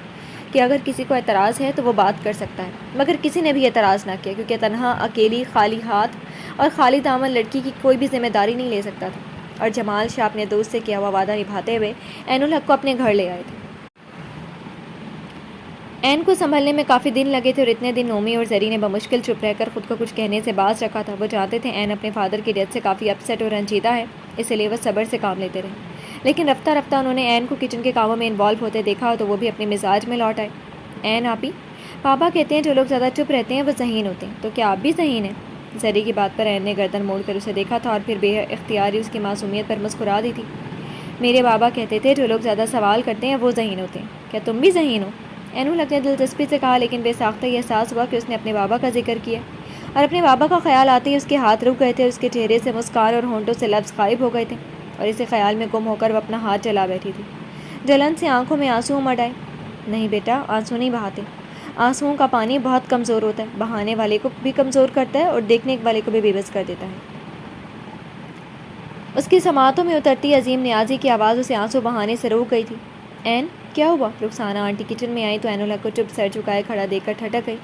کہ اگر کسی کو اعتراض ہے تو وہ بات کر سکتا ہے۔ مگر کسی نے بھی اعتراض نہ کیا، کیونکہ تنہا اکیلی خالی ہاتھ اور خالی دامن لڑکی کی کوئی بھی ذمہ داری نہیں لے سکتا تھا، اور جمال شاہ اپنے دوست سے کیا ہوا وعدہ نبھاتے ہوئے عین الحق کو اپنے گھر لے آئے تھے۔ عین کو سنبھلنے میں کافی دن لگے تھے، اور اتنے دن نومی اور زری نے بمشکل چپ رہ کر خود کو کچھ کہنے سے باز رکھا تھا۔ وہ جانتے تھے عین اپنے فادر کی ڈیتھ سے کافی اپسیٹ اور رنجیدہ ہے، اسی لیے وہ صبر سے کام لیتے رہے۔ لیکن رفتہ رفتہ انہوں نے عین کو کچن کے کاموں میں انوالو ہوتے دیکھا تو وہ بھی اپنے مزاج میں لوٹ آئے۔ عین آپی، پاپا کہتے ہیں جو لوگ زیادہ چپ رہتے ہیں وہ ذہین ہوتے ہیں، تو کیا آپ بھی ذہین ہیں؟ زری کی بات پر عین نے گردن موڑ کر اسے دیکھا تھا اور پھر بے اختیار ہی اس کی معصومیت پر مسکرا دی تھی۔ میرے بابا کہتے تھے جو لوگ زیادہ سوال کرتے ہیں وہ ذہین ہوتے ہیں، کیا تم بھی ذہین ہو؟ عین الحق نے دلچسپی سے کہا، لیکن بے ساختہ یہ احساس ہوا کہ اس نے اپنے بابا کا ذکر کیا، اور اپنے بابا کا خیال آتے ہی اس کے ہاتھ رک گئے تھے، اس کے چہرے سے مسکان اور ہونٹوں سے لفظ غائب ہو گئے تھے، اور اسی خیال میں گم ہو کر وہ اپنا ہاتھ جلا بیٹھی تھی۔ جلن سے آنکھوں میں آنسو امڑ آئے۔ نہیں بیٹا، آنسو نہیں بہاتے، آنسوؤں کا پانی بہت کمزور ہوتا ہے، بہانے والے کو بھی کمزور کرتا ہے اور دیکھنے والے کو بھی بے بس کر دیتا ہے۔ اس کی سماعتوں میں اترتی عظیم نیازی کی آواز اسے آنسو بہانے سے روک گئی تھی۔ عین، کیا ہوا؟ رخسانہ آنٹی کچن میں آئی تو عین الحق کو چپ سر جھکائے کھڑا دیکھ کر ٹھٹک گئی۔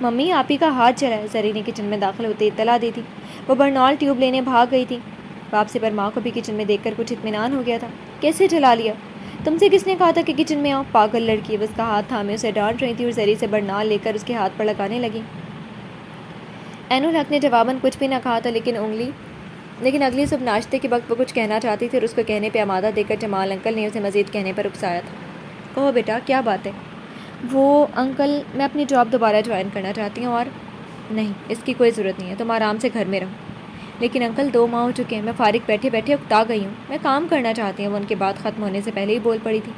ممی، آپ ہی کا ہاتھ جلا ہے، زری نے کچن میں داخل ہوتے اطلاع دی تھی۔ وہ برنال ٹیوب لینے بھاگ گئی تھی۔ واپسی پر ماں کو بھی کچن میں دیکھ کر کچھ اطمینان ہو گیا تھا۔ کیسے جلا لیا؟ تم سے کس نے کہا تھا کہ کچن میں آؤ؟ پاگل لڑکی! وہ اس کا ہاتھ تھامے اسے ڈانٹ رہی تھی اور زری سے برنال لے کر اس کے ہاتھ پر لگانے لگی۔ عین الحق نے جواباً کچھ بھی نہ کہا تھا، لیکن اگلی صبح ناشتے کے وقت وہ کچھ کہنا چاہتی تھی اور اس کو کہنے پہ آمادہ دیکھ کر جمال انکل نے اسے مزید کہنے پر اکسایا تھا۔ کہو بیٹا، کیا بات ہے؟ وہ انکل، میں اپنی جاب دوبارہ جوائن کرنا چاہتی ہوں، اور نہیں، اس کی کوئی ضرورت نہیں ہے، تم آرام سے گھر میں رہو۔ لیکن انکل 2 ماہ ہو چکے ہیں، میں فارغ بیٹھے بیٹھے اکتا گئی ہوں، میں کام کرنا چاہتی ہوں۔ وہ ان کی بات ختم ہونے سے پہلے ہی بول پڑی تھی۔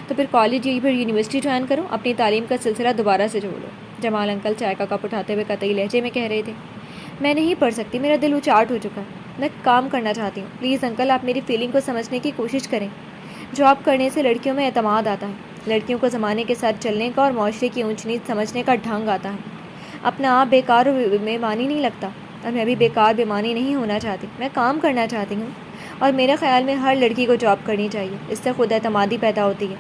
تو پھر کالج یا پھر یونیورسٹی جوائن کرو، اپنی تعلیم کا سلسلہ دوبارہ سے جوڑ لو، جمال انکل چائے کا کپ اٹھاتے ہوئے قطعی لہجے میں کہہ رہے تھے۔ میں نہیں پڑھ سکتی، میرا دل اچاٹ ہو چکا ہے، میں کام کرنا چاہتی ہوں، پلیز انکل آپ میری فیلنگ کو سمجھنے کی کوشش کریں۔ جاب کرنے سے لڑکیوں میں اعتماد آتا ہے، لڑکیوں کو زمانے کے ساتھ چلنے کا اور معاشرے کی اونچ نیچ سمجھنے کا ڈھنگ آتا ہے۔ اپنا آپ بیکار اور بے معنی نہیں لگتا، اور میں بھی بیکار بے معنی نہیں ہونا چاہتی، میں کام کرنا چاہتی ہوں، اور میرے خیال میں ہر لڑکی کو جاب کرنی چاہیے، اس سے خود اعتمادی پیدا ہوتی ہے۔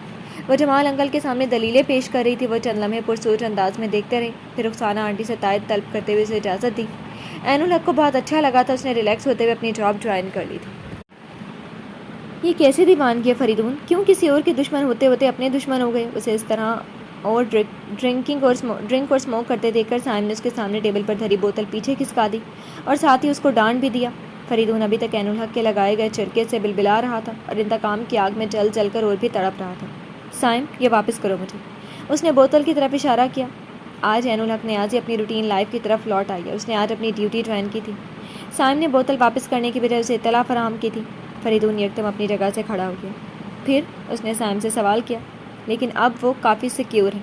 وہ جمال انکل کے سامنے دلیلیں پیش کر رہی تھی۔ وہ چند لمحے پرسوچ انداز میں دیکھتے رہے، پھر رخسانہ آنٹی سے تائید طلب کرتے ہوئے اسے اجازت دی۔ عین الحق کو بہت اچھا لگا تھا، اس نے ریلیکس ہوتے ہوئے اپنی جاب جوائن کر لی تھی۔ یہ کیسے دیوانگی ہے فریدون؟ کیوں کسی اور کے دشمن ہوتے ہوتے اپنے دشمن ہو گئے؟ اسے اس طرح اور ڈرنک اور اسموک کرتے دیکھ کر سائم نے اس کے سامنے ٹیبل پر دھری بوتل پیچھے کھسکا دی اور ساتھ ہی اس کو ڈانٹ بھی دیا۔ فریدون ابھی تک عین الحق کے لگائے گئے چرکے سے بلبلا رہا تھا اور انتقام کی آگ میں جل جل کر اور بھی تڑپ رہا تھا۔ سائم، یہ واپس کرو مجھے، اس نے بوتل کی طرف اشارہ کیا۔ آج عین الحق نے آج ہی اپنی روٹین لائف کی طرف لوٹ آئی ہے، اس نے آج اپنی ڈیوٹی جوائن کی تھی۔ سائم نے بوتل واپس کرنے کی بجائے اسے اطلاع فراہم کی تھی۔ فریدون یکدم اپنی جگہ سے کھڑا ہو گیا۔ پھر اس نے سائم سے سوال کیا، لیکن اب وہ کافی سیکیور ہے۔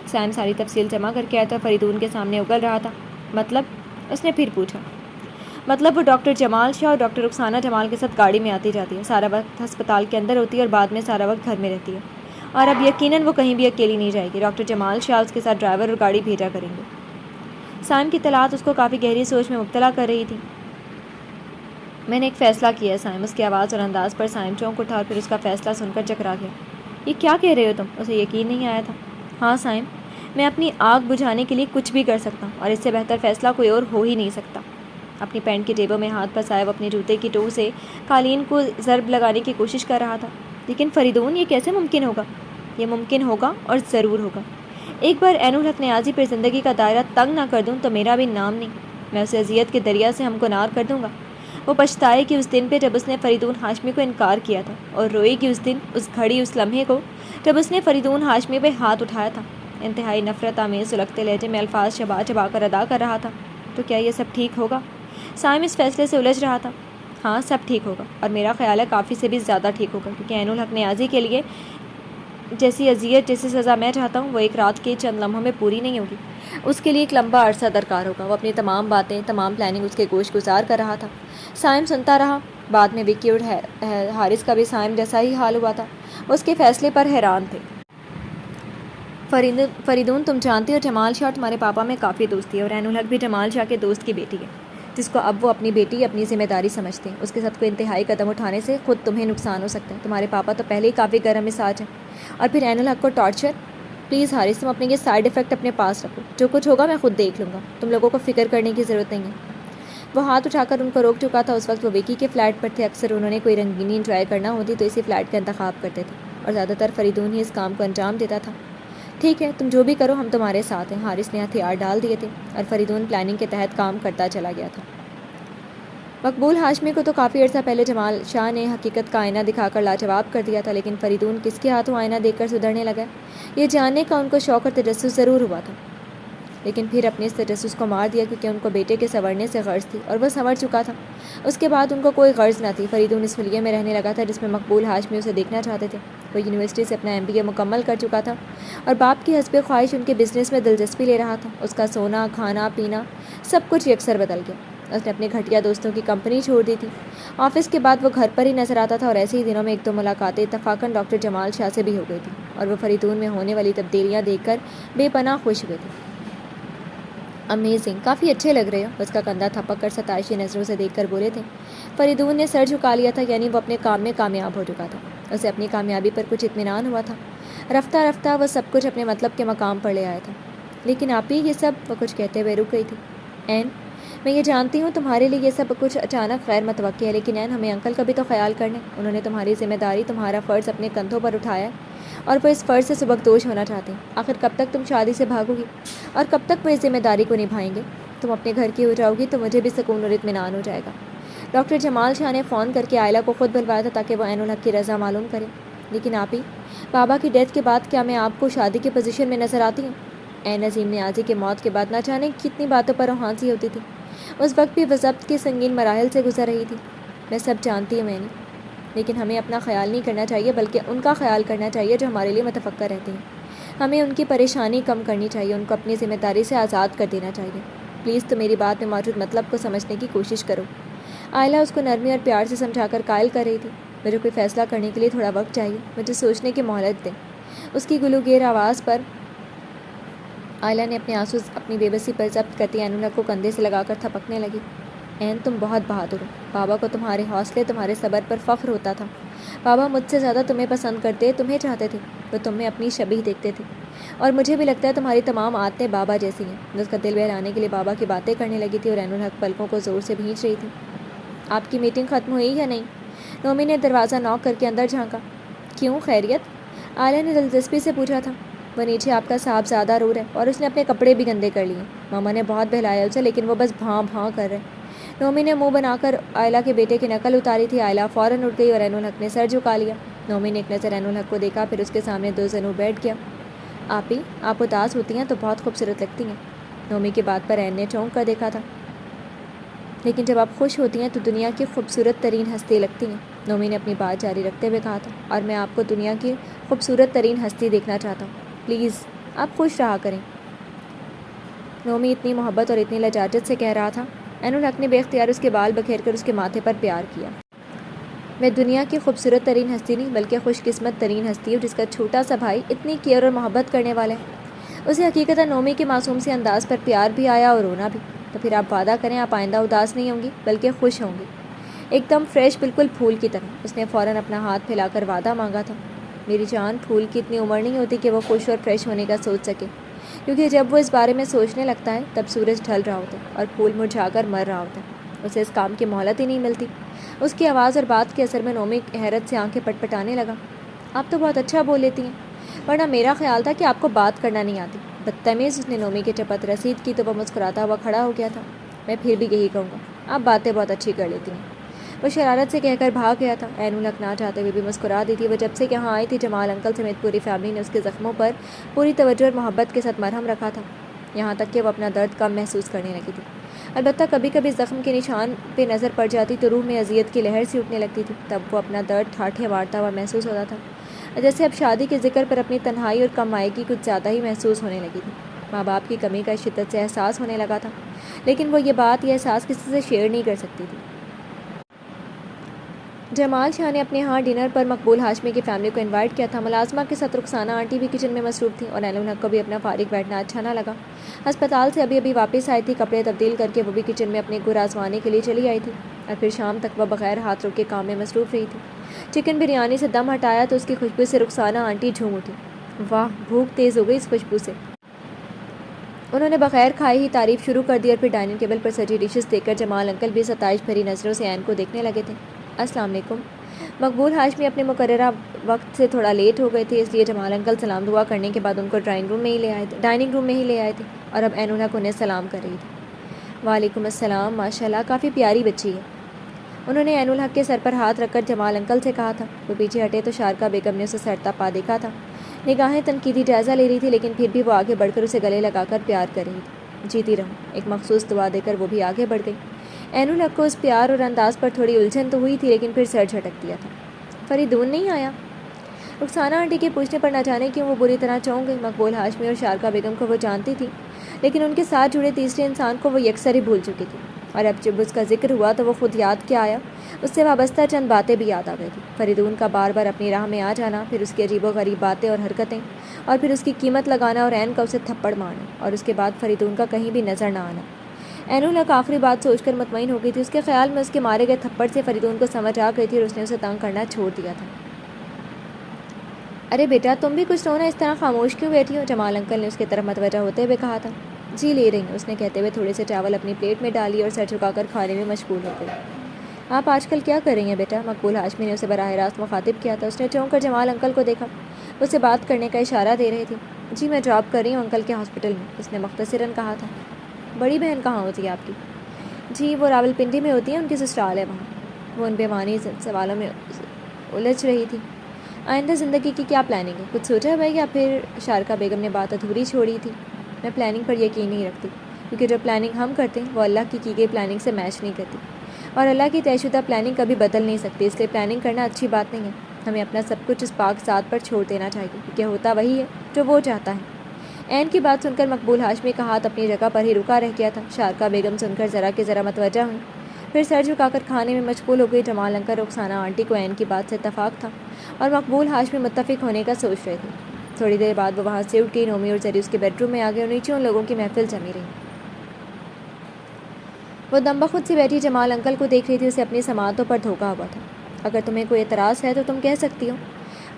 سائم ساری تفصیل جمع کر کے آیا تھا، فریدون کے سامنے اگل رہا تھا۔ مطلب؟ اس نے پھر پوچھا۔ مطلب وہ ڈاکٹر جمال شاہ اور ڈاکٹر رخسانہ جمال کے ساتھ گاڑی میں آتی جاتی ہے، سارا وقت ہسپتال کے اندر ہوتی ہے اور بعد میں سارا وقت گھر میں رہتی ہے، اور اب یقیناً وہ کہیں بھی اکیلی نہیں جائے گی۔ ڈاکٹر جمال شاہ اس کے ساتھ ڈرائیور اور گاڑی بھیجا کریں گے۔ سائم کی اطلاعات اس کو کافی گہری سوچ میں مبتلا کر رہی تھی۔ میں نے ایک فیصلہ کیا ہے سائم، اس کی آواز اور انداز پر سائم چونک اٹھا اور پھر اس کا فیصلہ سن کر چکرا گیا۔ یہ کیا کہہ رہے ہو تم؟ اسے یقین نہیں آیا تھا۔ ہاں سائم، میں اپنی آگ بجھانے کے لیے کچھ بھی کر سکتا ہوں، اور اس سے بہتر فیصلہ کوئی اور ہو ہی نہیں سکتا۔ اپنی پینٹ کی جیبوں میں ہاتھ پھنسائے وہ اپنے جوتے کی ٹو سے قالین کو ضرب لگانے کی کوشش کر رہا تھا۔ لیکن فریدون، یہ کیسے ممکن ہوگا؟ یہ ممکن ہوگا اور ضرور ہوگا۔ ایک بار عین الحق نیازی پر زندگی کا دائرہ تنگ نہ کر دوں تو میرا بھی نام نہیں، میں اسے اذیت کے دریا سے ہمکنار کر دوں گا۔ وہ پچھتائے کہ اس دن پہ جب اس نے فریدون ہاشمی کو انکار کیا تھا، اور روئی کہ اس دن، اس گھڑی، اس لمحے کو جب اس نے فریدون ہاشمی پہ ہاتھ اٹھایا تھا۔ انتہائی نفرت آمیز سلگتے لہجے میں الفاظ چبا چبا کر ادا کر رہا تھا، تو کیا یہ سب ٹھیک ہوگا؟ سائم اس فیصلے سے الجھ رہا تھا۔ ہاں، سب ٹھیک ہوگا، اور میرا خیال ہے کافی سے بھی زیادہ ٹھیک ہوگا، کیونکہ عین الحق نیازی کے لیے جیسی اذیت، جیسی سزا میں چاہتا ہوں، وہ ایک رات کے چند لمحوں میں پوری نہیں ہوگی۔ اس کے لیے ایک لمبا عرصہ درکار ہوگا۔ وہ اپنی تمام باتیں، تمام پلاننگ اس کے گوش گزار کر رہا تھا۔ سائم سنتا رہا۔ بعد میں وکی اور حارث کا بھی سائم جیسا ہی حال ہوا تھا، وہ اس کے فیصلے پر حیران تھے۔ فریدون، تم جانتی ہو جمال شاہ تمہارے پاپا میں کافی دوستی ہے، اور عین الحق بھی جمال شاہ کے دوست کی بیٹی ہے، جس کو اب وہ اپنی بیٹی، اپنی ذمہ داری سمجھتے ہیں۔ اس کے ساتھ کوئی انتہائی قدم اٹھانے سے خود تمہیں نقصان ہو سکتا ہے۔ تمہارے پاپا تو پہلے ہی کافی گرم مزاج ہیں، اور پھر عین الحق کو ٹارچر۔ پلیز حارث، تم اپنے یہ سائیڈ افیکٹ اپنے پاس رکھو، جو کچھ ہوگا میں خود دیکھ لوں گا، تم لوگوں کو فکر کرنے کی ضرورت نہیں ہے۔ وہ ہاتھ اٹھا کر ان کو روک چکا تھا۔ اس وقت وہ وکی کے فلیٹ پر تھے۔ اکثر انہوں نے کوئی رنگینی انجوائے کرنا ہوتی تو اسی فلیٹ کا انتخاب کرتے تھے، اور زیادہ تر فریدون ہی اس کام کو انجام دیتا تھا۔ ٹھیک ہے، تم جو بھی کرو، ہم تمہارے ساتھ ہیں۔ حارث نے ہتھیار ڈال دیے تھے، اور فریدون پلاننگ کے تحت کام کرتا چلا گیا تھا۔ مقبول ہاشمی کو تو کافی عرصہ پہلے جمال شاہ نے حقیقت کا آئینہ دکھا کر لاجواب کر دیا تھا، لیکن فریدون کس کے ہاتھوں آئینہ دیکھ کر سدھرنے لگا، یہ جاننے کا ان کو شوق اور تجسس ضرور ہوا تھا، لیکن پھر اپنے اس تجسس کو مار دیا، کیونکہ ان کو بیٹے کے سنورنے سے غرض تھی، اور وہ سنور چکا تھا۔ اس کے بعد ان کو کوئی غرض نہ تھی۔ فریدون اس حلیے میں رہنے لگا تھا جس میں مقبول ہاشمی اسے دیکھنا چاہتے تھے۔ وہ یونیورسٹی سے اپنا MBA مکمل کر چکا تھا، اور باپ کی حسب خواہش ان کے بزنس میں دلچسپی لے رہا تھا۔ اس کا سونا، کھانا پینا، سب کچھ یکسر بدل گیا۔ اس نے اپنے گھٹیا دوستوں کی کمپنی چھوڑ دی تھی۔ آفس کے بعد وہ گھر پر ہی نظر آتا تھا، اور ایسے ہی دنوں میں ایک دو ملاقاتیں اتفاقاً ڈاکٹر جمال شاہ سے بھی ہو گئی تھیں، اور وہ فریدون میں ہونے والی تبدیلیاں دیکھ کر بے پناہ خوش ہوئے تھے۔ امیزنگ، کافی اچھے لگ رہے ہو، اس کا کندھا تھپک کر ستائشی نظروں سے دیکھ کر بولے تھے۔ فریدون نے سر جھکا لیا تھا، یعنی وہ اپنے کام میں کامیاب ہو چکا تھا۔ اسے اپنی کامیابی پر کچھ اطمینان ہوا تھا۔ رفتہ رفتہ وہ سب کچھ اپنے مطلب کے مقام پر لے آیا تھا۔ لیکن آپ ہی یہ سب، وہ کچھ کہتے ہوئے رک گئی تھی۔ عین، میں یہ جانتی ہوں تمہارے لیے یہ سب کچھ اچانک غیر متوقع ہے، لیکن عین، ہمیں انکل کا بھی تو خیال کرنا ہے۔ انہوں نے تمہاری ذمہ داری، تمہارا فرض اپنے کندھوں پر اٹھایا ہے، اور وہ اس فرض سے سبکدوش ہونا چاہتے ہیں۔ آخر کب تک تم شادی سے بھاگو گی، اور کب تک وہ اس ذمہ داری کو نبھائیں گے؟ تم اپنے گھر کی ہو جاؤ گی تو مجھے بھی سکون اور اطمینان ہو جائے گا۔ ڈاکٹر جمال شاہ نے فون کر کے عائلہ کو خود بلوایا تھا تاکہ وہ عین الحق کی رضا معلوم کرے۔ لیکن آپ ہی، بابا کی ڈیتھ کے بعد کیا میں آپ کو شادی کی پوزیشن میں نظر آتی ہوں؟ عین عظیم نیازی کی موت کے بعد نہ جانے کتنی باتوں پر روحانسی ہوتی تھی۔ اس وقت بھی وہ ضبط کے سنگین مراحل سے گزر رہی تھی۔ میں سب جانتی ہوں مینی، لیکن ہمیں اپنا خیال نہیں کرنا چاہیے، بلکہ ان کا خیال کرنا چاہیے جو ہمارے لیے متفکر رہتے ہیں۔ ہمیں ان کی پریشانی کم کرنی چاہیے، ان کو اپنی ذمہ داری سے آزاد کر دینا چاہیے۔ پلیز تم میری بات میں موجود مطلب کو سمجھنے کی کوشش کرو۔ عائلہ اس کو نرمی اور پیار سے سمجھا کر قائل کر رہی تھی۔ مجھے کوئی فیصلہ کرنے کے لیے تھوڑا وقت چاہیے، مجھے سوچنے کی مہلت دیں۔ اس کی گلوگیر آواز پر عائلہ نے اپنے آنسو اپنی بے بسی پر ضبط کرتی عین الحق کو کندھے سے لگا کر تھپکنے لگی۔ عین، تم بہت بہادر ہو۔ بابا کو تمہارے حوصلے، تمہارے صبر پر فخر ہوتا تھا۔ بابا مجھ سے زیادہ تمہیں پسند کرتے، تمہیں چاہتے تھے، وہ تم میں اپنی شبیہ دیکھتے تھے، اور مجھے بھی لگتا ہے تمہاری تمام عادتیں بابا جیسی ہیں۔ اس کا دل بہلانے کے لیے بابا کی باتیں کرنے لگی تھی، اور عین الحق پلکوں کو زور سے بھینچ رہی تھی۔ آپ کی میٹنگ ختم ہوئی یا نہیں؟ نومی نے دروازہ نوک کر کے اندر جھانکا۔ کیوں، خیریت؟ عائلہ نے دلچسپی سے پوچھا تھا۔ وہ نیچے آپ کا صاحبزادہ رور ہے، اور اس نے اپنے کپڑے بھی گندے کر لیے۔ ماما نے بہت بہلایا اسے، لیکن وہ بس بھاں بھاں کر رہے۔ نومی نے منہ بنا کر عائلہ کے بیٹے کی نقل اتاری تھی۔ عائلہ فوراً اٹھ گئی، اور عین الحق نے سر جھکا لیا۔ نومی نے ایک نظر عین الحق کو دیکھا، پھر اس کے سامنے دو زنوں بیٹھ گیا۔ آپ ہی، آپ اداس ہوتی ہیں تو بہت خوبصورت لگتی ہیں۔ نومی کی بات پر عین نے چونک کر دیکھا تھا۔ لیکن جب آپ خوش ہوتی ہیں تو دنیا کی خوبصورت ترین ہستی لگتی ہیں، نومی نے اپنی بات جاری رکھتے ہوئے کہا تھا، اور میں آپ کو دنیا کی خوبصورت ترین ہستی دیکھنا چاہتا ہوں۔ پلیز، آپ خوش رہا کریں۔ نومی اتنی محبت اور اتنی لجاجت سے کہہ رہا تھا۔ عین الحق نے بے اختیار اس کے بال بکھیر کر اس کے ماتھے پر پیار کیا۔ میں دنیا کی خوبصورت ترین ہستی نہیں، بلکہ خوش قسمت ترین ہستی ہوں جس کا چھوٹا سا بھائی اتنی کیئر اور محبت کرنے والا ہے۔ اسے حقیقتاً نومی کے معصوم سے انداز پر پیار بھی آیا اور رونا بھی۔ تو پھر آپ وعدہ کریں آپ آئندہ اداس نہیں ہوں گی، بلکہ خوش ہوں گی، ایک دم فریش، بالکل پھول کی طرح۔ اس نے فوراً اپنا ہاتھ پھیلا کر وعدہ مانگا تھا۔ میری جان، پھول کی اتنی عمر نہیں ہوتی کہ وہ خوش اور فریش ہونے کا سوچ سکے، کیونکہ جب وہ اس بارے میں سوچنے لگتا ہے تب سورج ڈھل رہا ہوتا ہے اور پھول مرجھا کر مر رہا ہوتا ہے۔ اسے اس کام کی مہلت ہی نہیں ملتی۔ اس کی آواز اور بات کے اثر میں نومی حیرت سے آنکھیں پٹ پٹانے لگا۔ آپ تو بہت اچھا بول لیتی ہیں۔ ورنہ میرا خیال تھا کہ آپ کو بات کرنا نہیں آتی۔ بدتمیز، اس نے نومی کی چپت رسید کی تو وہ مسکراتا ہوا کھڑا ہو گیا تھا۔ میں پھر بھی یہی کہوں گا، آپ باتیں بہت اچھی کر لیتی ہیں۔ وہ شرارت سے کہہ کر بھاگ گیا تھا۔ عین الحق نہ چاہتے ہوئے بھی مسکرا دی تھی۔ وہ جب سے یہاں آئی تھی جمال انکل سمیت پوری فیملی نے اس کے زخموں پر پوری توجہ اور محبت کے ساتھ مرہم رکھا تھا، یہاں تک کہ وہ اپنا درد کم محسوس کرنے لگی تھی۔ البتہ کبھی کبھی زخم کے نشان پہ نظر پڑ جاتی تو روح میں اذیت کی لہر سی اٹھنے لگتی تھی، تب وہ اپنا درد ٹھاٹھے مارتا ہوا محسوس ہوتا تھا، جیسے اب شادی کے ذکر پر اپنی تنہائی اور کم آئیگی کچھ زیادہ ہی محسوس ہونے لگی تھی۔ ماں باپ کی کمی کا شدت سے احساس ہونے لگا تھا، لیکن وہ یہ احساس کسی سے شیئر نہیں کر سکتی تھی۔ جمال شاہ نے اپنے ہاں ڈنر پر مقبول ہاشمی کی فیملی کو انوائٹ کیا تھا۔ ملازمہ کے ساتھ رخسانہ آنٹی بھی کچن میں مصروف تھیں اور عین الحق کو بھی اپنا فارغ بیٹھنا اچھا نہ لگا۔ ہسپتال سے ابھی واپس آئی تھی، کپڑے تبدیل کر کے وہ بھی کچن میں اپنے گڑ آزمانے کے لیے چلی آئی تھی، اور پھر شام تک وہ بغیر ہاتھ روکے کام میں مصروف رہی تھی۔ چکن بریانی سے دم ہٹایا تو اس کی خوشبو سے رخسانہ آنٹی جھوم اٹھی۔ واہ، بھوک تیز ہو گئی اس خوشبو سے۔ انہوں نے بغیر کھائے ہی تعریف شروع کر دی اور پھر ڈائننگ ٹیبل پر سجی ڈشز دیکھ کر جمال انکل بھی ستائش بھری نظروں سے عین کو دیکھنے لگے تھے۔ السلام علیکم۔ مقبول ہاشمی اپنے مقررہ وقت سے تھوڑا لیٹ ہو گئے تھے، اس لیے جمال انکل سلام دعا کرنے کے بعد ان کو ڈائننگ روم میں ہی لے آئے تھے، اور اب عین الحق انہیں سلام کر رہی تھی۔ وعلیکم السلام، ماشاءاللہ کافی پیاری بچی ہے، انہوں نے عین الحق کے سر پر ہاتھ رکھ کر جمال انکل سے کہا تھا۔ وہ پیچھے ہٹے تو شارکا بیگم نے اسے سرتا پا دیکھا تھا، نگاہیں تنقیدی جائزہ لے رہی تھی، لیکن پھر بھی وہ آگے بڑھ کر اسے گلے لگا کر پیار کر رہی تھی۔ جیتی رہو، ایک مخصوص دعا دے کر وہ بھی آگے بڑھ گئی۔ عین الحق کو اس پیار اور انداز پر تھوڑی الجھن تو ہوئی تھی، لیکن پھر سر جھٹک دیا تھا۔ فریدون نہیں آیا؟ رخسانہ آنٹی کے پوچھنے پر نہ جانے کیوں وہ بری طرح چونک گئی۔ مقبول ہاشمی اور شارکا بیگم کو وہ جانتی تھی، لیکن ان کے ساتھ جڑے تیسرے انسان کو وہ یکسر ہی بھول چکی تھی، اور اب جب اس کا ذکر ہوا تو وہ خود یاد کیا آیا، اس سے وابستہ چند باتیں بھی یاد آ گئی تھی۔ فریدون کا بار بار اپنی راہ میں آ جانا، پھر اس کی عجیب و غریب باتیں اور حرکتیں، اور پھر اس کی قیمت لگانا اور عین کا اسے تھپڑ مارنا، اور اس کے بعد فریدون کا کہیں بھی نظر نہ آنا۔ عین الحق آخری بات سوچ کر مطمئن ہو گئی تھی، اس کے خیال میں اس کے مارے گئے تھپڑ سے فریدون کو سمجھ آ گئی تھی اور اس نے اسے تنگ کرنا چھوڑ دیا تھا۔ ارے بیٹا، تم بھی کچھ رونا، اس طرح خاموش کیوں بیٹھی ہو؟ جمال انکل نے اس کی طرف متوجہ ہوتے ہوئے کہا تھا۔ جی لے رہی ہوں، اس نے کہتے ہوئے تھوڑے سے چاول اپنی پلیٹ میں ڈالی اور سر جھکا کر کھانے میں مشغول ہو گئی۔ آپ آج کل کیا کر رہی ہیں بیٹا؟ مقبول ہاشمی نے اسے براہ راست مخاطب کیا تھا۔ اس نے چونک کر جمال انکل کو دیکھا، اسے بات کرنے کا اشارہ دے رہی تھی۔ جی میں جاب کر رہی ہوں انکل کے ہاسپٹل میں، اس نے مختصراً کہا تھا۔ بڑی بہن کہاں ہوتی ہے آپ کی؟ جی وہ راولپنڈی میں ہوتی ہے، ان کی سسرال ہے وہاں۔ وہ ان بیمانی سوالوں میں الجھ رہی تھی۔ آئندہ زندگی کی کیا پلاننگ ہے؟ کچھ سوچا ہے یا پھر؟ شارکا بیگم نے بات ادھوری چھوڑی تھی۔ میں پلاننگ پر یقین نہیں رکھتی، کیونکہ جو پلاننگ ہم کرتے ہیں وہ اللہ کی گئی پلاننگ سے میچ نہیں کرتی، اور اللہ کی طے شدہ پلاننگ کبھی بدل نہیں سکتی، اس لیے پلاننگ کرنا اچھی بات نہیں ہے۔ ہمیں اپنا سب کچھ اس پاک ذات پر چھوڑ دینا چاہیے، کیونکہ ہوتا وہی ہے جو وہ چاہتا ہے۔ عین کی بات سن کر مقبول ہاشمی کا ہاتھ اپنی جگہ پر ہی رکا رہ گیا تھا۔ شارکا بیگم سن کر ذرا کہ ذرا متوجہ ہوئی، پھر سر جھکا کر کھانے میں مشغول ہو گئی۔ جمال انکل رخسانہ آنٹی کو عین کی بات سے اتفاق تھا، اور مقبول ہاشمی متفق ہونے کا سوچ رہے تھے۔ تھوڑی دیر بعد وہ وہاں سے اٹھ گئی، نومی اور زری اس کے بیڈ روم میں آ گئے اور نیچے ان لوگوں کی محفل جمی رہی۔ وہ دم بخود سے بیٹھی جمال انکل کو دیکھ رہی تھی، اسے اپنی سماعتوں پر دھوکا ہوا تھا۔ اگر تمہیں کوئی اعتراض ہے تو تم کہہ سکتی ہو۔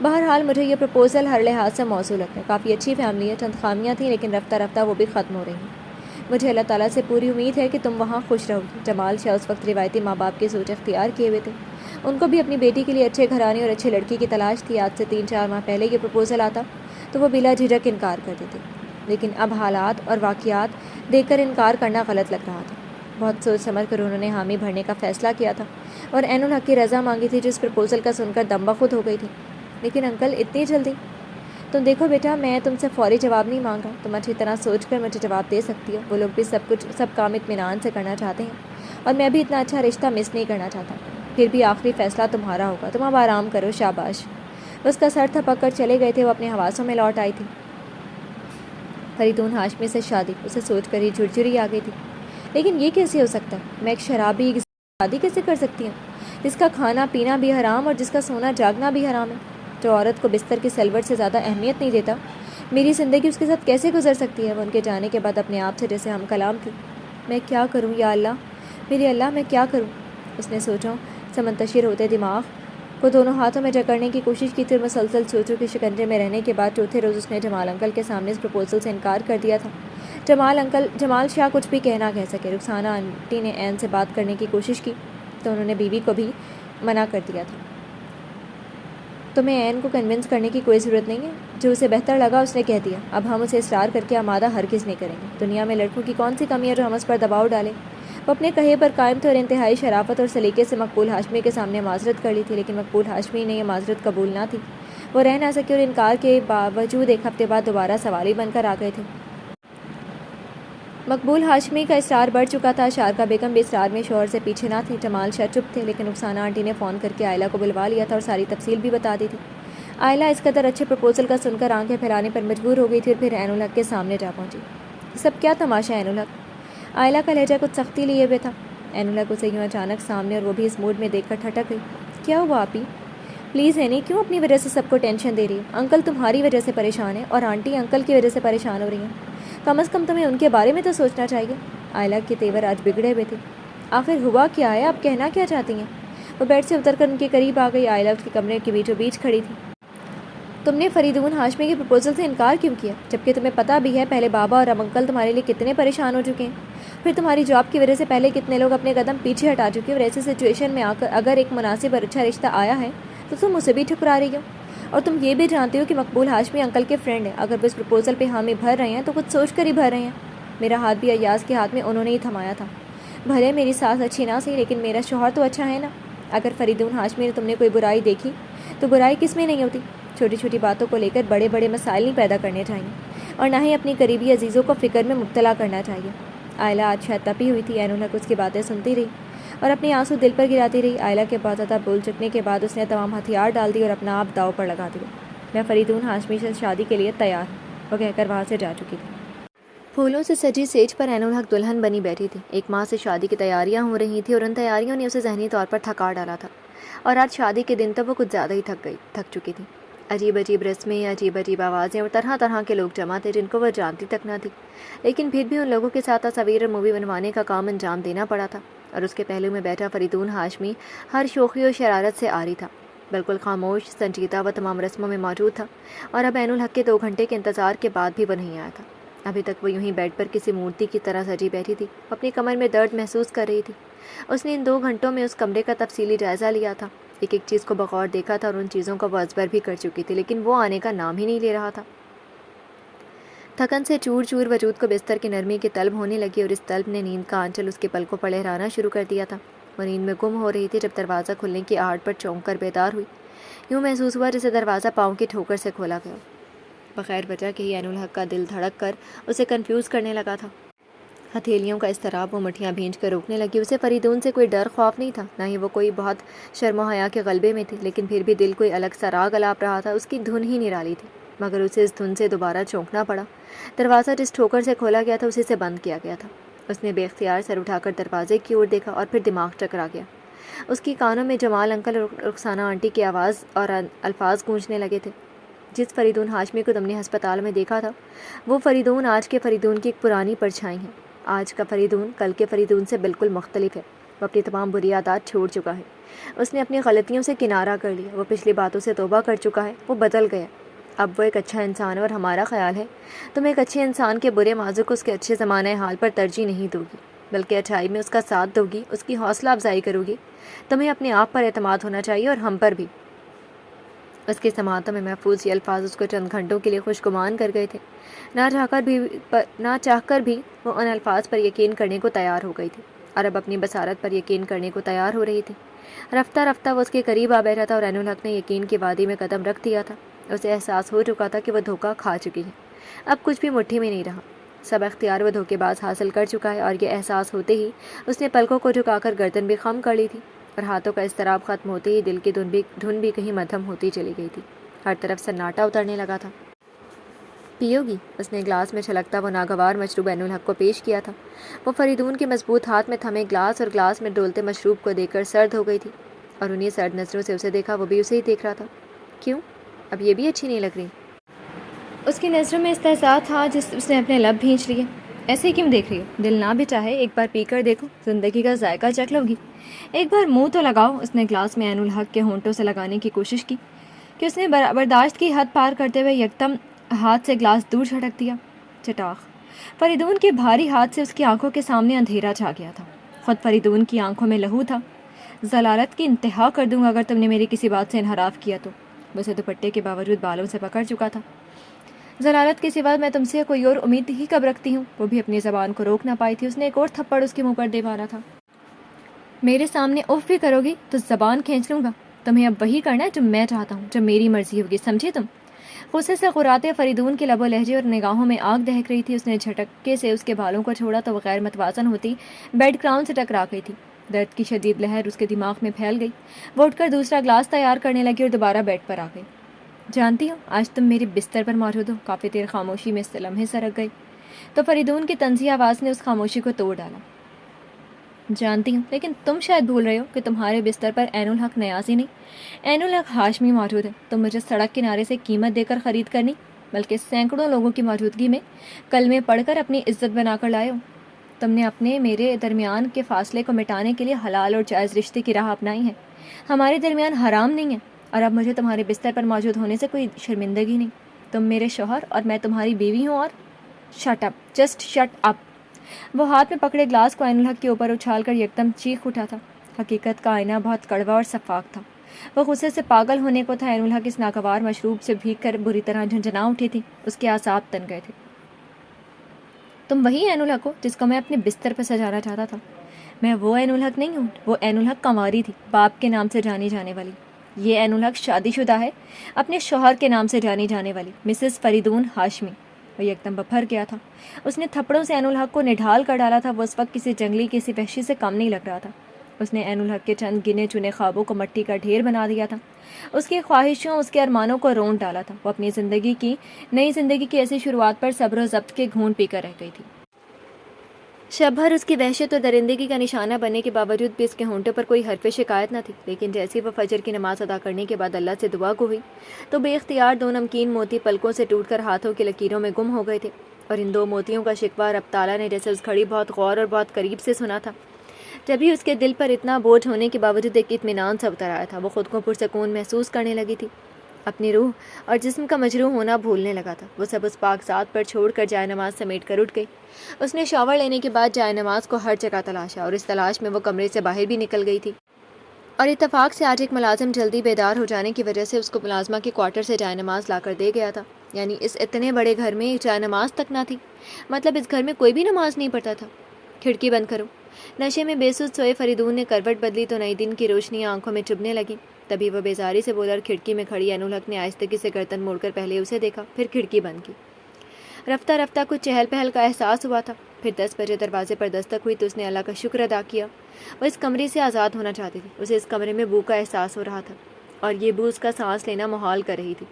بہرحال مجھے یہ پرپوزل ہر لحاظ سے موزوں لگتا ہے، کافی اچھی فیملی ہے، چند خامیاں تھیں لیکن رفتہ رفتہ وہ بھی ختم ہو رہی ہیں۔ مجھے اللہ تعالیٰ سے پوری امید ہے کہ تم وہاں خوش رہو گی۔ جمال شاہ اس وقت روایتی ماں باپ کی سوچ اختیار کیے ہوئے تھے، ان کو بھی اپنی بیٹی کے لیے اچھے گھرانے اور اچھی لڑکی کی تلاش تھی۔ آج سے 3-4 ماہ پہلے یہ پرپوزل آتا تو وہ بلا جھجک انکار کر دیتے، لیکن اب حالات اور واقعات دیکھ کر انکار کرنا غلط لگ رہا تھا۔ بہت سوچ سمجھ کر انہوں نے حامی بھرنے کا فیصلہ کیا تھا اور عین الحق کی رضا مانگی تھی، جو اس پرپوزل کا سن کر دم بخود ہو گئی تھی۔ لیکن انکل اتنی جلدی؟ تم دیکھو بیٹا، میں تم سے فوری جواب نہیں مانگ رہا، تم اچھی طرح سوچ کر مجھے جواب دے سکتی ہو۔ وہ لوگ بھی سب کام اطمینان سے کرنا چاہتے ہیں، اور میں بھی اتنا اچھا رشتہ مس نہیں کرنا چاہتا، پھر بھی آخری فیصلہ تمہارا ہوگا، تم اب آرام کرو، شاباش۔ اس کا سر تھپک کر چلے گئے تھے، وہ اپنے حواسوں میں لوٹ آئی تھی۔ فریدون ہاشمی سے شادی، اسے سوچ کر ہی جھرجھری آ گئی تھی۔ لیکن یہ کیسے ہو سکتا ہے؟ میں ایک شرابی کی شادی کیسے کر سکتی ہوں، جس کا کھانا پینا بھی حرام اور جس کا سونا جاگنا بھی حرام ہے، جو عورت کو بستر کی سلوٹ سے زیادہ اہمیت نہیں دیتا؟ میری زندگی اس کے ساتھ کیسے گزر سکتی ہے؟ وہ ان کے جانے کے بعد اپنے آپ سے جیسے ہم کلام تھی۔ میں کیا کروں یا اللہ، میرے اللہ میں کیا کروں؟ اس نے سوچوں سے منتشر ہوتے دماغ کو دونوں ہاتھوں میں جکڑنے کی کوشش کی تھی، اور مسلسل سوچوں کے شکنجے میں رہنے کے بعد چوتھے روز اس نے جمال انکل کے سامنے اس پرپوزل سے انکار کر دیا تھا۔ جمال شاہ کچھ بھی کہہ نہ کہہ سکے۔ رخسانہ آنٹی نے عین سے بات کرنے کی کوشش کی تو انہوں نے بیوی کو بھی منع کر دیا تھا۔ تمہیں عین کو کنونس کرنے کی کوئی ضرورت نہیں ہے، جو اسے بہتر لگا اس نے کہہ دیا۔ اب ہم اسے اصرار کر کے آمادہ ہرگز نہیں کریں گے۔ دنیا میں لڑکوں کی کون سی کمی ہے جو ہم اس پر دباؤ ڈالیں؟ وہ اپنے کہے پر قائم تھے اور انتہائی شرافت اور سلیقے سے مقبول ہاشمی کے سامنے معذرت کر لی تھی، لیکن مقبول ہاشمی نے یہ معذرت قبول نہ تھی۔ وہ رہ نہ سکے اور انکار کے باوجود ایک ہفتے بعد دوبارہ سوالی بن کر آ گئے تھے۔ مقبول ہاشمی کا اصرار بڑھ چکا تھا۔ شارکا بیگم بھی اصرار میں شوہر سے پیچھے نہ تھی۔ جمال شاہ چپ تھے، لیکن رخسانہ آنٹی نے فون کر کے آئلہ کو بلوا لیا تھا اور ساری تفصیل بھی بتا دی تھی۔ آئلہ اس قدر اچھے پرپوزل کا سن کر آنکھیں پھیلانے پر مجبور ہو گئی تھی اور پھر عین الحق کے سامنے جا پہنچی۔ یہ سب کیا تماشا ہے عین الحق؟ آئلہ کا لہجہ کچھ سختی لیے ہوئے تھا۔ عین الحق اسے یوں اچانک سامنے اور وہ بھی اس موڈ میں دیکھ کر ٹھٹک گئی۔ کیا ہوا آپی؟ پلیز اینی، کیوں اپنی وجہ سے سب کو ٹینشن دے رہی ہے؟ انکل تمہاری وجہ سے پریشان ہے اور آنٹی انکل کی وجہ سے پریشان ہو رہی ہیں۔ کم از کم تمہیں ان کے بارے میں تو سوچنا چاہیے۔ آئلہ کے تیور آج بگڑے ہوئے تھے۔ آخر ہوا کیا ہے؟ آپ کہنا کیا چاہتی ہیں؟ وہ بیڈ سے اتر کر ان کے قریب آ گئی۔ آئلہ اس کے کمرے کے بیچوں بیچ کھڑی تھی۔ تم نے فریدون ہاشمی کے پرپوزل سے انکار کیوں کیا، جبکہ تمہیں پتہ بھی ہے پہلے بابا اور اب انکل تمہارے لیے کتنے پریشان ہو چکے ہیں؟ پھر تمہاری جاب کی وجہ سے پہلے کتنے لوگ اپنے قدم پیچھے ہٹا چکے ہیں، اور ایسی سچویشن میں آ کر اگر ایک مناسب اور اچھا رشتہ آیا ہے تو تم اسے بھی ٹھکرا رہی ہو۔ اور تم یہ بھی جانتی ہو کہ مقبول ہاشمی انکل کے فرینڈ ہیں۔ اگر وہ اس پرپوزل پہ حامی بھر رہے ہیں تو کچھ سوچ کر ہی بھر رہے ہیں۔ میرا ہاتھ بھی ایاز کے ہاتھ میں انہوں نے ہی تھمایا تھا۔ بھلے میری ساس اچھی نہ سی، لیکن میرا شوہر تو اچھا ہے نا۔ اگر فریدون ہاشمی نے تم نے کوئی برائی دیکھی تو برائی کس میں نہیں ہوتی؟ چھوٹی چھوٹی باتوں کو لے کر بڑے بڑے مسائل نہیں پیدا کرنے چاہیے، اور نہ ہی اپنی قریبی عزیزوں کو فکر میں مبتلا کرنا چاہیے۔ آئلہ آج شاید تپی ہوئی تھی۔ عین الحق اس کی باتیں سنتی رہی اور اپنے آنسو دل پر گراتی رہی۔ آئلہ کے بہت زیادہ بول چکنے کے بعد اس نے تمام ہتھیار ڈال دی اور اپنا آپ داؤ پر لگا دیا۔ میں فریدون ہاشمی سے شادی کے لیے تیار ہوں، وہ کہہ کر وہاں سے جا چکی تھی۔ پھولوں سے سجی سیج پر عین الحق دلہن بنی بیٹھی تھی۔ ایک ماہ سے شادی کی تیاریاں ہو رہی تھیں اور ان تیاریوں نے اسے ذہنی طور پر تھکا ڈالا تھا، اور آج شادی کے دن تو وہ کچھ زیادہ ہی تھک چکی تھی۔ عجیب عجیب رسمیں، عجیب عجیب آوازیں اور طرح طرح کے لوگ جمع تھے جن کو وہ جانتی تک نہ تھی، لیکن پھر بھی ان لوگوں کے ساتھ تصاویر اور مووی بنوانے کا کام انجام دینا پڑا تھا، اور اس کے پہلو میں بیٹھا فریدون ہاشمی ہر شوخی و شرارت سے عاری تھا، بالکل خاموش، سنجیدہ و تمام رسموں میں موجود تھا، اور اب عین الحق کے 2 گھنٹے کے انتظار کے بعد بھی وہ نہیں آیا تھا۔ ابھی تک وہ یوں ہی بیڈ پر کسی مورتی کی طرح سجی بیٹھی تھی، اپنی کمر میں درد محسوس کر رہی تھی۔ اس نے ان 2 گھنٹوں میں اس کمرے کا تفصیلی جائزہ لیا تھا، ایک ایک چیز کو بغور دیکھا تھا، اور ان چیزوں کا وہ ازبر بھی کر چکی تھی، لیکن وہ آنے کا نام ہی نہیں لے رہا تھا۔ تھکن سے چور چور وجود کو بستر کی نرمی کی طلب ہونے لگی، اور اس طلب نے نیند کا آنچل اس کے پلکوں پر لہرانا شروع کر دیا تھا۔ وہ نیند میں گم ہو رہی تھی جب دروازہ کھلنے کی آہٹ پر چونک کر بیدار ہوئی۔ یوں محسوس ہوا جیسے دروازہ پاؤں کی ٹھوکر سے کھولا گیا۔ بغیر وجہ کے ہی عین الحق کا دل دھڑک کر اسے کنفیوز کرنے لگا تھا۔ ہتھیلیوں کا اضطراب وہ مٹھیاں بھینچ کر روکنے لگی۔ اسے فریدون سے کوئی ڈر خوف نہیں تھا، نہ ہی وہ کوئی بہت شرم و حیا کے غلبے میں تھی، لیکن پھر بھی دل کوئی الگ سا راگ الاپ رہا تھا۔ اس کی دھن ہی نرالی تھی، مگر اسے اس دھن سے دوبارہ چونکنا پڑا۔ دروازہ جس ٹھوکر سے کھولا گیا تھا اسی سے بند کیا گیا تھا۔ اس نے بے اختیار سر اٹھا کر دروازے کی اور دیکھا، اور پھر دماغ چکرا گیا۔ اس کی کانوں میں جمال انکل اور رخسانہ آنٹی کی آواز اور الفاظ گونجنے لگے تھے۔ جس فریدون ہاشمی کو تم نے ہسپتال میں دیکھا تھا، وہ فریدون آج کے فریدون کی ایک پرانی پرچھائی ہے۔ آج کا فریدون کل کے فریدون سے بالکل مختلف ہے۔ وہ اپنی تمام بری عادات چھوڑ چکا ہے۔ اس نے اپنی غلطیوں سے کنارہ کر لیا، وہ پچھلی باتوں سے توبہ کر چکا ہے، وہ بدل گیا۔ اب وہ ایک اچھا انسان ہے، اور ہمارا خیال ہے تم ایک اچھے انسان کے برے ماضی کو اس کے اچھے زمانۂ حال پر ترجیح نہیں دو گی، بلکہ اچھائی میں اس کا ساتھ دو گی، اس کی حوصلہ افزائی کرو گی۔ تمہیں اپنے آپ پر اعتماد ہونا چاہیے، اور ہم پر بھی۔ اس کے سماعتوں میں محفوظ یہ الفاظ اس کو چند گھنٹوں کے لیے خوشگمان کر گئے تھے۔ نہ چاہ کر بھی وہ ان الفاظ پر یقین کرنے کو تیار ہو گئی تھی، اور اب اپنی بصارت پر یقین کرنے کو تیار ہو رہی تھی۔ رفتہ رفتہ وہ اس کے قریب آ بیٹھا تھا، اور عین الحق نے یقین کی وادی میں قدم رکھ دیا تھا۔ اسے احساس ہو چکا تھا کہ وہ دھوکہ کھا چکی ہے، اب کچھ بھی مٹھی میں نہیں رہا۔ سب اختیار وہ دھوکے باز حاصل کر چکا ہے، اور یہ احساس ہوتے ہی اس نے پلکوں کو جھکا کر گردن بھی خم کر لی تھی، اور ہاتھوں کا اضطراب ختم ہوتے ہی دل کی دھن بھی کہیں مدھم ہوتی چلی گئی تھی۔ ہر طرف سناٹا اترنے لگا تھا۔ پیو گی؟ اس نے گلاس میں چھلکتا وہ ناگوار مشروب عین الحق کو پیش کیا تھا۔ وہ فریدون کے مضبوط ہاتھ میں تھمے گلاس اور گلاس میں ڈولتے مشروب کو دیکھ کر سرد ہو گئی تھی، اور انہیں سرد نظروں سے اسے دیکھا، وہ بھی اسے ہی دیکھ رہا تھا۔ کیوں؟ اب یہ بھی اچھی نہیں لگ رہی؟ اس کی نظروں میں استحضاء تھا جس اس نے اپنے لب بھینچ لیے۔ ایسے کیوں دیکھ رہی ہو؟ دل نہ بھی چاہے ایک بار پی کر دیکھو، زندگی کا ذائقہ چکھ لو گی، ایک بار منہ تو لگاؤ۔ اس نے گلاس میں عین الحق کے ہونٹوں سے لگانے کی کوشش کی کہ اس نے برداشت کی حد پار کرتے ہوئے یکدم ہاتھ سے گلاس دور جھٹک دیا۔ چٹاخ! فریدون کے بھاری ہاتھ سے اس کی آنکھوں کے سامنے اندھیرا چھا گیا تھا۔ خود فریدون کی آنکھوں میں لہو تھا۔ ضلالت کی انتہا کر دوں گا اگر تم نے میری کسی بات سے انحراف کیا تو۔ وہ اسے دوپٹے کے باوجود بالوں سے پکڑ چکا تھا۔ ضلالت کے سوا میں تم سے کوئی اور امید ہی کب رکھتی ہوں۔ وہ بھی اپنی زبان کو روک نہ پائی تھی، اس نے ایک اور تھپڑ اس کے منہ پر دے مارا تھا۔ میرے سامنے اف بھی کرو گی تو زبان کھینچ لوں گا۔ تمہیں اب وہی کرنا ہے جو میں چاہتا ہوں، جو میری مرضی ہوگی، سمجھے تم؟ غصے سے قراتے فریدون کے لب و لہجے اور نگاہوں میں آگ دہک رہی تھی۔ اس نے جھٹکے سے اس کے بالوں کو چھوڑا تو وہ غیر متوازن ہوتی بیڈ کراؤن سے ٹکرا گئی تھی۔ درد کی شدید لہر اس کے دماغ میں پھیل گئی۔ وہ اٹھ کر دوسرا گلاس تیار کرنے لگی اور دوبارہ بیڈ پر آ گئی۔ جانتی ہو آج تم میرے بستر پر موجود ہو۔ کافی دیر خاموشی میں لمحے سرک گئی تو فریدون کی طنزی آواز نے اس خاموشی کو توڑ ڈالا۔ جانتی ہوں، لیکن تم شاید بھول رہے ہو کہ تمہارے بستر پر عین الحق نیازی نہیں، عین الحق ہاشمی موجود ہے۔ تم مجھے سڑک کنارے سے قیمت دے کر خرید کرنی بلکہ سینکڑوں لوگوں کی موجودگی میں کلمے پڑھ کر اپنی عزت بنا کر لائے ہو۔ تم نے اپنے میرے درمیان کے فاصلے کو مٹانے کے لیے حلال اور جائز رشتے کی راہ اپنائی ہے۔ ہمارے درمیان حرام نہیں ہے، اور اب مجھے تمہارے بستر پر موجود ہونے سے کوئی شرمندگی نہیں۔ تم میرے شوہر اور میں تمہاری بیوی ہوں، اور shut up, just shut up. وہ ہاتھ میں پکڑے گلاس کو عین الحق کے اوپر اچھال کر یکدم چیخ اٹھا تھا۔ حقیقت کا آئینہ بہت کڑوا اور شفاف تھا۔ وہ غصے سے پاگل ہونے کو تھا۔ عین الحق اس ناگوار مشروب سے بھیگ کر بری طرح جھنجھنا اٹھی تھی۔ اس کے اعصاب تن گئے تھے۔ تم وہی عین الحق ہو جس کو میں اپنے بستر پر سجانا چاہتا تھا۔ میں وہ عین الحق نہیں ہوں، وہ عین الحق کنواری تھی، باپ کے نام سے جانی جانے والی۔ یہ عین الحق شادی شدہ ہے، اپنے شوہر کے نام سے جانی جانے والی مسز فریدون ہاشمی۔ وہ یکدم بپھر گیا تھا۔ اس نے تھپڑوں سے عین الحق کو نڈھال کر ڈالا تھا۔ وہ اس وقت کسی جنگلی، کسی وحشی سے کم نہیں لگ رہا تھا۔ اس نے عین الحق کے چند گنے چنے خوابوں کو مٹی کا ڈھیر بنا دیا تھا۔ اس کی خواہشوں، اس کے ارمانوں کو رونٹ ڈالا تھا۔ وہ اپنی نئی زندگی کی ایسی شروعات پر صبر و ضبط کے گھونٹ پی کر رہ گئی تھی۔ شب بھر اس کی وحشت اور درندگی کا نشانہ بننے کے باوجود بھی اس کے ہونٹوں پر کوئی حرف شکایت نہ تھی، لیکن جیسے وہ فجر کی نماز ادا کرنے کے بعد اللہ سے دعا گو ہوئی تو بے اختیار دو نمکین موتی پلکوں سے ٹوٹ کر ہاتھوں کی لکیروں میں گم ہو گئے تھے، اور ان دو موتیوں کا شکوہ رب تعالیٰ نے جیسے اس گھڑی بہت غور اور بہت قریب سے سنا تھا، جبھی اس کے دل پر اتنا بوجھ ہونے کے باوجود ایک اطمینان سا اتر آیا تھا۔ وہ خود کو پرسکون محسوس کرنے لگی تھی، اپنی روح اور جسم کا مجروح ہونا بھولنے لگا تھا۔ وہ سب اس پاک ذات پر چھوڑ کر جائے نماز سمیٹ کر اٹھ گئی۔ اس نے شاور لینے کے بعد جائے نماز کو ہر جگہ تلاشا، اور اس تلاش میں وہ کمرے سے باہر بھی نکل گئی تھی، اور اتفاق سے آج ایک ملازم جلدی بیدار ہو جانے کی وجہ سے اس کو ملازمہ کے کوارٹر سے جائے نماز لا کر دے گیا تھا۔ یعنی اس اتنے بڑے گھر میں جائے نماز تک نہ تھی، مطلب اس گھر میں کوئی بھی نماز نہیں پڑھتا تھا۔ کھڑکی بند کرو۔ نشے میں بے سود سوئے فریدون نے کروٹ بدلی تو نئی دن کی روشنی آنکھوں میں چبھنے لگی۔ تبھی وہ بیزاری سے بولا، اور کھڑکی میں کھڑی عین الحق نے آہستگی سے گردن موڑ کر پہلے اسے دیکھا، پھر کھڑکی بند کی۔ رفتہ رفتہ کچھ چہل پہل کا احساس ہوا تھا۔ پھر 10 بجے دروازے پر دستک ہوئی تو اس نے اللہ کا شکر ادا کیا۔ وہ اس کمرے سے آزاد ہونا چاہتی تھی۔ اسے اس کمرے میں بو کا احساس ہو رہا تھا، اور یہ بو اس کا سانس لینا محال کر رہی تھی۔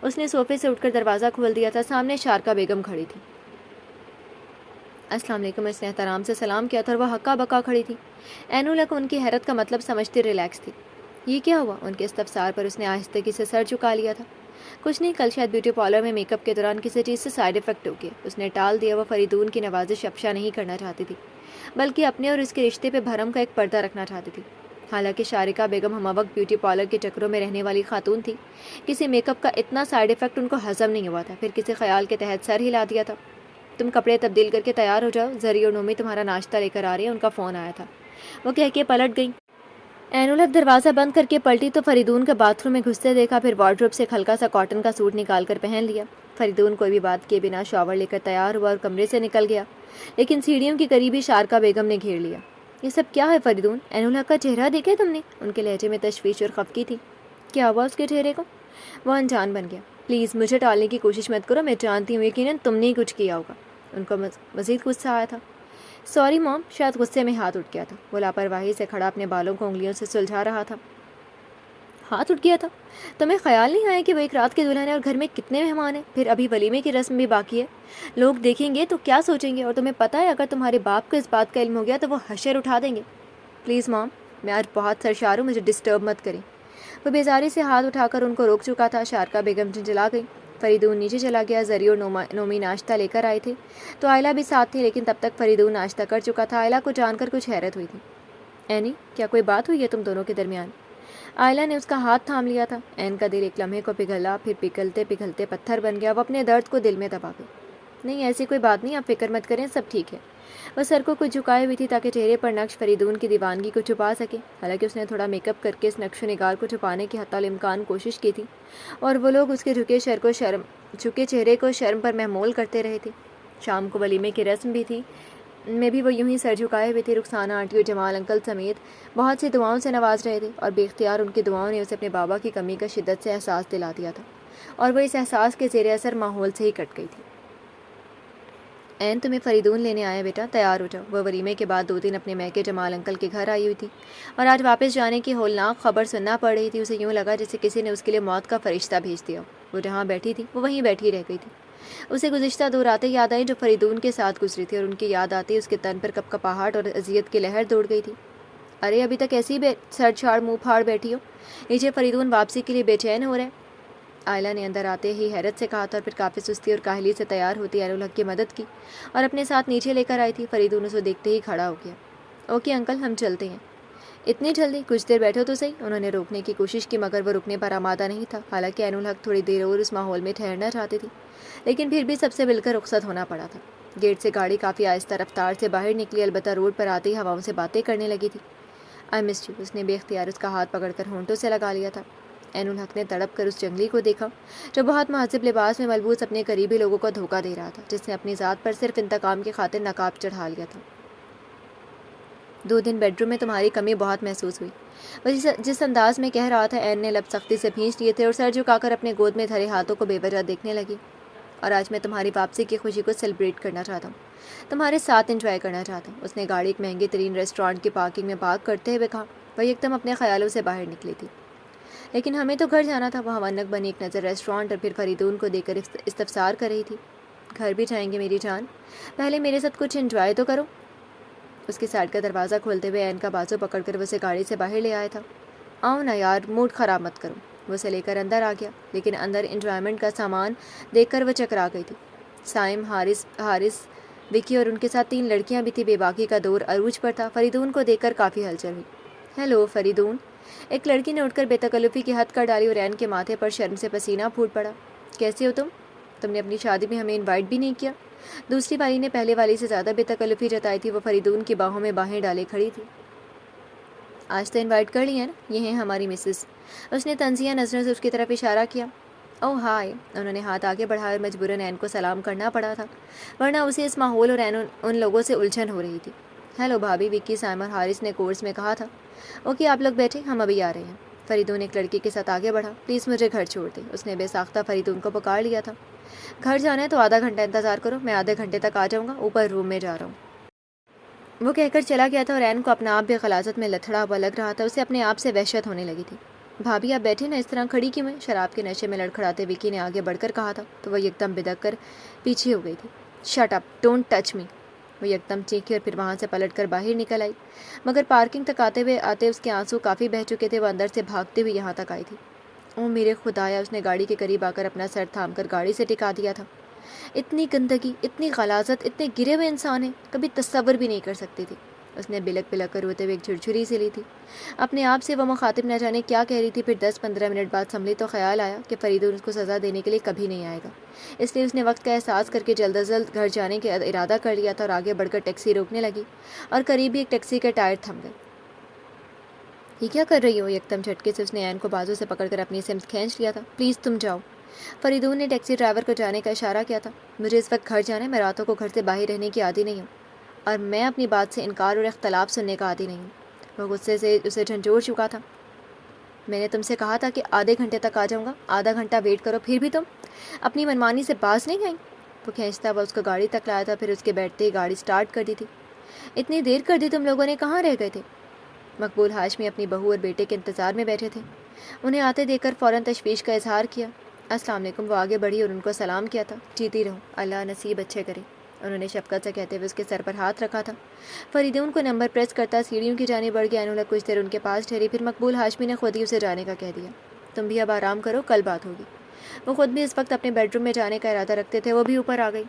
اس نے صوفے سے اٹھ کر دروازہ کھول دیا تھا۔ سامنے شارکا بیگم کھڑی تھی۔ السلام علیکم۔ اس نے احترام سے سلام کیا تھا، اور وہ ہکا بکا کھڑی تھی۔ عین الحق ان کی حیرت کا مطلب سمجھتے ریلیکس تھی۔ یہ کیا ہوا؟ ان کے استفسار پر اس نے آہستگی سے سر جھکا لیا تھا۔ کچھ نہیں، کل شاید بیوٹی پارلر میں میک اپ کے دوران کسی چیز سے سائیڈ افیکٹ ہو گیا۔ اس نے ٹال دیا۔ وہ فریدون کی نوازش افشا نہیں کرنا چاہتی تھی، بلکہ اپنے اور اس کے رشتے پہ بھرم کا ایک پردہ رکھنا چاہتی تھی۔ حالانکہ شارکا بیگم ہمہ وقت بیوٹی پارلر کے چکروں میں رہنے والی خاتون تھی، کسی میک اپ کا اتنا سائیڈ افیکٹ ان کو ہضم نہیں ہوا تھا۔ پھر کسی خیال کے تحت سر ہلا دیا تھا۔ تم کپڑے تبدیل کر کے تیار ہو جاؤ، زری اور نومی تمہارا ناشتہ لے کر آ رہے ہیں، ان کا فون آیا تھا، وہ کہہ کے پلٹ گئی۔ عین الحق دروازہ بند کر کے پلٹی تو فریدون کا باتھ روم میں گھستے دیکھا، پھر وارڈروب سے ایک ہلکا سا کاٹن کا سوٹ نکال کر پہن لیا۔ فریدون کوئی بھی بات کیے بنا شاور لے کر تیار ہوا اور کمرے سے نکل گیا، لیکن سیڑھیوں کی قریبی شارکا بیگم نے گھیر لیا۔ یہ سب کیا ہے فریدون؟ عین الحق کا چہرہ دیکھا تم نے؟ ان کے لہجے میں تشویش اور خفگی تھی۔ کیا ہوا اس کے چہرے کو؟ وہ انجان بن گیا۔ پلیز مجھے ٹالنے کی کوشش مت کرو، میں جانتی ہوں یقیناً تم نے ہی کچھ کیا ہوگا۔ ان کو مزید غصہ آیا تھا۔ سوری موم، شاید غصے میں ہاتھ اٹھ گیا تھا۔ وہ لاپرواہی سے کھڑا اپنے بالوں کو انگلیوں سے سلجھا رہا تھا۔ ہاتھ اٹھ گیا تھا؟ تمہیں خیال نہیں آیا کہ وہ ایک رات کے دلہن ہے اور گھر میں کتنے مہمان ہیں؟ پھر ابھی ولیمے کی رسم بھی باقی ہے۔ لوگ دیکھیں گے تو کیا سوچیں گے؟ اور تمہیں پتہ ہے اگر تمہارے باپ کو اس بات کا علم ہو گیا تو وہ حشر اٹھا دیں گے۔ پلیز مام، میں آج بہت سرشار ہوں، مجھے ڈسٹرب مت کریں۔ وہ بیزاری سے ہاتھ اٹھا کر ان کو روک چکا تھا۔ شارکا بیگم جھنجھلا گئی۔ فریدون نیچے چلا گیا۔ زری اور نومی ناشتہ لے کر آئے تھے تو آئلہ بھی ساتھ تھی، لیکن تب تک فریدون ناشتہ کر چکا تھا۔ آئلہ کو جان کر کچھ حیرت ہوئی تھی۔ اینی، کیا کوئی بات ہوئی ہے تم دونوں کے درمیان؟ آئلہ نے اس کا ہاتھ تھام لیا تھا۔ این کا دل ایک لمحے کو پگھلا، پھر پگھلتے پگھلتے پتھر بن گیا۔ وہ اپنے درد کو دل میں دبا گئی۔ نہیں، ایسی کوئی بات نہیں، آپ فکر مت کریں، سب ٹھیک ہے۔ وہ سر کو کچھ جھکائے ہوئی تھی تاکہ چہرے پر نقش فریدون کی دیوانگی کو چھپا سکے. حالانکہ اس نے تھوڑا میک اپ کر کے اس نقش و نگار کو چھپانے کی حتی الامکان کوشش کی تھی اور وہ لوگ اس کے جھکے چہرے کو شرم پر محمول کرتے رہے تھے. شام کو ولیمے کی رسم بھی تھی میں بھی وہ یوں ہی سر جھکائے ہوئے تھے. رخسانہ آنٹی اور جمال انکل سمیت بہت سی دعاؤں سے نواز رہے تھے اور بے اختیار ان کی دعاؤں نے اسے اپنے بابا کی کمی کا شدت سے احساس دلا دیا تھا اور وہ اس احساس کے زیر اثر ماحول سے ہی کٹ گئی تھی. این تمہیں فریدون لینے آیا بیٹا, تیار ہو جاؤ. وہ ولیمے کے بعد 2 دن اپنے میکے جمال انکل کے گھر آئی ہوئی تھی اور آج واپس جانے کی ہولناک خبر سننا پڑ رہی تھی. اسے یوں لگا جیسے کسی نے اس کے لیے موت کا فرشتہ بھیج دیا. وہ جہاں بیٹھی تھی وہ وہیں بیٹھی رہ گئی تھی. اسے گزشتہ 2 راتیں یاد آئیں جو فریدون کے ساتھ گزری تھی اور ان کی یاد آتی اس کے تن پر کپکپاہٹ اور اذیت کی لہر دوڑ گئی تھی. ارے ابھی تک ایسی سر چھاڑ منہ پھاڑ بیٹھی ہو, نیچے فریدون واپسی کے لیے بے چین ہو رہے. آئلہ نے اندر آتے ہی حیرت سے کہا تھا اور پھر کافی سستی اور کاہلی سے تیار ہوتی عین الحق کی مدد کی اور اپنے ساتھ نیچے لے کر آئی تھی. فریدون اسے دیکھتے ہی کھڑا ہو گیا. اوکے انکل, ہم چلتے ہیں. اتنی جلدی؟ کچھ دیر بیٹھو تو صحیح. انہوں نے روکنے کی کوشش کی مگر وہ رکنے پر آمادہ نہیں تھا. حالانکہ عین الحق تھوڑی دیر اور اس ماحول میں ٹھہرنا چاہتی تھی لیکن پھر بھی سب سے مل کر رخصت ہونا پڑا تھا. گیٹ سے گاڑی کافی آہستہ رفتار سے باہر نکلی, البتہ روڈ پر آتے ہی ہواؤں سے باتیں کرنے لگی تھی. آئی مسڈ یو. اس نے بے اختیار اس کا ہاتھ پکڑ کر ہونٹوں سے لگا لیا تھا. عین الحق نے تڑپ کر اس جنگلی کو دیکھا جو بہت مہذب لباس میں ملبوس اپنے قریبی لوگوں کو دھوکہ دے رہا تھا, جس نے اپنی ذات پر صرف انتقام کی خاطر نقاب چڑھا لیا تھا. 2 دن بیڈ روم میں تمہاری کمی بہت محسوس ہوئی. وہ جس انداز میں کہہ رہا تھا عین نے لب سختی سے بھینچ لیے تھے اور سر جھکا کر اپنے گود میں دھرے ہاتھوں کو بے وجہ دیکھنے لگی. اور آج میں تمہاری واپسی کی خوشی کو سیلیبریٹ کرنا چاہتا ہوں, تمہارے ساتھ انجوائے کرنا چاہتا ہوں. اس نے گاڑی ایک مہنگے ترین ریسٹورانٹ کی پارکنگ میں پارک کرتے ہوئے کہا. وہ ایک دم اپنے خیالوں سے باہر نکلی تھی. لیکن ہمیں تو گھر جانا تھا. وہ حوانک بنی ایک نظر ریسٹورانٹ اور پھر فریدون کو دیکھ کر استفسار کر رہی تھی. گھر بھی جائیں گے میری جان, پہلے میرے ساتھ کچھ انجوائے تو کرو. اس کی سائڈ کا دروازہ کھولتے ہوئے عین کا بازو پکڑ کر وہ اسے گاڑی سے باہر لے آیا تھا. آؤ نا یار, موڈ خراب مت کرو. وہ اسے لے کر اندر آ گیا لیکن اندر انجوائمنٹ کا سامان دیکھ کر وہ چکرا گئی تھی. سائم, حارث, وکی اور ان کے ساتھ 3 لڑکیاں بھی تھیں. بے باکی کا دور عروج پر تھا. فریدون کو دیکھ کر کافی ہلچل ہوئی. ہیلو فریدون. ایک لڑکی نے اٹھ کر بے تکلفی کی حد کر ڈالی اور عین کے ماتھے پر شرم سے پسینہ پھوٹ پڑا. کیسے ہو تم نے اپنی شادی میں ہمیں انوائٹ بھی نہیں کیا. دوسری والی نے پہلے والی سے زیادہ بے تکلفی جتائی تھی. وہ فریدون کی باہوں میں باہیں ڈالے کھڑی تھی. آج تو انوائٹ کر لی ہے نا, یہ ہیں ہماری مسز. اس نے طنزیہ نظروں سے اس کی طرف اشارہ کیا. اوہ ہائے. انہوں نے ہاتھ آگے بڑھایا اور مجبوراً عین کو سلام کرنا پڑا تھا ورنہ اسے اس ماحول اور ان لوگوں سے الجھن ہو رہی تھی. ہیلو بھابھی, وکی, سائم اور حارث نے کورس میں کہا تھا. اوکے آپ لوگ بیٹھے, ہم ابھی آ رہے ہیں. فریدون ایک لڑکی کے ساتھ آگے بڑھا. پلیز مجھے گھر چھوڑ دیں. اس نے بے ساختہ فریدون کو پکار لیا تھا. گھر جانا ہے تو آدھا گھنٹہ انتظار کرو, میں آدھے گھنٹے تک آ جاؤں گا, اوپر روم میں جا رہا ہوں. وہ کہہ کر چلا گیا تھا اور عین کو اپنا آپ بھی غلاظت میں لتھڑا ہوا لگ رہا تھا. اسے اپنے آپ سے وحشت ہونے لگی تھی. بھابھی آپ بیٹھے نا, اس طرح کھڑی کیوں ہیں؟ شراب کے نشے میں لڑکھڑاتے وکی نے آگے بڑھ کر کہا تھا تو وہ یکدم بدک کر پیچھے ہو گئی تھی. شٹ اپ, ڈونٹ ٹچ می. وہ یکدم چیخی اور پھر وہاں سے پلٹ کر باہر نکل آئی مگر پارکنگ تک آتے اس کے آنسو کافی بہہ چکے تھے. وہ اندر سے بھاگتے ہوئے یہاں تک آئی تھی. او میرے خدایا. اس نے گاڑی کے قریب آ کر اپنا سر تھام کر گاڑی سے ٹکا دیا تھا. اتنی گندگی, اتنی غلاظت, اتنے گرے ہوئے انسان ہیں, کبھی تصور بھی نہیں کر سکتی تھی. اس نے بلک بلک کر روتے ہوئے ایک جھرجھری سے لی تھی. اپنے آپ سے وہ مخاطب نہ جانے کیا کہہ رہی تھی. پھر 10-15 منٹ بعد سنبھلی تو خیال آیا کہ فریدون اس کو سزا دینے کے لیے کبھی نہیں آئے گا. اس لیے اس نے وقت کا احساس کر کے جلد از جلد گھر جانے کا ارادہ کر لیا تھا اور آگے بڑھ کر ٹیکسی روکنے لگی اور قریب ہی ایک ٹیکسی کے ٹائر تھم گئے. یہ کیا کر رہی ہو؟ یکدم جھٹکے سے اس نے عین کو بازو سے پکڑ کر اپنی سمت کھینچ لیا تھا. پلیز تم جاؤ. فریدون نے ٹیکسی ڈرائیور کو جانے کا اشارہ کیا تھا. مجھے اس وقت گھر جانا ہے, میں راتوں کو گھر سے باہر رہنے کی عادی نہیں ہوں اور میں اپنی بات سے انکار اور اختلاف سننے کا عادی نہیں ہوں. وہ غصے سے اسے جھنجھوڑ چکا تھا. میں نے تم سے کہا تھا کہ آدھے گھنٹے تک آ جاؤں گا, آدھا گھنٹہ ویٹ کرو, پھر بھی تم اپنی منمانی سے باز نہیں آئی. وہ کھینچتا ہوا اس کو گاڑی تک لایا تھا. پھر اس کے بیٹھتے ہی گاڑی سٹارٹ کر دی تھی. اتنی دیر کر دی تم لوگوں نے, کہاں رہ گئے تھے؟ مقبول ہاشمی اپنی بہو اور بیٹے کے انتظار میں بیٹھے تھے. انہیں آتے دیکھ کر فوراً تشویش کا اظہار کیا. السلام علیکم. وہ آگے بڑھی اور ان کو سلام کیا تھا. جیتی رہو, اللہ نصیب اچھے کرے. انہوں نے شفقت سے کہتے ہوئے اس کے سر پر ہاتھ رکھا تھا. فریدون کو نمبر پریس کرتا سیڑھیوں کی جانب بڑھ گیا. انہوں کچھ دیر ان کے پاس ٹھہری, پھر مقبول ہاشمی نے خود ہی اسے جانے کا کہہ دیا. تم بھی اب آرام کرو, کل بات ہوگی. وہ خود بھی اس وقت اپنے بیڈ روم میں جانے کا ارادہ رکھتے تھے. وہ بھی اوپر آ گئی.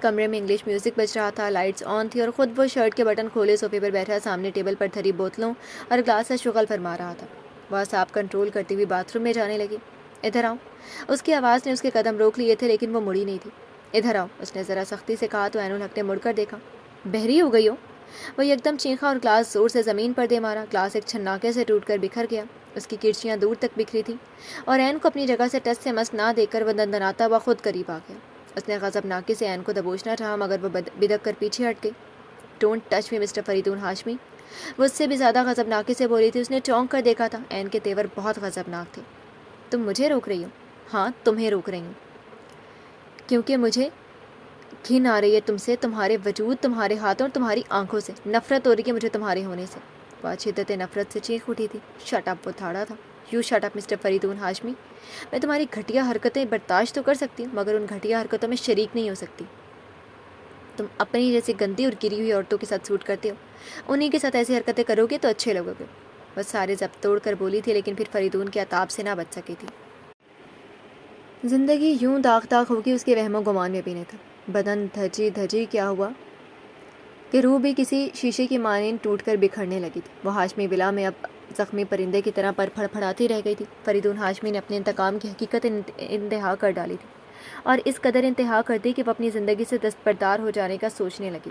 کمرے میں انگلش میوزک بج رہا تھا, لائٹس آن تھی اور خود وہ شرٹ کے بٹن کھولے صوفے پر بیٹھا سامنے ٹیبل پر دھری بوتلوں اور گلاس سے شغل فرما رہا تھا. وہ اعصاب کنٹرول کرتی ہوئی باتھ روم میں جانے لگی. ادھر آؤ. اس کی آواز نے اس کے قدم روک لیے تھے لیکن وہ مڑی نہیں تھی. ادھر آؤ, اس نے ذرا سختی سے کہا تو عین الحق نے مڑ کر دیکھا. بحری ہو گئی ہو؟ وہ یکدم چیخا اور گلاس زور سے زمین پر دے مارا۔ گلاس ایک چھناکے سے ٹوٹ کر بکھر گیا، اس کی کرچیاں دور تک بکھری تھیں، اور عین کو اپنی جگہ سے ٹس سے مس نہ دیکھ کر وہ دندناتا ہوا خود قریب آ گیا۔ اس نے غضبناکی سے عین کو دبوچنا چاہا، مگر وہ بدک کر پیچھے ہٹ گئی۔ Don't touch me mister Faridoon Hashmi, وہ اس سے بھی زیادہ غضبناکی سے بولی تھی۔ اس نے چونک کر دیکھا تھا، عین کے تیور بہت غضبناک تھے۔ تم مجھے روک رہی ہو؟ ہاں، تمہیں روک رہی ہوں، کیونکہ مجھے گھن آ رہی ہے تم سے، تمہارے وجود، تمہارے ہاتھوں اور تمہاری آنکھوں سے۔ نفرت ہو رہی ہے مجھے تمہارے ہونے سے۔ وہ شدت نفرت سے چیخ اٹھی تھی۔ شٹ اپ، وہ تھاڑا تھا۔ You shut up mister Faridoon Hashmi, میں تمہاری گھٹیا حرکتیں برداشت تو کر سکتی ہوں، مگر ان گھٹیا حرکتوں میں شریک نہیں ہو سکتی۔ تم اپنی جیسی گندی اور گری ہوئی عورتوں کے ساتھ سوٹ کرتے ہو، انہی کے ساتھ ایسی حرکتیں کرو گے تو اچھے لگو گے۔ وہ سارے ضبط توڑ کر بولی تھی، لیکن پھر فریدون کے عتاب سے نہ بچ سکی تھی۔ زندگی یوں داغ داغ ہوگی اس کے وہم و گمان میں بھی نہیں تھا۔ بدن دھجی دھجی کیا ہوا کہ روح بھی کسی شیشے کی مانند ٹوٹ کر بکھرنے لگی تھی۔ وہ ہاشمی ولا میں اب زخمی پرندے کی طرح پر پھڑپھڑاتی رہ گئی تھی۔ فریدون ہاشمی نے اپنے انتقام کی حقیقت انتہا کر ڈالی تھی، اور اس قدر انتہا کر دی کہ وہ اپنی زندگی سے دستبردار ہو جانے کا سوچنے لگی۔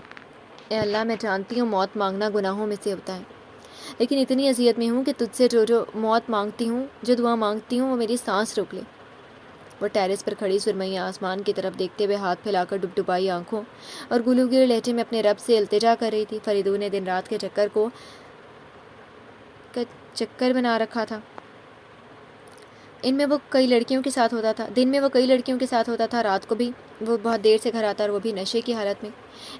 اے اللہ، میں جانتی ہوں موت مانگنا گناہوں میں سے ہوتا ہے، لیکن اتنی اذیت میں ہوں کہ تجھ سے جو موت مانگتی ہوں، جو دعا مانگتی ہوں، وہ میری سانس روک لے۔ وہ ٹیرس پر کھڑی سرمئی آسمان کی طرف دیکھتے ہوئے ہاتھ پھیلا کر ڈبڈبائی آنکھوں اور گلوگیر لہجے میں اپنے رب سے التجا کر رہی تھی۔ فریدون نے دن رات کے چکر بنا رکھا تھا۔ دن میں وہ کئی لڑکیوں کے ساتھ ہوتا تھا، رات کو بھی وہ بہت دیر سے گھر آتا، اور وہ بھی نشے کی حالت میں۔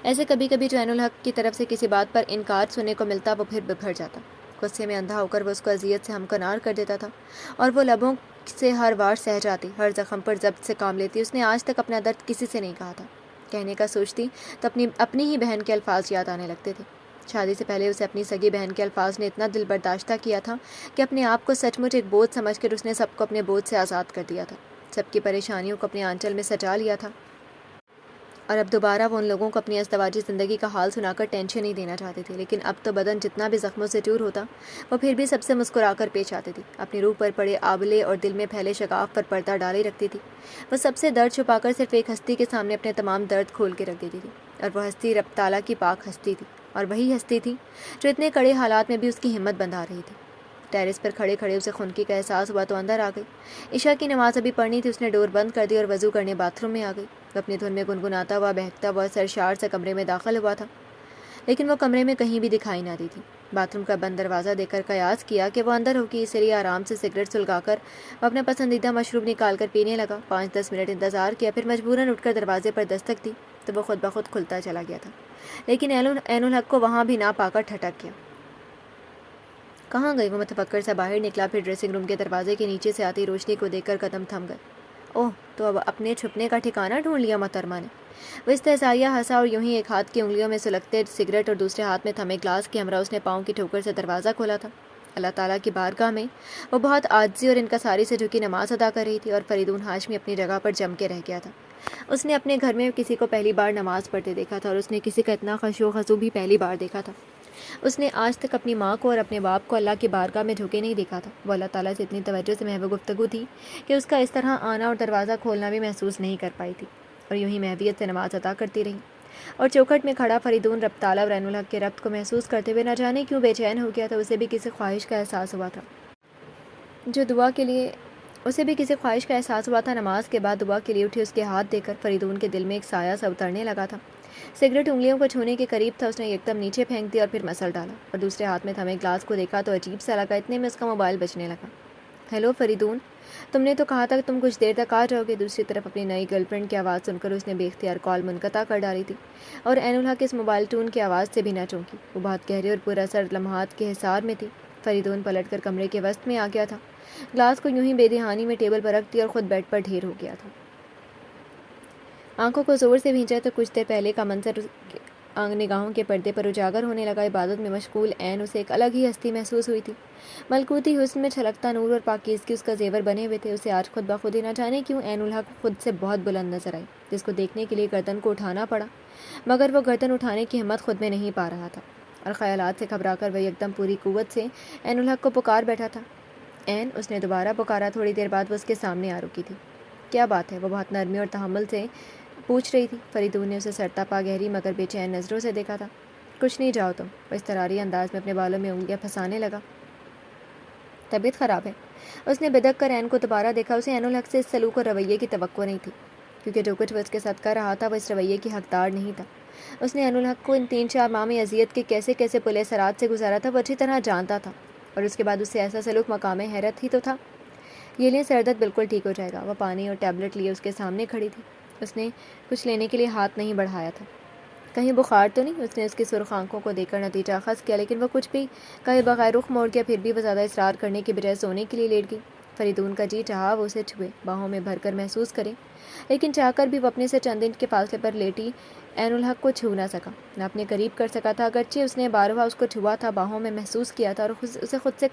ایسے کبھی کبھی جو عین الحق کی طرف سے کسی بات پر انکار سننے کو ملتا، وہ پھر بکھر جاتا۔ غصے میں اندھا ہو کر وہ اس کو اذیت سے ہمکنار کر دیتا تھا، اور وہ لبوں سے ہر وار سہ جاتی، ہر زخم پر ضبط سے کام لیتی۔ اس نے آج تک اپنا درد کسی سے نہیں کہا تھا۔ کہنے کا سوچتی تو اپنی ہی بہن کے الفاظ یاد آنے لگتے تھے۔ شادی سے پہلے اسے اپنی سگی بہن کے الفاظ نے اتنا دل برداشتہ کیا تھا کہ اپنے آپ کو سچ مچ ایک بوجھ سمجھ کر اس نے سب کو اپنے بوجھ سے آزاد کر دیا تھا، سب کی پریشانیوں کو اپنے آنچل میں سجا لیا تھا، اور اب دوبارہ وہ ان لوگوں کو اپنی ازدواجی زندگی کا حال سنا کر ٹینشن نہیں دینا چاہتی تھی۔ لیکن اب تو بدن جتنا بھی زخموں سے چور ہوتا، وہ پھر بھی سب سے مسکرا کر پیش آتی تھی۔ اپنی روح پر پڑے آبلے اور دل میں پھیلے شگاف پر پردہ ڈالے رکھتی تھی۔ وہ سب سے درد چھپا کر صرف ایک ہستی کے سامنے اپنے تمام درد کھول کے رکھ دیتی تھی، اور وہ ہستی رب تعالیٰ کی پاک ہستی تھی، اور وہی ہستی تھی جو اتنے کڑے حالات میں بھی اس کی ہمت بندھا رہی تھی۔ ٹیرس پر کھڑے کھڑے اسے خنکی کا احساس ہوا تو اندر آ گئی۔ عشاء کی نماز ابھی پڑھنی تھی۔ اس نے ڈور بند کر دی اور وضو کرنے باتھ روم میں آ گئی۔ وہ اپنی دھن میں گنگناتا ہوا، بہکتا ہوا سرشار سے کمرے میں داخل ہوا تھا، لیکن وہ کمرے میں کہیں بھی دکھائی نہ دی تھی۔ باتھ روم کا بند دروازہ دیکھ کر قیاس کیا کہ وہ اندر ہوگی، اس لیے آرام سے سگریٹ سلگا کر وہ اپنا پسندیدہ مشروب نکال کر پینے لگا۔ 5-10 منٹ انتظار کیا، پھر مجبوراً اٹھ کر دروازے پر دستک دی تو وہ خود بخود کھلتا چلا گیا تھا، لیکن عین الحق کو وہاں بھی نہ پا کر ٹھٹک گیا۔ کہاں گئی؟ وہ متفکر سا باہر نکلا، پھر ڈریسنگ روم کے دروازے کے نیچے سے آتی روشنی کو دیکھ کر قدم تھم گئے۔ اوہ، تو اب اپنے چھپنے کا ٹھکانہ ڈھونڈ لیا محترمہ نے۔ وہ استہزائیہ ہنسا اور یوں ہی ایک ہاتھ کی انگلیوں میں سلگتے سگریٹ اور دوسرے ہاتھ میں تھمے گلاس کے ہمراہ اس نے پاؤں کی ٹھوکر سے دروازہ کھولا تھا۔ اللہ تعالیٰ کی بارگاہ میں وہ بہت عاجزی اور انکساری سے جھکی نماز ادا کر رہی تھی، اور فریدون ہاشمی اپنی جگہ پر جم کے رہ گیا تھا۔ اس نے اپنے گھر میں کسی کو پہلی بار نماز پڑھتے دیکھا تھا، اور اس نے کسی کا اتنا خشوع و خضوع بھی پہلی بار دیکھا تھا۔ اس نے آج تک اپنی ماں کو اور اپنے باپ کو اللہ کی بارگاہ میں جھکے نہیں دیکھا تھا۔ وہ اللہ تعالیٰ سے اتنی توجہ سے محو گفتگو تھی کہ اس کا اس طرح آنا اور دروازہ کھولنا بھی محسوس نہیں کر پائی تھی، اور یوں ہی محویت سے نماز ادا کرتی رہی۔ اور چوکھٹ میں کھڑا فریدون رب تعالیٰ اور عین الحق کے ربط کو محسوس کرتے ہوئے نہ جانے کیوں بے چین ہو گیا تھا۔ اسے بھی کسی خواہش کا احساس ہوا تھا۔ نماز کے بعد دعا کے لیے اٹھی، اس کے ہاتھ دے کر فریدون کے دل میں ایک سایہ سا اترنے لگا تھا۔ سگریٹ انگلیوں کو چھونے کے قریب تھا، اس نے یکدم نیچے پھینک دیا اور پھر مسل ڈالا، اور دوسرے ہاتھ میں تھمے گلاس کو دیکھا تو عجیب سا لگا۔ اتنے میں اس کا موبائل بجنے لگا۔ ہیلو فریدون، تم نے تو کہا تھا کہ تم کچھ دیر تک آ جاؤ گے۔ دوسری طرف اپنی نئی گرل فرینڈ کی آواز سن کر اس نے بے اختیار کال منقطع کر ڈالی تھی، اور عین الحق اس موبائل ٹون کی آواز سے بھی نہ چونکی۔ وہ بہت گہرے اور پر اثر لمحات کے حصار میں تھی۔ فریدون پلٹ کر کمرے کے وسط میں آ گیا تھا، گلاس کو یوں ہی بے دھیانی میں ٹیبل پر رکھ دیا اور خود بیڈ پر ڈھیر ہو گیا تھا۔ آنکھوں کو زور سے بھینچا تو کچھ دیر پہلے کا منظر نگاہوں کے پردے پر اجاگر ہونے لگا۔ عبادت میں مشغول عین اسے ایک الگ ہی ہستی محسوس ہوئی تھی۔ ملکوتی حسن میں چھلکتا نور اور پاکیزگی اس کا زیور بنے ہوئے تھے۔ اسے آج خود بخود ہی نہ جانے کیوں عین الحق خود سے بہت بلند نظر آئی، جس کو دیکھنے کے لیے گردن کو اٹھانا پڑا، مگر وہ گردن اٹھانے کی ہمت خود میں نہیں پا رہا تھا، اور خیالات سے گھبرا کر وہ یکدم پوری قوت سے عین الحق کو پکار بیٹھا تھا۔ عین، اس نے دوبارہ پکارا۔ تھوڑی دیر بعد وہ اس کے سامنے آ رکی تھی۔ کیا بات ہے؟ وہ بہت نرمی اور تحمل سے پوچھ رہی تھی۔ فریدون نے اسے سرتاپا گہری مگر بے چین نظروں سے دیکھا تھا۔ کچھ نہیں، جاؤ تم۔ وہ اضطراری انداز میں اپنے بالوں میں انگلیاں پھنسانے لگا۔ طبیعت خراب ہے؟ اس نے بدک کر عین کو دوبارہ دیکھا۔ اسے عین الحق سے اس سلوک اور رویے کی توقع نہیں تھی، کیونکہ جو کچھ وہ اس کے ساتھ کر رہا تھا وہ اس رویے کی حقدار نہیں تھا۔ اس نے عین الحق کو ان 3-4 ماہ میں اذیت کے کیسے کیسے پلے سرات سے گزارا تھا وہ اچھی طرح جانتا تھا، اور اس کے بعد اس سے ایسا سلوک مقام حیرت ہی تو تھا۔ یہ لیں، سر درد بالکل ٹھیک ہو جائے گا۔ وہ پانی اور ٹیبلٹ لیے اس کے سامنے کھڑی تھی۔ اس نے کچھ لینے کے لیے ہاتھ نہیں بڑھایا تھا۔ کہیں بخار تو نہیں؟ اس نے اس کی سرخ آنکھوں کو دیکھ کر نتیجہ اخذ کیا، لیکن وہ کچھ بھی کہے بغیر رخ موڑ گیا۔ پھر بھی وہ زیادہ اصرار کرنے کی بجائے سونے کے لیے لیٹ گئی۔ فریدون کا جی چاہا وہ اسے چھوئے، باہوں میں بھر کر محسوس کرے، لیکن چاہ کر بھی وہ اپنے سے چند انچ کے فاصلے پر لیٹی عین الحق کو چھو نہ سکا، نہ اپنے قریب کر سکا تھا۔ اگرچہ اس نے بارہا اس کو چھوا تھا، باہوں میں محسوس کیا تھا اور اسے خود سے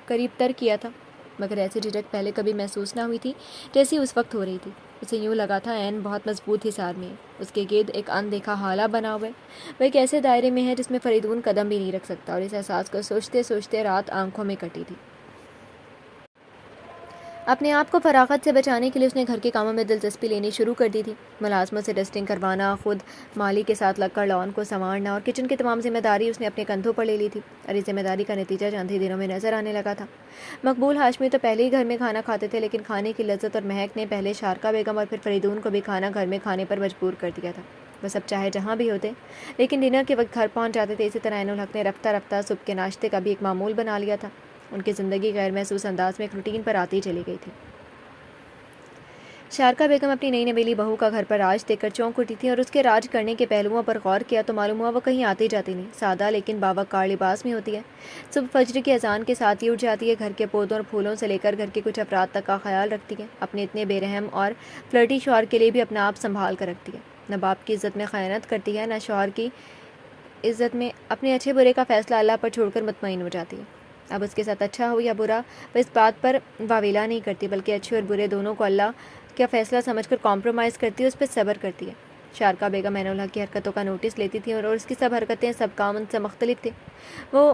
قریب تر کیا تھا، مگر ایسی جھجک پہلے کبھی محسوس نہ ہوئی تھی جیسی اس وقت ہو رہی تھی۔ اسے یوں لگا تھا عین بہت مضبوط حصار میں ہے، اس کے گرد ایک اندیکھا حالہ بنا ہوا ہے۔ وہ ایک ایسے دائرے میں ہے جس میں فریدون قدم بھی نہیں رکھ سکتا، اور اس احساس کو سوچتے سوچتے رات آنکھوں میں کٹی تھی۔ اپنے آپ کو فراغت سے بچانے کے لیے اس نے گھر کے کاموں میں دلچسپی لینی شروع کر دی تھی۔ ملازموں سے ڈسٹنگ کروانا، خود مالی کے ساتھ لگ کر لان کو سنوارنا اور کچن کی تمام ذمہ داری اس نے اپنے کندھوں پر لے لی تھی، اور اس ذمہ داری کا نتیجہ چند ہی دنوں میں نظر آنے لگا تھا۔ مقبول ہاشمی تو پہلے ہی گھر میں کھانا کھاتے تھے، لیکن کھانے کی لذت اور مہک نے پہلے شارکا بیگم اور پھر فریدون کو بھی کھانا گھر میں کھانے پر مجبور کر دیا تھا۔ وہ سب چاہے جہاں بھی ہوتے لیکن ڈنر کے وقت گھر پہنچ جاتے تھے۔ اسی طرح عین الحق نے رفتہ رفتہ صبح کے ناشتے کا بھی ایک معمول بنا لیا تھا۔ ان کی زندگی غیر محسوس انداز میں ایک روٹین پر آتی چلی گئی تھی۔ شارکا بیگم اپنی نئی نویلی بہو کا گھر پر راج دیکھ کر چونک اٹھی تھی، اور اس کے راج کرنے کے پہلوؤں پر غور کیا تو معلوم ہوا وہ کہیں آتی جاتی نہیں، سادہ لیکن باوقار لباس میں ہوتی ہے۔ صبح فجر کی اذان کے ساتھ ہی اٹھ جاتی ہے، گھر کے پودوں اور پھولوں سے لے کر گھر کے کچھ افراد تک کا خیال رکھتی ہے، اپنے اتنے بے رحم اور فلرٹی شوہر کے لیے بھی اپنا آپ سنبھال کر رکھتی ہے، نہ باپ کی عزت میں خیانت کرتی ہے، نہ شوہر کی عزت میں اپنے اچھے برے کا فیصلہ اللہ پر چھوڑ کر مطمئن ہو جاتی ہے۔ اب اس کے ساتھ اچھا ہو یا برا وہ اس بات پر واویلا نہیں کرتی، بلکہ اچھے اور برے دونوں کو اللہ کا فیصلہ سمجھ کر کمپرومائز کرتی ہے، اس پہ صبر کرتی ہے۔ شارکا بیگم عین الحق کی حرکتوں کا نوٹس لیتی تھی، اور اس کی سب حرکتیں، سب کام ان سے مختلف تھے۔ وہ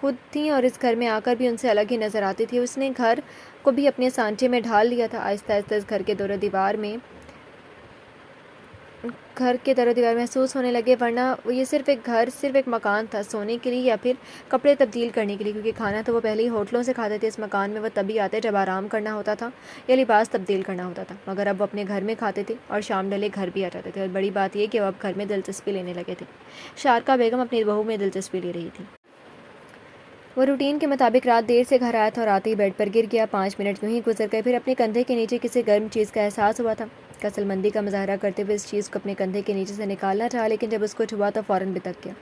خود تھیں اور اس گھر میں آ کر بھی ان سے الگ ہی نظر آتی تھی۔ اس نے گھر کو بھی اپنے سانچے میں ڈھال لیا تھا۔ آہستہ آہستہ اس گھر کے دور و دیوار محسوس ہونے لگے، ورنہ یہ صرف ایک گھر، صرف ایک مکان تھا سونے کے لیے یا پھر کپڑے تبدیل کرنے کے لیے، کیونکہ کھانا تو وہ پہلے ہی ہوٹلوں سے کھاتے تھے۔ اس مکان میں وہ تبھی آتے جب آرام کرنا ہوتا تھا یا لباس تبدیل کرنا ہوتا تھا، مگر اب وہ اپنے گھر میں کھاتے تھے اور شام ڈلے گھر بھی آ جاتے تھے، اور بڑی بات یہ کہ وہ اب گھر میں دلچسپی لینے لگے تھے۔ شارکا بیگم اپنی بہو میں دلچسپی لے رہی تھی۔ وہ روٹین کے مطابق رات دیر سے گھر آیا تھا اور آتے ہی بیڈ پر گر گیا۔ 5 منٹ یوں ہی گزر گئے، پھر اپنے کندھے کے نیچے کسی گرم چیز کا احساس ہوا تھا۔ کسل مندی کا مظاہرہ کرتے ہوئے اس چیز کو اپنے کندھے کے نیچے سے نکالنا چاہا، لیکن جب اس کو چھوا تو فوراً بتک گیا۔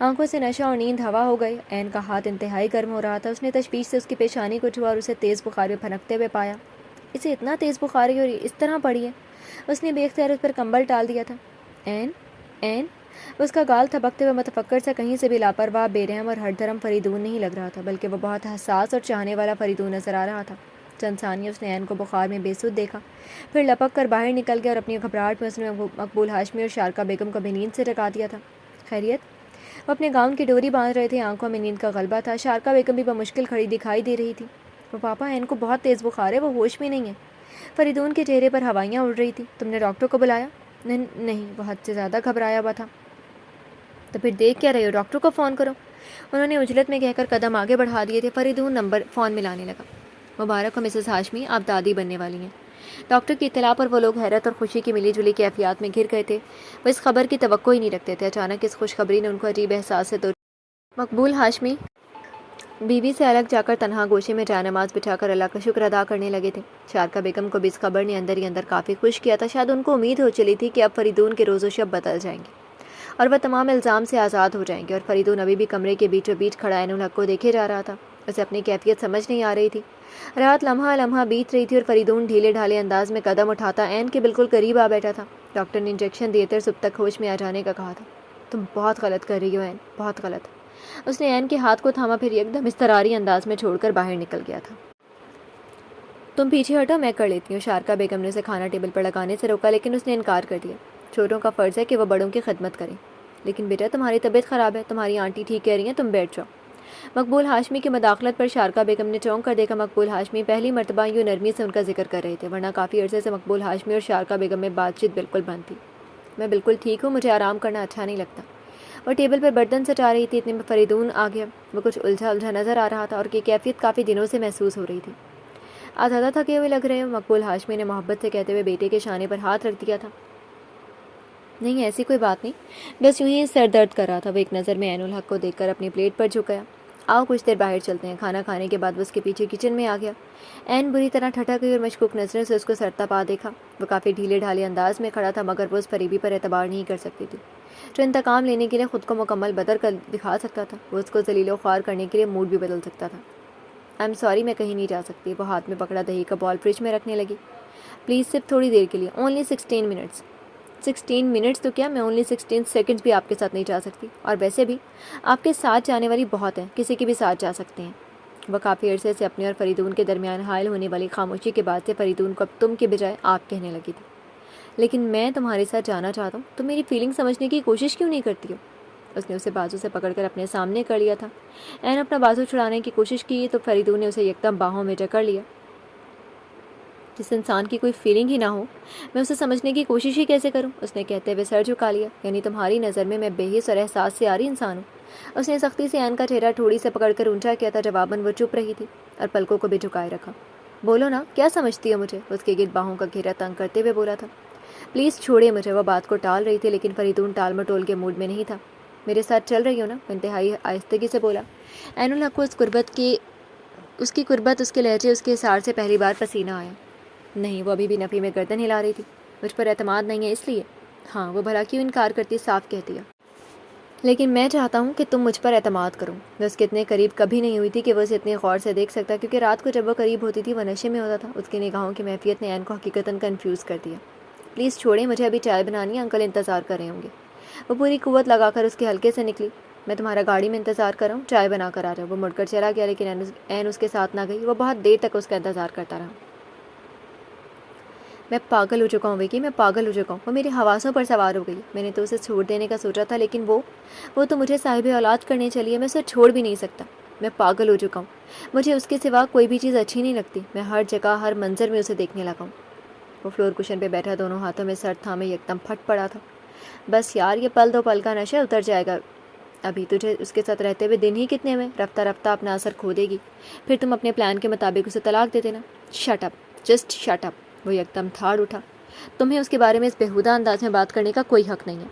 آنکھوں سے نشہ اور نیند ہوا ہو گئی۔ عین کا ہاتھ انتہائی گرم ہو رہا تھا۔ اس نے تشویش سے اس کی پیشانی کو چھوا اور اسے تیز بخار میں پھنکتے ہوئے پایا۔ اسے اتنا تیز بخار ہے اور اس طرح پڑی ہے۔ اس نے بے اختیار اس پر کمبل ڈال دیا تھا۔ عین اس کا گال تھبکتے ہوئے متفکر سا کہیں سے بھی لاپرواہ، بے رحم اور ہٹ دھرم فریدون نہیں لگ رہا تھا، بلکہ وہ بہت حساس اور چاہنے والا فریدون نظر آ رہا تھا۔ چند ثانیے اس نے عین کو بخار میں بے سود دیکھا، پھر لپک کر باہر نکل گیا، اور اپنی گھبراہٹ میں اس نے مقبول ہاشمی اور شارکا بیگم کو بھی نیند سے جگا دیا تھا۔ خیریت؟ وہ اپنے گاؤن کی ڈوری باندھ رہے تھے، آنکھوں میں نیند کا غلبہ تھا۔ شارکا بیگم بھی بمشکل کھڑی دکھائی دے رہی تھی۔ وہ پاپا، عین کو بہت تیز بخار ہے، وہ ہوش میں نہیں ہے۔ فریدون کے چہرے پر ہوائیاں اڑ رہی تھیں۔ تم نے ڈاکٹر کو بلایا؟ نہیں، وہ حد سے زیادہ گھبرایا ہوا تھا۔ تو پھر دیکھ کیا رہے ہو؟ ڈاکٹر کو فون کرو۔ انہوں نے عجلت میں کہہ کر قدم آگے بڑھا دیے تھے۔ فریدون فون ملانے لگا۔ مبارک ہو مسز ہاشمی، آپ دادی بننے والی ہیں۔ ڈاکٹر کی اطلاع پر وہ لوگ حیرت اور خوشی کی ملی جلی کیفیات میں گھر گئے تھے۔ وہ اس خبر کی توقع ہی نہیں رکھتے تھے۔ اچانک اس خوشخبری نے ان کو عجیب احساس سے مقبول ہاشمی بیوی سے الگ جا کر تنہا گوشے میں جائے نماز بچھا کر اللہ کا شکر ادا کرنے لگے تھے۔ شارکا بیگم کو بھی اس خبر نے اندر ہی اندر کافی خوش کیا تھا۔ شاید ان کو امید ہو چلی تھی کہ اب فریدون کے روز و شب بدل جائیں گے اور وہ تمام الزام سے آزاد ہو جائیں گے، اور فریدون ابھی بھی کمرے کے بیچوں بیچ کھڑا عین الحق کو دیکھے جا رہا تھا۔ اسے اپنی کیفیت سمجھ نہیں آ رہی تھی۔ رات لمحہ لمحہ بیت رہی تھی اور فریدون ڈھیلے ڈھالے انداز میں قدم اٹھاتا عین کے بالکل قریب آ بیٹھا تھا۔ ڈاکٹر نے انجیکشن دیے تھے اور صبح تک ہوش میں آ جانے کا کہا تھا۔ تم بہت غلط کر رہی ہو عین، بہت غلط۔ اس نے عین کے ہاتھ کو تھاما، پھر ایک دم اضطراری انداز میں چھوڑ کر باہر نکل گیا تھا۔ تم پیچھے ہٹو، میں کر لیتی ہوں۔ شارکا بیگم نے اسے کھانا ٹیبل پر لگانے سے روکا، لیکن اس نے انکار کر دیا۔ چھوٹوں کا فرض ہے کہ وہ بڑوں کی خدمت کریں۔ لیکن بیٹا، تمہاری طبیعت خراب ہے، تمہاری آنٹی ٹھیک کہہ رہی ہیں، تم بیٹھ جاؤ۔ مقبول ہاشمی کی مداخلت پر شارکا بیگم نے چونک کر دیکھا۔ مقبول ہاشمی پہلی مرتبہ یوں نرمی سے ان کا ذکر کر رہے تھے، ورنہ کافی عرصے سے مقبول ہاشمی اور شارکا بیگم میں بات چیت بالکل بند تھی۔ میں بالکل ٹھیک ہوں، مجھے آرام کرنا اچھا نہیں لگتا۔ وہ ٹیبل پر برتن سٹا رہی تھی، اتنے میں فریدون آ گیا۔ وہ کچھ الجھا نظر آ رہا تھا اور کی کیفیت کافی دنوں سے محسوس ہو رہی تھی۔ آج زیادہ تھکے ہوئے لگ رہے ہو، مقبول ہاشمی نے محبت سے کہتے ہوئے بیٹے کے شانے پر ہاتھ رکھ دیا تھا۔ نہیں، ایسی کوئی بات نہیں، بس یوں ہی سر درد کر رہا تھا۔ وہ ایک نظر میں عین الحق کو دیکھ کر اپنی پلیٹ پر جھک گیا۔ آؤ کچھ دیر باہر چلتے ہیں۔ کھانا کھانے کے بعد وہ اس کے پیچھے کچن میں آ گیا۔ عین بری طرح ٹھٹک گئی اور مشکوک نظروں سے اس کو سرتا پا دیکھا۔ وہ کافی ڈھیلے ڈھالے انداز میں کھڑا تھا، مگر وہ اس فریبی پر اعتبار نہیں کر سکتی تھی جو انتقام لینے کے لیے خود کو مکمل بدل کر دکھا سکتا تھا۔ وہ اس کو ذلیل و خوار کرنے کے لیے موڈ بھی بدل سکتا تھا۔ آئی ایم سوری، میں کہیں نہیں جا سکتی۔ وہ ہاتھ میں پکڑا دہی کا بال فریج میں رکھنے لگی۔ پلیز صرف تھوڑی دیر کے لیے، اونلی 16 منٹس۔ 16 منٹس تو کیا، میں اونلی 16 سیکنڈز بھی آپ کے ساتھ نہیں جا سکتی، اور ویسے بھی آپ کے ساتھ جانے والی بہت ہیں، کسی کے بھی ساتھ جا سکتے ہیں۔ وہ کافی عرصے سے اپنے اور فریدون کے درمیان حائل ہونے والی خاموشی کے بعد سے فریدون کو اب تم کے بجائے آپ کہنے لگی تھی۔ لیکن میں تمہارے ساتھ جانا چاہتا ہوں، تم میری فیلنگ سمجھنے کی کوشش کیوں نہیں کرتی ہو؟ اس نے اسے بازو سے پکڑ کر اپنے سامنے کر لیا تھا۔ عین اپنا بازو چھڑانے کی کوشش کی تو فریدون نے اسے یکدم باہوں میں جکڑ لیا۔ جس انسان کی کوئی فیلنگ ہی نہ ہو، میں اسے سمجھنے کی کوشش ہی کیسے کروں؟ اس نے کہتے ہوئے سر جھکا لیا۔ یعنی تمہاری نظر میں بے حس اور احساس سے آ رہی انسان ہوں؟ اس نے سختی سے عین کا چہرہ ٹھوڑی سے پکڑ کر اونچا کیا تھا۔ جواباً وہ چپ رہی تھی اور پلکوں کو بھی جھکائے رکھا۔ بولو نا، کیا سمجھتی ہو مجھے؟ اس کے گرد باہوں کا گھیرا تنگ کرتے ہوئے بولا تھا۔ پلیز چھوڑے مجھے۔ وہ بات کو ٹال رہی تھی، لیکن فریدون ٹال مٹول کے موڈ میں نہیں تھا۔ میرے ساتھ چل رہی ہو نا؟ انتہائی آہستگی سے بولا۔ عین الحق کو اس کی قربت، اس کے لہجے، اس کے اظہار سے پہلی بار پسینہ آیا۔ نہیں، وہ ابھی بھی نفی میں گردن ہلا رہی تھی۔ مجھ پر اعتماد نہیں ہے اس لیے؟ ہاں، وہ بھلا کیوں انکار کرتی، صاف کہہ دیا۔ لیکن میں چاہتا ہوں کہ تم مجھ پر اعتماد کرو۔ وہ اس کے اتنے قریب کبھی نہیں ہوئی تھی کہ وہ اسے اتنے غور سے دیکھ سکتا، کیونکہ رات کو جب وہ قریب ہوتی تھی وہ نشے میں ہوتا تھا۔ اس کی نگاہوں کی میفیت نے عین کو حقیقتاً کنفیوز کر دیا۔ پلیز چھوڑیں مجھے، ابھی چائے بنانی ہے، انکل انتظار کر رہے ہوں گے۔ وہ پوری قوت لگا کر اس کے حلقے سے نکلی۔ میں تمہارا گاڑی میں انتظار کر رہا ہوں، چائے بنا کر آ جاؤ۔ وہ مڑ کر چلا گیا، لیکن عین اس کے ساتھ نہ گئی۔ وہ بہت دیر تک اس کا انتظار کرتا رہا۔ میں پاگل ہو چکا ہوں وکی، میں پاگل ہو چکا ہوں۔ وہ میرے حواسوں پر سوار ہو گئی۔ میں نے تو اسے چھوڑ دینے کا سوچا تھا، لیکن وہ تو مجھے صاحب اولاد کرنے چلی ہے۔ میں اسے چھوڑ بھی نہیں سکتا۔ میں پاگل ہو چکا ہوں۔ مجھے اس کے سوا کوئی بھی چیز اچھی نہیں لگتی۔ میں ہر جگہ، ہر منظر میں اسے دیکھنے لگا ہوں۔ وہ فلور کشن پہ بیٹھا دونوں ہاتھوں میں سر تھامے یکدم پھٹ پڑا تھا۔ بس یار، یہ پل دو پل کا نشہ اتر جائے گا ابھی۔ تجھے اس کے ساتھ رہتے ہوئے دن ہی کتنے ہوئے، رفتہ رفتہ اپنا اثر کھو دے گی۔ پھر تم اپنے پلان کے مطابق اسے طلاق دے دینا۔ Shut up, just shut up. وہ یکدم تھاڑ اٹھا۔ تمہیں اس کے بارے میں اس بےہودہ انداز میں بات کرنے کا کوئی حق نہیں ہے۔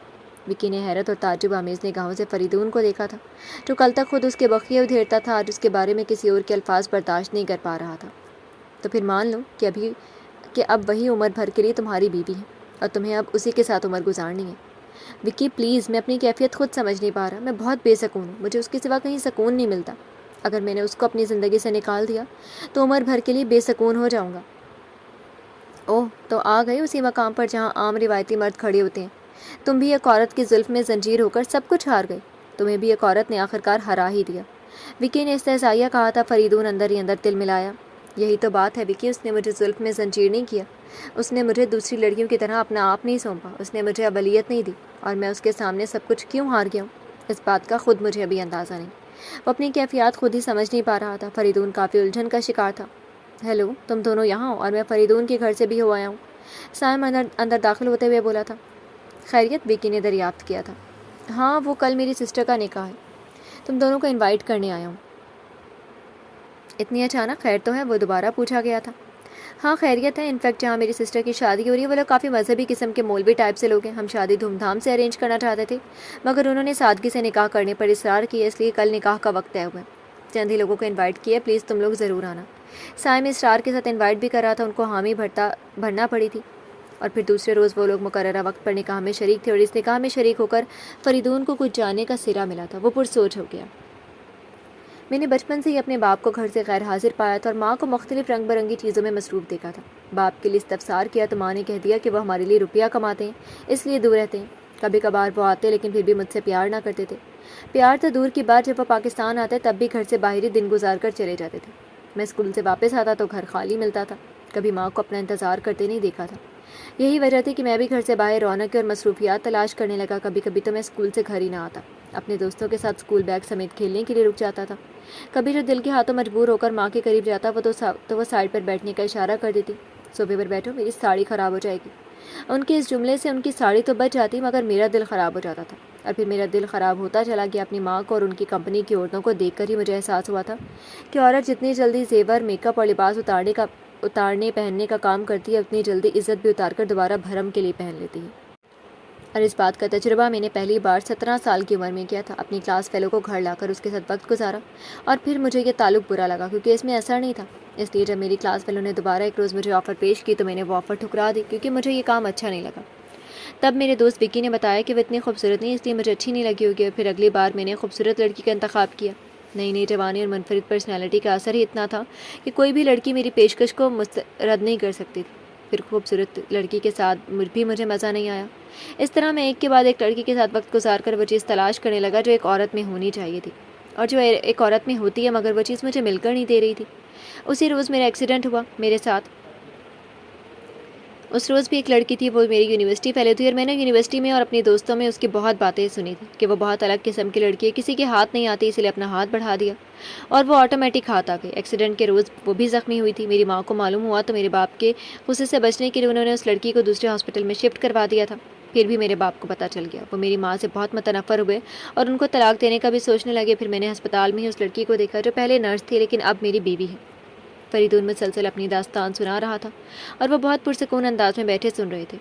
وکی نے حیرت اور تعجب آمیز نگاہوں سے فریدون کو دیکھا تھا، جو کل تک خود اس کے بخیے ادھیڑتا تھا، آج اس کے بارے میں کسی اور کے الفاظ برداشت نہیں کر پا رہا تھا۔ تو پھر مان لو کہ اب وہی عمر بھر کے لیے تمہاری بیوی ہے اور تمہیں اب اسی کے ساتھ عمر گزارنی ہے۔ وکی پلیز، میں اپنی کیفیت خود سمجھ نہیں پا رہا۔ میں بہت بے سکون ہوں، مجھے اس کے سوا کہیں سکون نہیں ملتا۔ اگر میں نے اس کو اپنی زندگی سے نکال دیا تو عمر بھر کے لیے بے سکون ہو جاؤں گا۔ اوہ، تو آ گئے اسی مقام پر جہاں عام روایتی مرد کھڑے ہوتے ہیں۔ تم بھی ایک عورت کی زلف میں زنجیر ہو کر سب کچھ ہار گئے۔ تمہیں بھی ایک عورت نے آخرکار ہرا ہی دیا۔ وکی نے استہزائیہ کہا تھا۔ فریدون اندر ہی اندر تل ملایا۔ یہی تو بات ہے وکی، اس نے مجھے زلف میں زنجیر نہیں کیا۔ اس نے مجھے دوسری لڑکیوں کی طرح اپنا آپ نہیں سونپا۔ اس نے مجھے ابلیت نہیں دی، اور میں اس کے سامنے سب کچھ کیوں ہار گیا ہوں، اس بات کا خود مجھے ابھی اندازہ نہیں۔ وہ اپنی کیفیات خود ہی سمجھ نہیں پا رہا تھا۔ فریدون کافی الجھن کا شکار تھا۔ ہیلو، تم دونوں یہاں ہو، اور میں فریدون کے گھر سے بھی ہو آیا ہوں۔ سائم اندر داخل ہوتے ہوئے بولا تھا۔ خیریت؟ وکی نے دریافت کیا تھا۔ ہاں، وہ کل میری سسٹر کا نکاح ہے، تم دونوں کو انوائٹ کرنے آیا ہوں۔ اتنی اچانک؟ خیر تو ہے؟ وہ دوبارہ پوچھا گیا تھا۔ ہاں خیریت ہے، انفیکٹ جہاں میری سسٹر کی شادی ہو رہی ہے وہ لوگ کافی مذہبی قسم کے مولوی ٹائپ سے لوگ ہیں۔ ہم شادی دھوم دھام سے ارینج کرنا چاہتے تھے، مگر انہوں نے سادگی سے نکاح کرنے پر اصرار کیا، اس لیے کل نکاح کا وقت طے ہوا ہے۔ چند ہی لوگوں کو انوائٹ کیا، پلیز تم لوگ ضرور آنا۔ سائم اسرار کے ساتھ انوائٹ بھی کر رہا تھا، ان کو حامی بھرنا پڑی تھی۔ اور پھر دوسرے روز وہ لوگ مقررہ وقت پر نکاح میں شریک تھے، اور اس نکاح میں شریک ہو کر فریدون کو کچھ جاننے کا سرا ملا تھا۔ وہ پرسوچ ہو گیا۔ میں نے بچپن سے ہی اپنے باپ کو گھر سے غیر حاضر پایا تھا، اور ماں کو مختلف رنگ برنگی چیزوں میں مصروف دیکھا تھا۔ باپ کے لیے استفسار کیا تو ماں نے کہہ دیا کہ وہ ہمارے لیے روپیہ کماتے ہیں، اس لیے دور رہتے ہیں۔ کبھی کبھار وہ آتے، لیکن پھر بھی مجھ سے پیار نہ کرتے تھے۔ پیار تو دور کی بات، جب وہ پاکستان آتے تب بھی گھر سے باہر ہی دن گزار کر چلے جاتے تھے۔ میں اسکول سے واپس آتا تو گھر خالی ملتا تھا، کبھی ماں کو اپنا انتظار کرتے نہیں دیکھا تھا۔ یہی وجہ تھی کہ میں بھی گھر سے باہر رونقیں اور مصروفیات تلاش کرنے لگا۔ کبھی کبھی تو میں اسکول سے گھر ہی نہ آتا، اپنے دوستوں کے ساتھ اسکول بیگ سمیت کھیلنے کے لیے رک جاتا تھا۔ کبھی جو دل کے ہاتھوں مجبور ہو کر ماں کے قریب جاتا تو وہ سائڈ پر بیٹھنے کا اشارہ کر دیتی، صوفے پر بیٹھو، میری ساڑی خراب ہو جائے گی۔ ان کے اس جملے سے ان کی ساڑی تو بچ جاتی مگر میرا دل خراب ہو جاتا تھا، اور پھر میرا دل خراب ہوتا چلا گیا۔ اپنی ماں کو اور ان کی کمپنی کی عورتوں کو دیکھ کر ہی مجھے احساس ہوا تھا کہ عورت جتنی جلدی زیور، میک اپ اور لباس اتارنے پہننے کا کام کرتی ہے، اتنی جلدی عزت بھی اتار کر دوبارہ بھرم کے لیے پہن لیتی ہے۔ اور اس بات کا تجربہ میں نے پہلی بار 17 سال کی عمر میں کیا تھا۔ اپنی کلاس فیلو کو گھر لا کر اس کے ساتھ وقت گزارا، اور پھر مجھے یہ تعلق برا لگا کیونکہ اس میں اثر نہیں تھا۔ اس لیے جب میری کلاس فیلو نے دوبارہ ایک روز مجھے آفر پیش کی تو میں نے وہ آفر ٹھکرا دی کیونکہ مجھے یہ کام اچھا نہیں لگا۔ تب میرے دوست وکی نے بتایا کہ وہ اتنی خوبصورت نہیں، اس لیے مجھے اچھی نہیں لگی ہوگی، اور پھر اگلی بار میں نے خوبصورت لڑکی کا انتخاب کیا۔ نئی جوانی اور منفرد پرسنالٹی کا اثر ہی اتنا تھا کہ کوئی بھی لڑکی میری پیشکش کو رد نہیں کر سکتی تھی۔ پھر خوبصورت لڑکی کے ساتھ بھی مجھے مزہ نہیں آیا۔ اس طرح میں ایک کے بعد ایک لڑکی کے ساتھ وقت گزار کر وہ چیز تلاش کرنے لگا جو ایک عورت میں ہونی چاہیے تھی، اور جو ایک عورت میں ہوتی ہے، مگر وہ چیز مجھے مل کر نہیں دے رہی تھی۔ اسی روز میرا ایکسیڈنٹ ہوا میرے ساتھ۔ اس روز بھی ایک لڑکی تھی، وہ میری یونیورسٹی فیلو تھی، اور میں نے یونیورسٹی میں اور اپنی دوستوں میں اس کی بہت باتیں سنی تھی کہ وہ بہت الگ قسم کی لڑکی ہے، کسی کے ہاتھ نہیں آتی، اس لیے اپنا ہاتھ بڑھا دیا اور وہ آٹومیٹک ہاتھ آ گئی۔ ایکسیڈنٹ کے روز وہ بھی زخمی ہوئی تھی۔ میری ماں کو معلوم ہوا تو میرے باپ کے غصے سے بچنے کے لیے انہوں نے اس لڑکی کو دوسرے ہاسپٹل میں شفٹ کروا دیا تھا۔ پھر بھی میرے باپ کو پتہ چل گیا، وہ میری ماں سے بہت متنفر ہوئے اور ان کو طلاق دینے کا بھی سوچنے لگے۔ پھر میں نے ہسپتال میں ہی اس لڑکی کو دیکھا جو پہلے نرس تھی لیکن اب میری بیوی ہے۔ فریدون مسلسل اپنی داستان سنا رہا تھا اور وہ بہت پرسکون انداز میں بیٹھے سن رہے تھے۔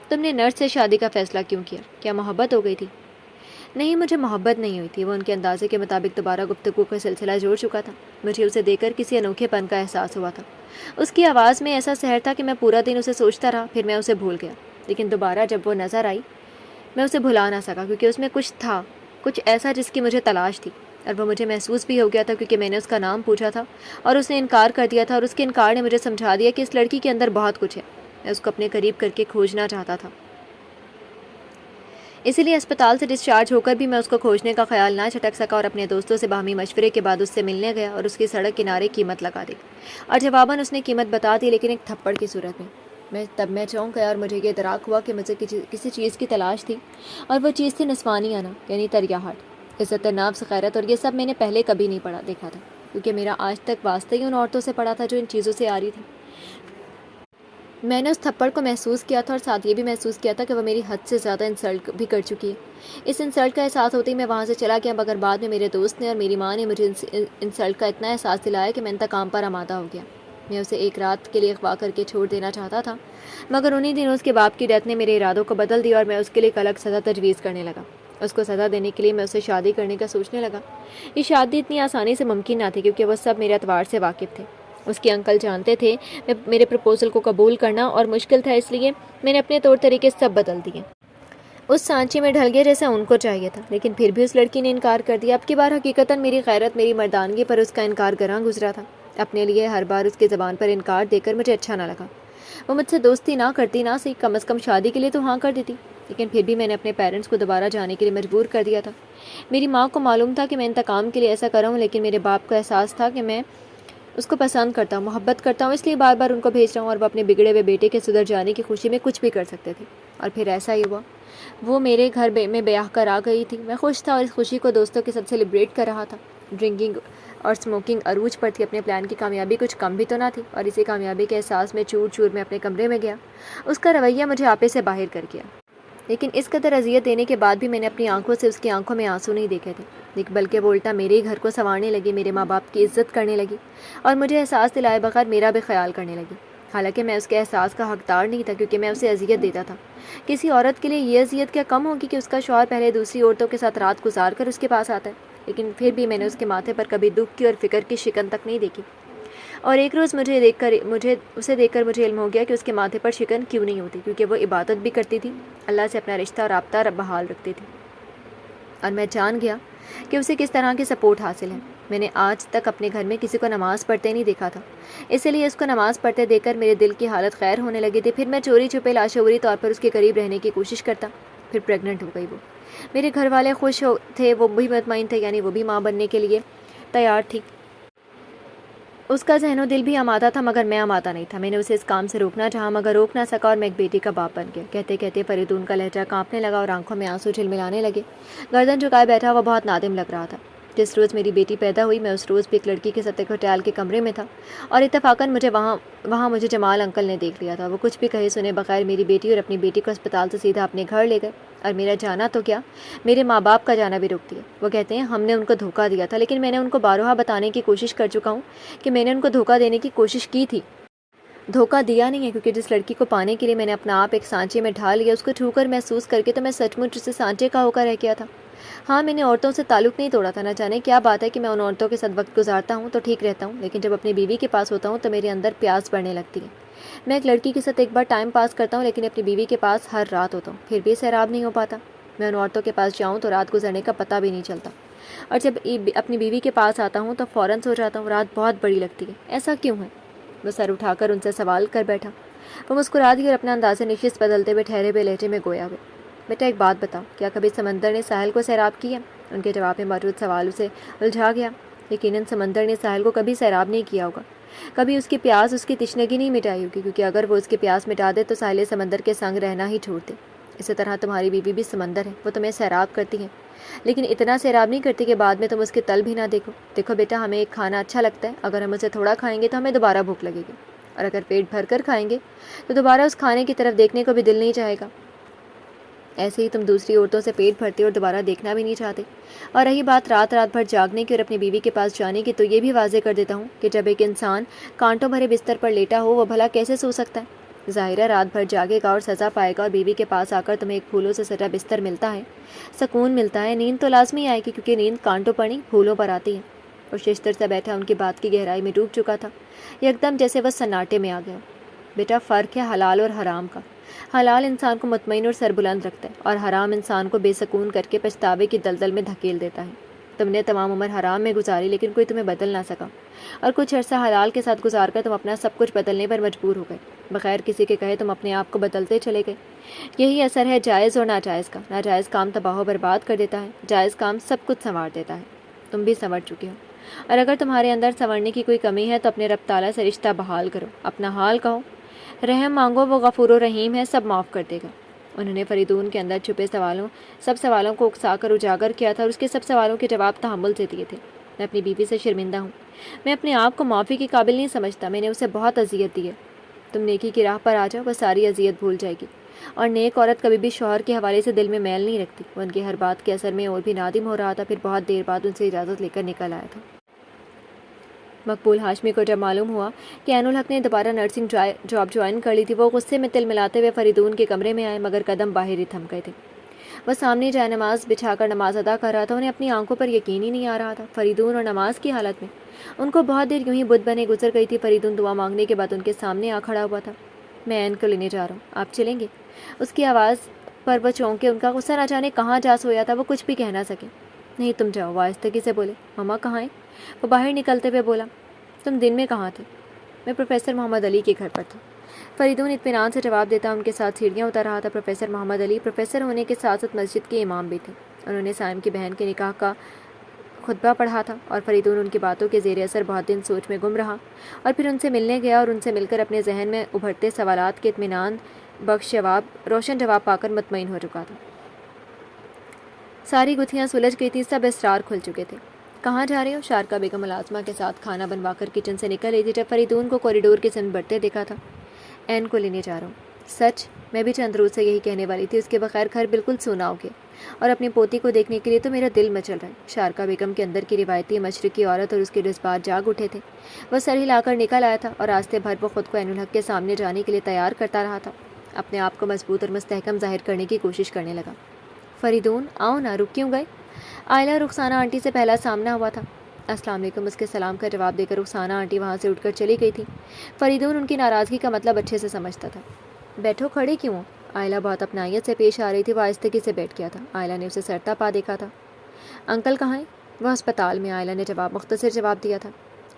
تم نے نرس سے شادی کا فیصلہ کیوں کیا؟ کیا محبت ہو گئی تھی؟ نہیں، مجھے محبت نہیں ہوئی تھی۔ وہ ان کے اندازے کے مطابق دوبارہ گفتگو کا سلسلہ جوڑ چکا تھا۔ مجھے اسے دیکھ کر کسی انوکھے پن کا احساس ہوا تھا۔ اس کی آواز میں ایسا سحر تھا کہ میں پورا دن اسے سوچتا رہا، پھر میں اسے بھول گیا۔ لیکن دوبارہ جب وہ نظر آئی میں اسے بھلا نہ سکا کیونکہ اس میں کچھ تھا، کچھ ایسا جس کی مجھے تلاش تھی، اور وہ مجھے محسوس بھی ہو گیا تھا کیونکہ میں نے اس کا نام پوچھا تھا اور اس نے انکار کر دیا تھا، اور اس کے انکار نے مجھے سمجھا دیا کہ اس لڑکی کے اندر بہت کچھ ہے۔ میں اس کو اپنے قریب کر کے کھوجنا چاہتا تھا، اسی لیے اسپتال سے ڈسچارج ہو کر بھی میں اس کو کھوجنے کا خیال نہ چھٹک سکا اور اپنے دوستوں سے باہمی مشورے کے بعد اس سے ملنے گیا اور اس کی سڑک کنارے قیمت لگا دی، اور جواباً اس نے قیمت بتا دی لیکن ایک تھپڑ کی صورت میں۔ تب میں چونک گیا اور مجھے یہ ادراک ہوا کہ مجھے کسی چیز کی تلاش تھی، اور وہ چیز تھی نسوانی آنا، یعنی تریاحٹ، عزت نفس، غیرت، اور یہ سب میں نے پہلے کبھی نہیں دیکھا تھا کیونکہ میرا آج تک واسطہ ہی ان عورتوں سے پڑا تھا جو ان چیزوں سے آ رہی تھی۔ میں نے اس تھپڑ کو محسوس کیا تھا اور ساتھ یہ بھی محسوس کیا تھا کہ وہ میری حد سے زیادہ انسلٹ بھی کر چکی ہے۔ اس انسلٹ کا احساس ہوتے ہی میں وہاں سے چلا گیا، مگر بعد میں میرے دوست نے اور میری ماں نے مجھے انسلٹ کا اتنا احساس دلایا کہ میں انتقام پر آمادہ ہو گیا۔ میں اسے ایک رات کے لیے اغوا کر کے چھوڑ دینا چاہتا تھا، مگر انہی دنوں اس کے باپ کی ڈیتھ نے میرے ارادوں کو بدل دیا اور میں اس کے لیے ایک الگ سزا تجویز کرنے لگا۔ اس کو سزا دینے کے لیے میں اسے شادی کرنے کا سوچنے لگا۔ یہ شادی اتنی آسانی سے ممکن نہ تھی کیونکہ وہ سب میرے اعتبار سے واقف تھے۔ اس کے انکل جانتے تھے میرے پرپوزل کو قبول کرنا اور مشکل تھا، اس لیے میں نے اپنے طور طریقے سب بدل دیے، اس سانچے میں ڈھل گیا جیسا ان کو چاہیے تھا، لیکن پھر بھی اس لڑکی نے انکار کر دیا۔ اب کی بار حقیقتاً میری غیرت، میری مردانگی پر اس کا انکار گراں گزرا تھا۔ اپنے لیے ہر بار اس کی زبان پر انکار دے کر مجھے اچھا نہ لگا۔ وہ مجھ سے دوستی نہ کرتی، نہ صحیح کم از کم شادی کے لیے تو ہاں کر دیتی، لیکن پھر بھی میں نے اپنے پیرنٹس کو دوبارہ جانے کے لیے مجبور کر دیا تھا۔ میری ماں کو معلوم تھا کہ میں انتقام کے لیے ایسا کر رہا ہوں، لیکن میرے باپ کو احساس تھا کہ میں اس کو پسند کرتا ہوں، محبت کرتا ہوں، اس لیے بار بار ان کو بھیج رہا ہوں، اور وہ اپنے بگڑے ہوئے بیٹے کے سدھر جانے کی خوشی میں کچھ بھی کر سکتے تھے۔ اور پھر ایسا ہی ہوا، وہ میرے گھر میں بیاہ کر آ گئی تھی۔ میں خوش تھا اور اس خوشی کو دوستوں کے ساتھ سیلیبریٹ کر رہا تھا۔ ڈرنکنگ اور اسموکنگ عروج پر تھی۔ اپنے پلان کی کامیابی کچھ کم بھی تو نہ تھی، اور اسی کامیابی کے احساس میں چور چور میں اپنے کمرے میں گیا۔ اس کا رویہ مجھے آپے سے باہر کر گیا، لیکن اس قدر اذیت دینے کے بعد بھی میں نے اپنی آنکھوں سے اس کی آنکھوں میں آنسو نہیں دیکھے تھے، بلکہ وہ الٹا میرے ہی گھر کو سنوارنے لگی، میرے ماں باپ کی عزت کرنے لگی اور مجھے احساس دلائے بغیر میرا بھی خیال کرنے لگی۔ حالانکہ میں اس کے احساس کا حقدار نہیں تھا کیونکہ میں اسے اذیت دیتا تھا۔ کسی عورت کے لیے یہ اذیت کیا کم ہوگی کہ اس کا شوہر پہلے دوسری عورتوں کے ساتھ رات گزار کر اس کے پاس آتا ہے، لیکن پھر بھی میں نے اس کے ماتھے پر کبھی دکھ کی اور فکر کی شکن تک نہیں دیکھی۔ اور ایک روز اسے دیکھ کر مجھے علم ہو گیا کہ اس کے ماتھے پر شکن کیوں نہیں ہوتی، کیونکہ وہ عبادت بھی کرتی تھی، اللہ سے اپنا رشتہ اور رابطہ بحال رکھتی تھی، اور میں جان گیا کہ اسے کس طرح کی سپورٹ حاصل ہے۔ میں نے آج تک اپنے گھر میں کسی کو نماز پڑھتے نہیں دیکھا تھا، اسی لیے اس کو نماز پڑھتے دیکھ کر میرے دل کی حالت خیر ہونے لگی تھی۔ پھر میں چوری چھپے لاشعوری طور پر اس کے قریب رہنے کی کوشش کرتا۔ پھر پریگننٹ ہو گئی وہ۔ میرے گھر والے خوش تھے، وہ بھی مطمئن تھے، یعنی وہ بھی ماں بننے کے لیے تیار تھی۔ اس کا ذہن و دل بھی آمادہ تھا مگر میں آمادہ نہیں تھا۔ میں نے اسے اس کام سے روکنا چاہا مگر روک نہ سکا اور میں ایک بیٹی کا باپ بن گیا۔ کہتے کہتے فریدون کا لہجہ کانپنے لگا اور آنکھوں میں آنسو جھلملانے لگے۔ گردن جھکائے بیٹھا وہ بہت نادم لگ رہا تھا۔ جس روز میری بیٹی پیدا ہوئی میں اس روز بھی ایک لڑکی کے ساتھ ایک ہوٹل کے کمرے میں تھا اور اتفاقاً مجھے جمال انکل نے دیکھ لیا تھا۔ وہ کچھ بھی کہے سنے بغیر میری بیٹی اور اپنی بیٹی کو اسپتال سے سیدھا اپنے گھر لے گئے اور میرا جانا تو کیا، میرے ماں باپ کا جانا بھی روک دیا۔ وہ کہتے ہیں ہم نے ان کو دھوکہ دیا تھا، لیکن میں نے ان کو بارہا بتانے کی کوشش کر چکا ہوں کہ میں نے ان کو دھوکہ دینے کی کوشش کی تھی، دھوکہ دیا نہیں ہے، کیونکہ جس لڑکی کو پانے کے لیے میں نے اپنا آپ ایک سانچے میں ڈھال لیا، اس کو چھو کر محسوس کر کے تو میں سچ مچ اسے سانچے کا ہو کر رہ گیا تھا۔ ہاں، میں نے عورتوں سے تعلق نہیں توڑا تھا، نہ جانے کیا بات ہے کہ میں ان عورتوں کے ساتھ وقت گزارتا ہوں تو ٹھیک رہتا ہوں، لیکن جب اپنی بیوی کے پاس ہوتا ہوں تو میرے اندر پیاس بڑھنے لگتی ہے۔ میں ایک لڑکی کے ساتھ ایک بار ٹائم پاس کرتا ہوں، لیکن اپنی بیوی کے پاس ہر رات ہوتا ہوں، پھر بھی سیراب نہیں ہو پاتا۔ میں ان عورتوں کے پاس جاؤں تو رات گزرنے کا پتہ بھی نہیں چلتا، اور جب اپنی بیوی کے پاس آتا ہوں تو فوراً سو جاتا ہوں۔ رات بہت بڑی لگتی ہے، ایسا کیوں ہے؟ وہ سر اٹھا کر ان سے سوال کر بیٹھا۔ وہ مسکرا دی اور اپنا انداز نشست بدلتے ہوئے ٹھہرے ہوئے لہجے میں گویا ہوئے۔ بیٹا ایک بات بتاؤ، کیا کبھی سمندر نے ساحل کو سیراب کیا؟ ان کے جواب میں موجود سوال اسے الجھا گیا۔ یقیناً سمندر نے ساحل کو کبھی سیراب نہیں کیا ہوگا، کبھی اس کی پیاس اس کی تشنگی نہیں مٹائی ہوگی، کیونکہ اگر وہ اس کی پیاس مٹا دے تو ساحل سمندر کے سنگ رہنا ہی چھوڑ دے۔ اسی طرح تمہاری بیوی بھی سمندر ہے، وہ تمہیں سیراب کرتی ہے، لیکن اتنا سیراب نہیں کرتی کہ بعد میں تم اس کے تل بھی نہ دیکھو۔ دیکھو بیٹا، ہمیں ایک کھانا اچھا لگتا ہے، اگر ہم اسے تھوڑا کھائیں گے تو ہمیں دوبارہ بھوک لگے گی، اور اگر پیٹ بھر کر کھائیں گے تو دوبارہ اس کھانے کی طرف دیکھنے کو بھی دل نہیں چاہے گا۔ ایسے ہی تم دوسری عورتوں سے پیٹ بھرتے اور دوبارہ دیکھنا بھی نہیں چاہتے۔ اور رہی بات رات بھر جاگنے کی اور اپنی بیوی کے پاس جانے کی، تو یہ بھی واضح کر دیتا ہوں کہ جب ایک انسان کانٹوں بھرے بستر پر لیٹا ہو وہ بھلا کیسے سو سکتا ہے؟ ظاہر ہے رات بھر جاگے گا اور سزا پائے گا، اور بیوی کے پاس آ کر تمہیں ایک پھولوں سے سجا بستر ملتا ہے، سکون ملتا ہے، نیند تو لازمی آئے گی، کیونکہ نیند کانٹوں پر نہیں پھولوں پر آتی ہے۔ اور ششتر سے بیٹھا ان کی بات کی گہرائی میں ڈوب چکا تھا، یکدم جیسے وہ سناٹے میں آ گیا۔ بیٹا فرق ہے حلال اور حرام کا۔ حلال انسان کو مطمئن اور سربلند رکھتا ہے، اور حرام انسان کو بے سکون کر کے پچھتاوے کی دلدل میں دھکیل دیتا ہے۔ تم نے تمام عمر حرام میں گزاری، لیکن کوئی تمہیں بدل نہ سکا، اور کچھ عرصہ حلال کے ساتھ گزار کر تم اپنا سب کچھ بدلنے پر مجبور ہو گئے، بغیر کسی کے کہے تم اپنے آپ کو بدلتے چلے گئے۔ یہی اثر ہے جائز اور ناجائز کا۔ ناجائز کام تباہ و برباد کر دیتا ہے، جائز کام سب کچھ سنوار دیتا ہے۔ تم بھی سنور چکے ہو، اور اگر تمہارے اندر سنورنے کی کوئی کمی ہے تو اپنے رب تعالیٰ سے رشتہ بحال کرو، اپنا حال کہو، رحم مانگو، وہ غفور و رحیم ہے، سب معاف کر دے گا۔ انہوں نے فریدون کے اندر چھپے سب سوالوں کو اکسا کر اجاگر کیا تھا، اور اس کے سب سوالوں کے جواب تحمل سے دیے تھے۔ میں اپنی بیوی سے شرمندہ ہوں، میں اپنے آپ کو معافی کے قابل نہیں سمجھتا، میں نے اسے بہت اذیت دی ہے۔ تم نیکی کی راہ پر آ جاؤ، وہ ساری اذیت بھول جائے گی، اور نیک عورت کبھی بھی شوہر کے حوالے سے دل میں میل نہیں رکھتی۔ وہ ان کی ہر بات کے اثر میں اور بھی نادم ہو رہا تھا، پھر بہت دیر بعد ان سے اجازت لے کر نکل آیا تھا۔ مقبول ہاشمی کو جب معلوم ہوا کہ عین الحق نے دوبارہ نرسنگ جاب جوائن کر لی تھی، وہ غصے میں تل ملاتے ہوئے فریدون کے کمرے میں آئے، مگر قدم باہر ہی تھم گئے تھے۔ وہ سامنے جائے نماز بچھا کر نماز ادا کر رہا تھا، انہیں اپنی آنکھوں پر یقین ہی نہیں آ رہا تھا۔ فریدون اور نماز کی حالت میں ان کو بہت دیر یوں ہی بت بنے گزر گئی تھی۔ فریدون دعا مانگنے کے بعد ان کے سامنے آ کھڑا ہوا تھا۔ میں عین کو لینے جا رہا ہوں، آپ چلیں گے؟ اس کی آواز پر وہ چونکے، ان کا غصہ نہ جانے کہاں جا سویا تھا، وہ کچھ بھی کہہ نہ سکے۔ نہیں تم جاؤ، وہ آہستگی سے بولے۔ مما کہاں ہیں؟ وہ باہر نکلتے ہوئے بولا۔ تم دن میں کہاں تھے؟ میں پروفیسر محمد علی کے گھر پر تھا، فریدون اطمینان سے جواب دیتا ان کے ساتھ سیڑھیاں اتر رہا تھا۔ پروفیسر محمد علی پروفیسر ہونے کے ساتھ ساتھ مسجد کے امام بھی تھے۔ انہوں نے سائم کی بہن کے نکاح کا خطبہ پڑھا تھا، اور فریدون ان کی باتوں کے زیر اثر بہت دن سوچ میں گم رہا، اور پھر ان سے ملنے گیا اور ان سے مل کر اپنے ذہن میں ابھرتے سوالات کے اطمینان بخش روشن جواب پا کر مطمئن ہو چکا تھا۔ ساری گتھیاں سلجھ گئی تھیں، سب اسرار کھل چکے تھے۔ کہاں جا رہے ہو؟ شارکا بیگم ملازمہ کے ساتھ کھانا بنوا کر کچن سے نکل رہی تھی جب فریدون کو کوریڈور کی سمت بڑھتے دیکھا تھا۔ عین کو لینے جا رہا ہوں۔ سچ؟ میں بھی چند روز سے یہی کہنے والی تھی، اس کے بغیر گھر بالکل سونا ہو گیا، اور اپنی پوتی کو دیکھنے کے لیے تو میرا دل مچل رہا ہے۔ شارکا بیگم کے اندر کی روایتی مشرقی عورت اور اس کے جذبات جاگ اٹھے تھے۔ وہ سر ہلا کر نکل آیا تھا، اور راستے بھر وہ خود کو عین الحق کے سامنے جانے کے لیے تیار کرتا رہا تھا، اپنے آپ کو مضبوط اور مستحکم ظاہر کرنے کی کوشش کرنے لگا۔ فریدون آؤ نا، رک کیوں گئے؟ آئلہ رخسانہ آنٹی سے پہلا سامنا ہوا تھا۔ السلام علیکم، اس کے سلام کا جواب دے کر رخسانہ آنٹی وہاں سے اٹھ کر چلی گئی تھی۔ فریدون ان کی ناراضگی کا مطلب اچھے سے سمجھتا تھا۔ بیٹھو، کھڑے کیوں ہو؟ آئلہ بہت اپنائیت سے پیش آ رہی تھی، وہ آہستگی سے بیٹھ گیا تھا۔ آئلہ نے اسے سرتا پا دیکھا تھا۔ انکل کہاں ہیں؟ وہ ہسپتال میں، آئلہ نے مختصر جواب دیا تھا۔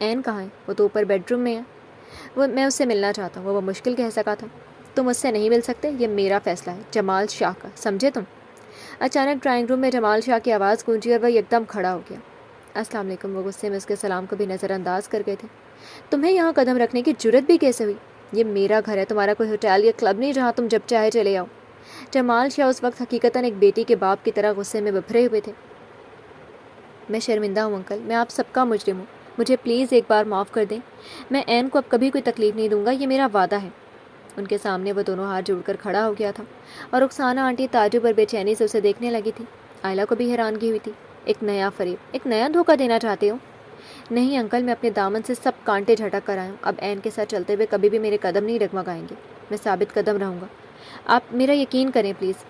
عین کہاں ہے؟ وہ تو اوپر بیڈ روم میں ہے، میں اس سے ملنا چاہتا ہوں، وہ مشکل کہہ سکا تھا۔ تم اس سے نہیں مل سکتے، یہ میرا فیصلہ ہے، جمال شاہ کا، سمجھے تم؟ اچانک ڈرائنگ روم میں جمال شاہ کی آواز گونجی اور وہ یکدم کھڑا ہو گیا۔ السلام علیکم، وہ غصے میں اس کے سلام کو بھی نظر انداز کر گئے تھے۔ تمہیں یہاں قدم رکھنے کی جرت بھی کیسے ہوئی؟ یہ میرا گھر ہے، تمہارا کوئی ہوٹل یا کلب نہیں جہاں تم جب چاہے چلے آؤ۔ جمال شاہ اس وقت حقیقتاً ایک بیٹی کے باپ کی طرح غصے میں ببھرے ہوئے تھے۔ میں شرمندہ ہوں انکل، میں آپ سب کا مجرم ہوں، مجھے پلیز ایک بار معاف کر دیں۔ میں عین کو اب کبھی کوئی تکلیف نہیں دوں گا، یہ میرا وعدہ ہے۔ ان کے سامنے وہ دونوں ہاتھ جوڑ کر کھڑا ہو گیا تھا اور رخسانہ آنٹی تعجب اور بے چینی سے اسے دیکھنے لگی تھی۔ آئلہ کو بھی حیرانگی ہوئی تھی۔ ایک نیا فریب، ایک نیا دھوکہ دینا چاہتے ہو؟ نہیں انکل، میں اپنے دامن سے سب کانٹے جھٹک کر آیا ہوں، اب عین کے ساتھ چلتے ہوئے کبھی بھی میرے قدم نہیں ڈگمگائیں گے، میں ثابت قدم رہوں گا۔ آپ میرا یقین کریں پلیز،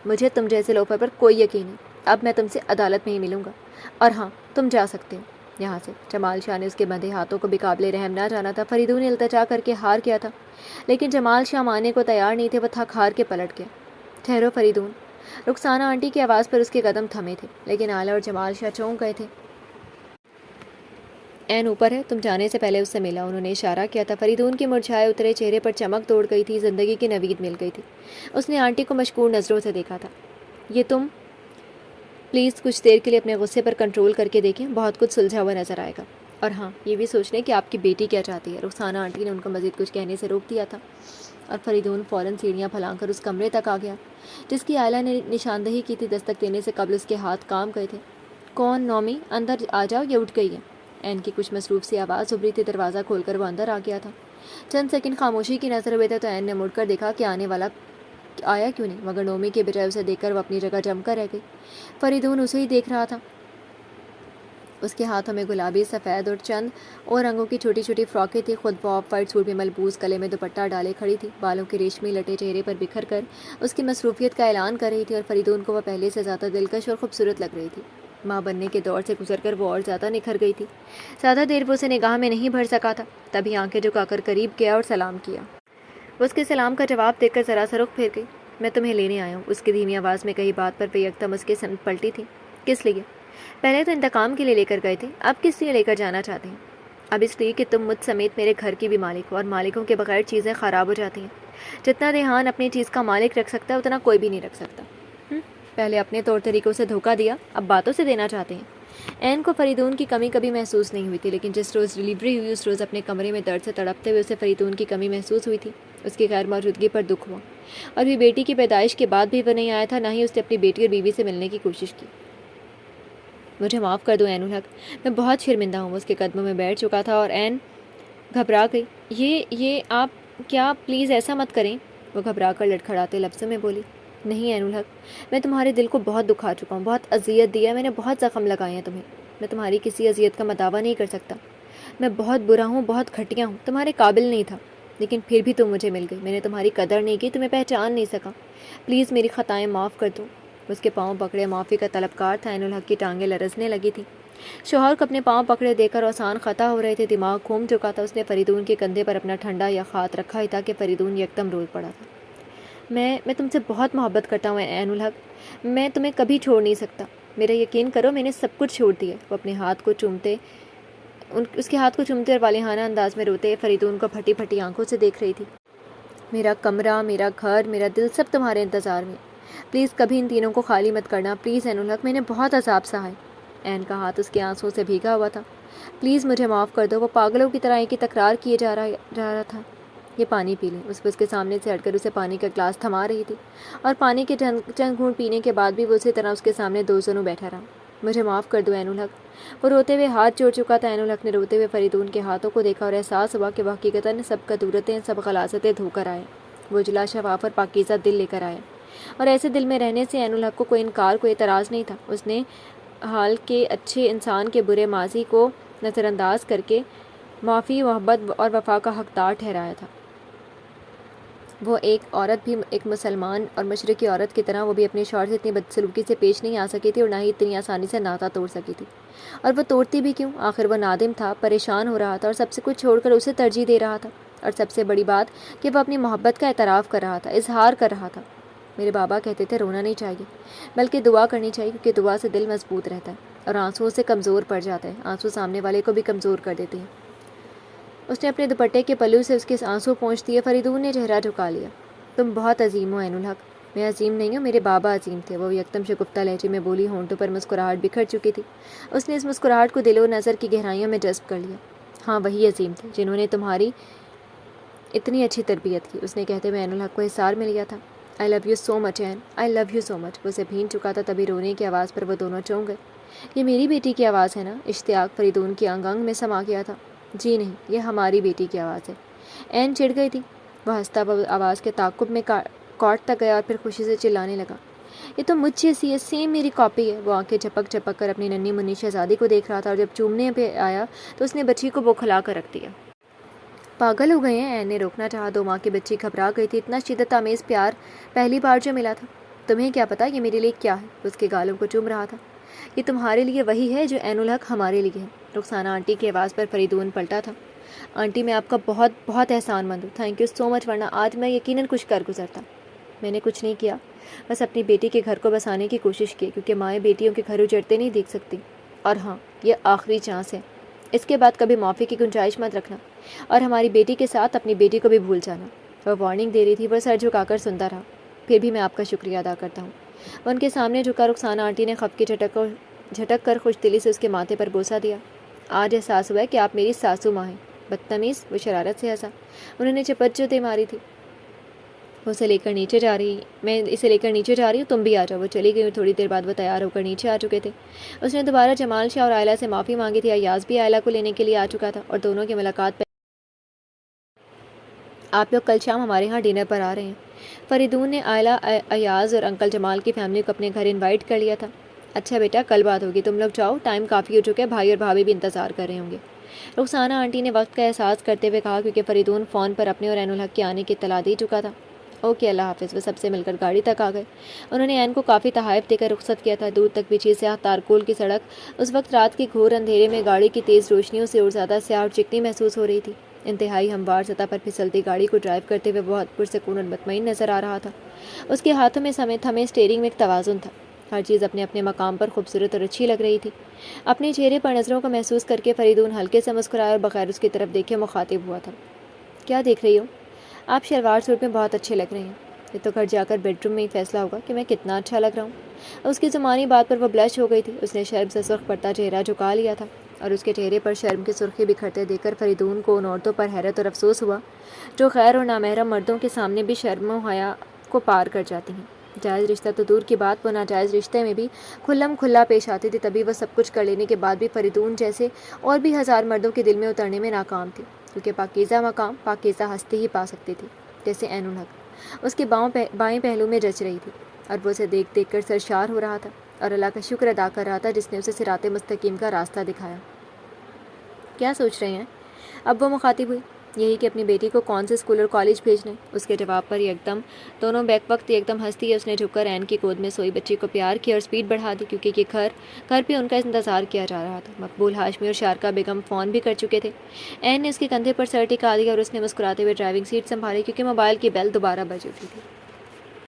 مجھے تم جیسے لوفر پر کوئی یقین نہیں۔ اب میں تم سے عدالت میں ہی ملوں گا، اور ہاں تم جا سکتے ہو یہاں سے۔ جمال شاہ نے اس کے بندھے ہاتھوں کو بھی قابل رحم نہ جانا تھا۔ فریدون نے التجا کر کے ہار کیا تھا، لیکن جمال شاہ ماننے کو تیار نہیں تھے، وہ تھک ہار کے پلٹ گیا۔ ٹھہرو فریدون، رخسانہ آنٹی کی آواز پر اس کے قدم تھمے تھے، لیکن آئلہ اور جمال شاہ چونک گئے تھے۔ عین اوپر ہے، تم جانے سے پہلے اس سے ملا، انہوں نے اشارہ کیا تھا۔ فریدون کے مرجھائے اترے چہرے پر چمک دوڑ گئی تھی، زندگی کی نوید مل گئی تھی۔ اس نے آنٹی کو مشکور نظروں سے دیکھا تھا۔ یہ تم پلیز کچھ دیر کے لیے اپنے غصے پر کنٹرول کر کے دیکھیں، بہت کچھ سلجھا ہوا نظر آئے گا، اور ہاں یہ بھی سوچ لیں کہ آپ کی بیٹی کیا چاہتی ہے۔ رخسانہ آنٹی نے ان کو مزید کچھ کہنے سے روک دیا تھا، اور فریدون فوراً سیڑھیاں پھلانگ کر اس کمرے تک آ گیا جس کی آئلہ نے نشاندہی کی تھی۔ دستک دینے سے قبل اس کے ہاتھ کام گئے تھے۔ کون؟ نومی، اندر آ جاؤ، یہ اٹھ گئی ہے۔ عین کی کچھ مصروف سی آواز ابھری تھی، دروازہ کھول کر وہ اندر آ گیا تھا۔ چند سیکنڈ خاموشی کی نظر ہوئے تھے تو عین نے مڑ کر دیکھا کہ آنے والا آیا کیوں نہیں، مگر نومی کے بجائے اسے دیکھ کر وہ اپنی جگہ جم کر رہ گئی۔ فریدون اسے ہی دیکھ رہا تھا۔ اس کے ہاتھوں میں گلابی، سفید اور چند اور رنگوں کی چھوٹی چھوٹی فراکیں تھیں۔ خود وہ آف وائٹ سوٹ میں ملبوس، گلے میں دوپٹہ ڈالے کھڑی تھی، بالوں کی ریشمی لٹیں چہرے پر بکھر کر اس کی مصروفیت کا اعلان کر رہی تھی، اور فریدون کو وہ پہلے سے زیادہ دلکش اور خوبصورت لگ رہی تھی۔ ماں بننے کے دور سے گزر کر وہ اور زیادہ نکھر گئی تھی۔ زیادہ دیر وہ اسے نگاہ میں نہیں بھر سکا تھا، تبھی آنکھیں جھکا کر قریب گیا اور سلام کیا۔ وہ اس کے سلام کا جواب دیکھ کر ذرا سا رخ پھیر گئی۔ میں تمہیں لینے آیا ہوں، اس کی دھیمی آواز میں کئی بات پر وہ یکدم اس کے سمت پلٹی تھی۔ کس لیے؟ پہلے تو انتقام کے لیے لے کر گئے تھے، اب کس لیے لے کر جانا چاہتے ہیں؟ اب اس لیے کہ تم مجھ سمیت میرے گھر کی بھی مالک ہو، اور مالکوں کے بغیر چیزیں خراب ہو جاتی ہیں۔ جتنا دھیان اپنی چیز کا مالک رکھ سکتا ہے اتنا کوئی بھی نہیں رکھ سکتا۔ پہلے اپنے طور طریقوں سے دھوکہ دیا، اب باتوں سے دینا چاہتے ہیں۔ عین کو فریدون کی کمی کبھی محسوس نہیں ہوئی تھی، لیکن جس روز ڈلیوری ہوئی اس روز اپنے کمرے میں درد سے تڑپتے ہوئے اسے فریدون کی کمی محسوس ہوئی تھی۔ اس کی غیر موجودگی پر دکھ ہوا، اور بھی بیٹی کی پیدائش کے بعد بھی وہ نہیں آیا تھا، نہ ہی اس نے اپنی بیٹی اور بیوی سے ملنے کی کوشش کی۔ مجھے معاف کر دو عین الحق، میں بہت شرمندہ ہوں۔ وہ اس کے قدموں میں بیٹھ چکا تھا اور عین گھبرا گئی۔ یہ آپ کیا، پلیز ایسا مت کریں، وہ گھبرا کر لڑکھڑاتے لفظوں میں بولی۔ نہیں عین الحق، میں تمہارے دل کو بہت دکھا چکا ہوں، بہت اذیت دی ہے میں نے، بہت زخم لگائے ہیں تمہیں۔ میں تمہاری کسی اذیت کا مداوع نہیں کر سکتا، میں بہت برا ہوں، بہت گھٹیا ہوں، تمہارے قابل نہیں تھا، لیکن پھر بھی تم مجھے مل گئی۔ میں نے تمہاری قدر نہیں کی، تمہیں پہچان نہیں سکا، پلیز میری خطائیں معاف کر دو۔ اس کے پاؤں پکڑے معافی کا طلبکار تھا۔ عین الحق کی ٹانگیں لرزنے لگی تھیں۔ شوہر کو اپنے پاؤں پکڑے دے کر آسان خطا ہو رہے تھے، دماغ گھوم چکا تھا۔ اس نے فریدون کے کندھے پر اپنا ٹھنڈا یا ہاتھ رکھا ہی تھا کہ فریدون یکدم رول پڑا تھا۔ میں تم سے بہت محبت کرتا ہوں عین الحق، میں تمہیں کبھی چھوڑ نہیں سکتا، میرا یقین کرو، میں نے سب کچھ چھوڑ دیا۔ وہ اپنے ہاتھ کو چومتے اس کے ہاتھ کو چومتے اور والہانہ انداز میں روتے فریدون کو پھٹی پھٹی آنکھوں سے دیکھ رہی تھی۔ میرا کمرہ، میرا گھر، میرا دل سب تمہارے انتظار میں، پلیز کبھی ان تینوں کو خالی مت کرنا، پلیز عین الحق، میں نے بہت عذاب سہا ہے۔ عین کا ہاتھ اس کے آنسوں سے بھیگا ہوا تھا۔ پلیز مجھے معاف کر دو، وہ پاگلوں کی طرح ایک ہی تکرار کیے جا رہا تھا۔ یہ پانی پی لیں، اس کے سامنے سے ہٹ کر اسے پانی کا گلاس تھما رہی تھی، اور پانی کے چند گھونٹ پینے کے بعد بھی وہ اسی طرح اس کے سامنے دوزنوں بیٹھا رہا۔ مجھے معاف کر دو عین الحق، وہ روتے ہوئے ہاتھ جوڑ چکا تھا۔ عین الحق نے روتے ہوئے فریدون کے ہاتھوں کو دیکھا اور احساس ہوا کہ وہ حقیقتاً سب قدورتیں، سب غلاظتیں دھو کر آئے، وہ اجلا شفاف اور پاکیزہ دل لے کر آئے، اور ایسے دل میں رہنے سے عین الحق کو کوئی انکار، کوئی اعتراض نہیں تھا۔ اس نے حال کے اچھے انسان کے برے ماضی کو نظر انداز کر کے معافی، محبت اور وفا کا حقدار ٹھہرایا تھا۔ وہ ایک عورت بھی، ایک مسلمان اور مشرقی عورت کی طرح، وہ بھی اپنے شوہر سے اتنی بدسلوکی سے پیش نہیں آ سکی تھی، اور نہ ہی اتنی آسانی سے ناتا توڑ سکی تھی۔ اور وہ توڑتی بھی کیوں؟ آخر وہ نادم تھا، پریشان ہو رہا تھا، اور سب سے کچھ چھوڑ کر اسے ترجیح دے رہا تھا، اور سب سے بڑی بات کہ وہ اپنی محبت کا اعتراف کر رہا تھا، اظہار کر رہا تھا۔ میرے بابا کہتے تھے رونا نہیں چاہیے، بلکہ دعا کرنی چاہیے، کیونکہ دعا سے دل مضبوط رہتا ہے، اور آنسوؤں سے کمزور پڑ جاتا ہے، آنسو سامنے والے کو بھی کمزور کر دیتے ہیں۔ اس نے اپنے دوپٹے کے پلو سے اس کے آنسو پونچھ دیے۔ فریدون نے چہرہ جھکا لیا۔ تم بہت عظیم ہو عین الحق۔ میں عظیم نہیں ہوں، میرے بابا عظیم تھے، وہ یکدم شگفتہ لہجے میں بولی، ہونٹوں پر مسکراہٹ بکھر چکی تھی۔ اس نے اس مسکراہٹ کو دل و نظر کی گہرائیوں میں جذب کر لیا۔ ہاں وہی عظیم تھے جنہوں نے تمہاری اتنی اچھی تربیت کی، اس نے کہتے ہوئے عین الحق کو حصار مل گیا تھا۔ آئی لو یو سو مچ عین، آئی لو یو سو مچ۔ وہ اسے بھین چکا تھا، تبھی رونے کی آواز پر وہ دونوں چونک گئے۔ یہ میری بیٹی کی آواز ہے نا؟ اشتیاق فریدون کی انگ انگ میں سما گیا تھا۔ جی نہیں، یہ ہماری بیٹی کی آواز ہے۔ عین چڑھ گئی تھی، وہ ہنستا ہوا آواز کے تعاقب میں کاٹتا گیا اور پھر خوشی سے چلانے لگا، یہ تو مجھ جیسی ہے، سیم میری کاپی ہے۔ وہ آنکھیں جھپک جھپک کر اپنی ننھی منی شہزادی کو دیکھ رہا تھا، اور جب چومنے پہ آیا تو اس نے بچی کو بوکھلا کر رکھ دیا۔ پاگل ہو گئے ہیں؟ عین نے روکنا چاہا، دو ماہ کی بچی گھبرا گئی تھی، اتنا شدت آمیز پیار پہلی بار جو ملا تھا۔ تمہیں کیا پتا یہ میرے لیے کیا ہے؟ وہ اس کے گالوں کو چوم رہا تھا۔ یہ تمہارے لیے وہی ہے جو عین الحق ہمارے لیے ہے۔ رخسانہ آنٹی کی آواز پر فریدون پلٹا تھا۔ آنٹی میں آپ کا بہت بہت احسان مند ہوں، تھینک یو سو مچ، ورنہ آج میں یقیناً کچھ کر گزرتا۔ میں نے کچھ نہیں کیا، بس اپنی بیٹی کے گھر کو بسانے کی کوشش کی، کیونکہ مائیں بیٹیوں کے گھر اجڑتے نہیں دیکھ سکتی۔ اور ہاں، یہ آخری چانس ہے، اس کے بعد کبھی معافی کی گنجائش مت رکھنا، اور ہماری بیٹی کے ساتھ اپنی بیٹی کو بھی بھول جانا۔ وہ وارننگ دے رہی تھی، وہ سر جھکا کر سنتا رہا۔ پھر بھی میں آپ کا شکریہ ادا کرتا ہوں۔ وہ ان کے سامنے جھکا۔ رخسانہ آنٹی نے خف کی جھٹک کر خوش دلی سے اس کے ماتھے پر بوسہ دیا۔ آج احساس ہوا ہے کہ آپ میری ساسو ماں ہیں۔ بدتمیز، وہ شرارت سے ہنسا۔ انہوں نے چپت جو دے ماری تھی۔ میں اسے لے کر نیچے جا رہی ہوں، تم بھی آ جاؤ۔ وہ چلی گئی اور تھوڑی دیر بعد وہ تیار ہو کر نیچے آ چکے تھے۔ اس نے دوبارہ جمال شاہ اور آئلہ سے معافی مانگی تھی۔ ایاز بھی آئلہ کو لینے کے لیے آ چکا تھا، اور دونوں کی ملاقات آپ لوگ کل شام ہمارے ہاں ڈنر پر آ رہے ہیں۔ فریدون نے آئلہ، ایاز اور انکل جمال کی فیملی کو اپنے گھر انوائٹ کر لیا تھا۔ اچھا بیٹا، کل بات ہوگی، تم لوگ جاؤ، ٹائم کافی ہو چکا ہے، بھائی اور بھابھی بھی انتظار کر رہے ہوں گے۔ رخسانہ آنٹی نے وقت کا احساس کرتے ہوئے کہا، کیونکہ فریدون فون پر اپنے اور عین الحق کے آنے کی اطلاع دے چکا تھا۔ اوکے، اللہ حافظ۔ وہ سب سے مل کر گاڑی تک آ گئے۔ انہوں نے عین کو کافی تحائف دے کر رخصت کیا تھا۔ دور تک بچھی سیاہ تارکول کی سڑک اس وقت رات کے گھور اندھیرے میں گاڑی کی تیز روشنیوں سے اور زیادہ سیاہ اور چکنی محسوس ہو رہی تھی۔ انتہائی ہموار سطح پر پھسلتی گاڑی کو ڈرائیو کرتے ہوئے بہت پرسکون اور مطمئن نظر آ رہا تھا۔ اس کے ہاتھوں میں تھمے اسٹیئرنگ میں ایک توازن تھا، ہر چیز اپنے اپنے مقام پر خوبصورت اور اچھی لگ رہی تھی۔ اپنے چہرے پر نظروں کو محسوس کر کے فریدون ہلکے سے مسکرایا اور بغیر اس کی طرف دیکھے مخاطب ہوا تھا۔ کیا دیکھ رہی ہو؟ آپ شلوار سوٹ میں بہت اچھے لگ رہے ہیں۔ یہ تو گھر جا کر بیڈ روم میں ہی فیصلہ ہوگا کہ میں کتنا اچھا لگ رہا ہوں۔ اس کی زمانی بات پر وہ بلش ہو گئی تھی۔ اس نے شرم سے سرخ پڑتا چہرہ جھکا لیا تھا، اور اس کے چہرے پر شرم کی سرخی بکھرتے دیکھ کر فریدون کو ان عورتوں پر حیرت اور افسوس ہوا جو غیر اور نامحرم مردوں کے سامنے بھی شرم و حیا کو پار کر جاتی ہیں۔ جائز رشتہ تو دور کی بات، وہ ناجائز رشتے میں بھی کھلم کھلا پیش آتی تھی۔ تبھی وہ سب کچھ کر لینے کے بعد بھی فریدون جیسے اور بھی ہزار مردوں کے دل میں اترنے میں ناکام تھی، کیونکہ پاکیزہ مقام پاکیزہ ہستی ہی پا سکتی تھی، جیسے عین الحق اس کے بائیں پہلو میں جچ رہی تھی، اور وہ اسے دیکھ دیکھ کر سرشار ہو رہا تھا اور اللہ کا شکر ادا کر رہا تھا جس نے اسے صراط مستقیم کا راستہ دکھایا۔ کیا سوچ رہے ہیں؟ اب وہ مخاطب ہوئی۔ یہی کہ اپنی بیٹی کو کون سے اسکول اور کالج بھیجنے۔ اس کے جواب پر دونوں بیک وقت یکدم ہنستی ہے۔ اس نے جھک کر عین کی گود میں سوئی بچی کو پیار کیا اور سپیڈ بڑھا دی، کیونکہ یہ گھر پہ ان کا انتظار کیا جا رہا تھا۔ مقبول ہاشمی اور شارکا بیگم فون بھی کر چکے تھے۔ عین نے اس کے کندھے پر سر ٹکا دیا اور اس نے مسکراتے ہوئے ڈرائیونگ سیٹ سنبھالی، کیونکہ موبائل کی بیل دوبارہ بج اٹھی تھی۔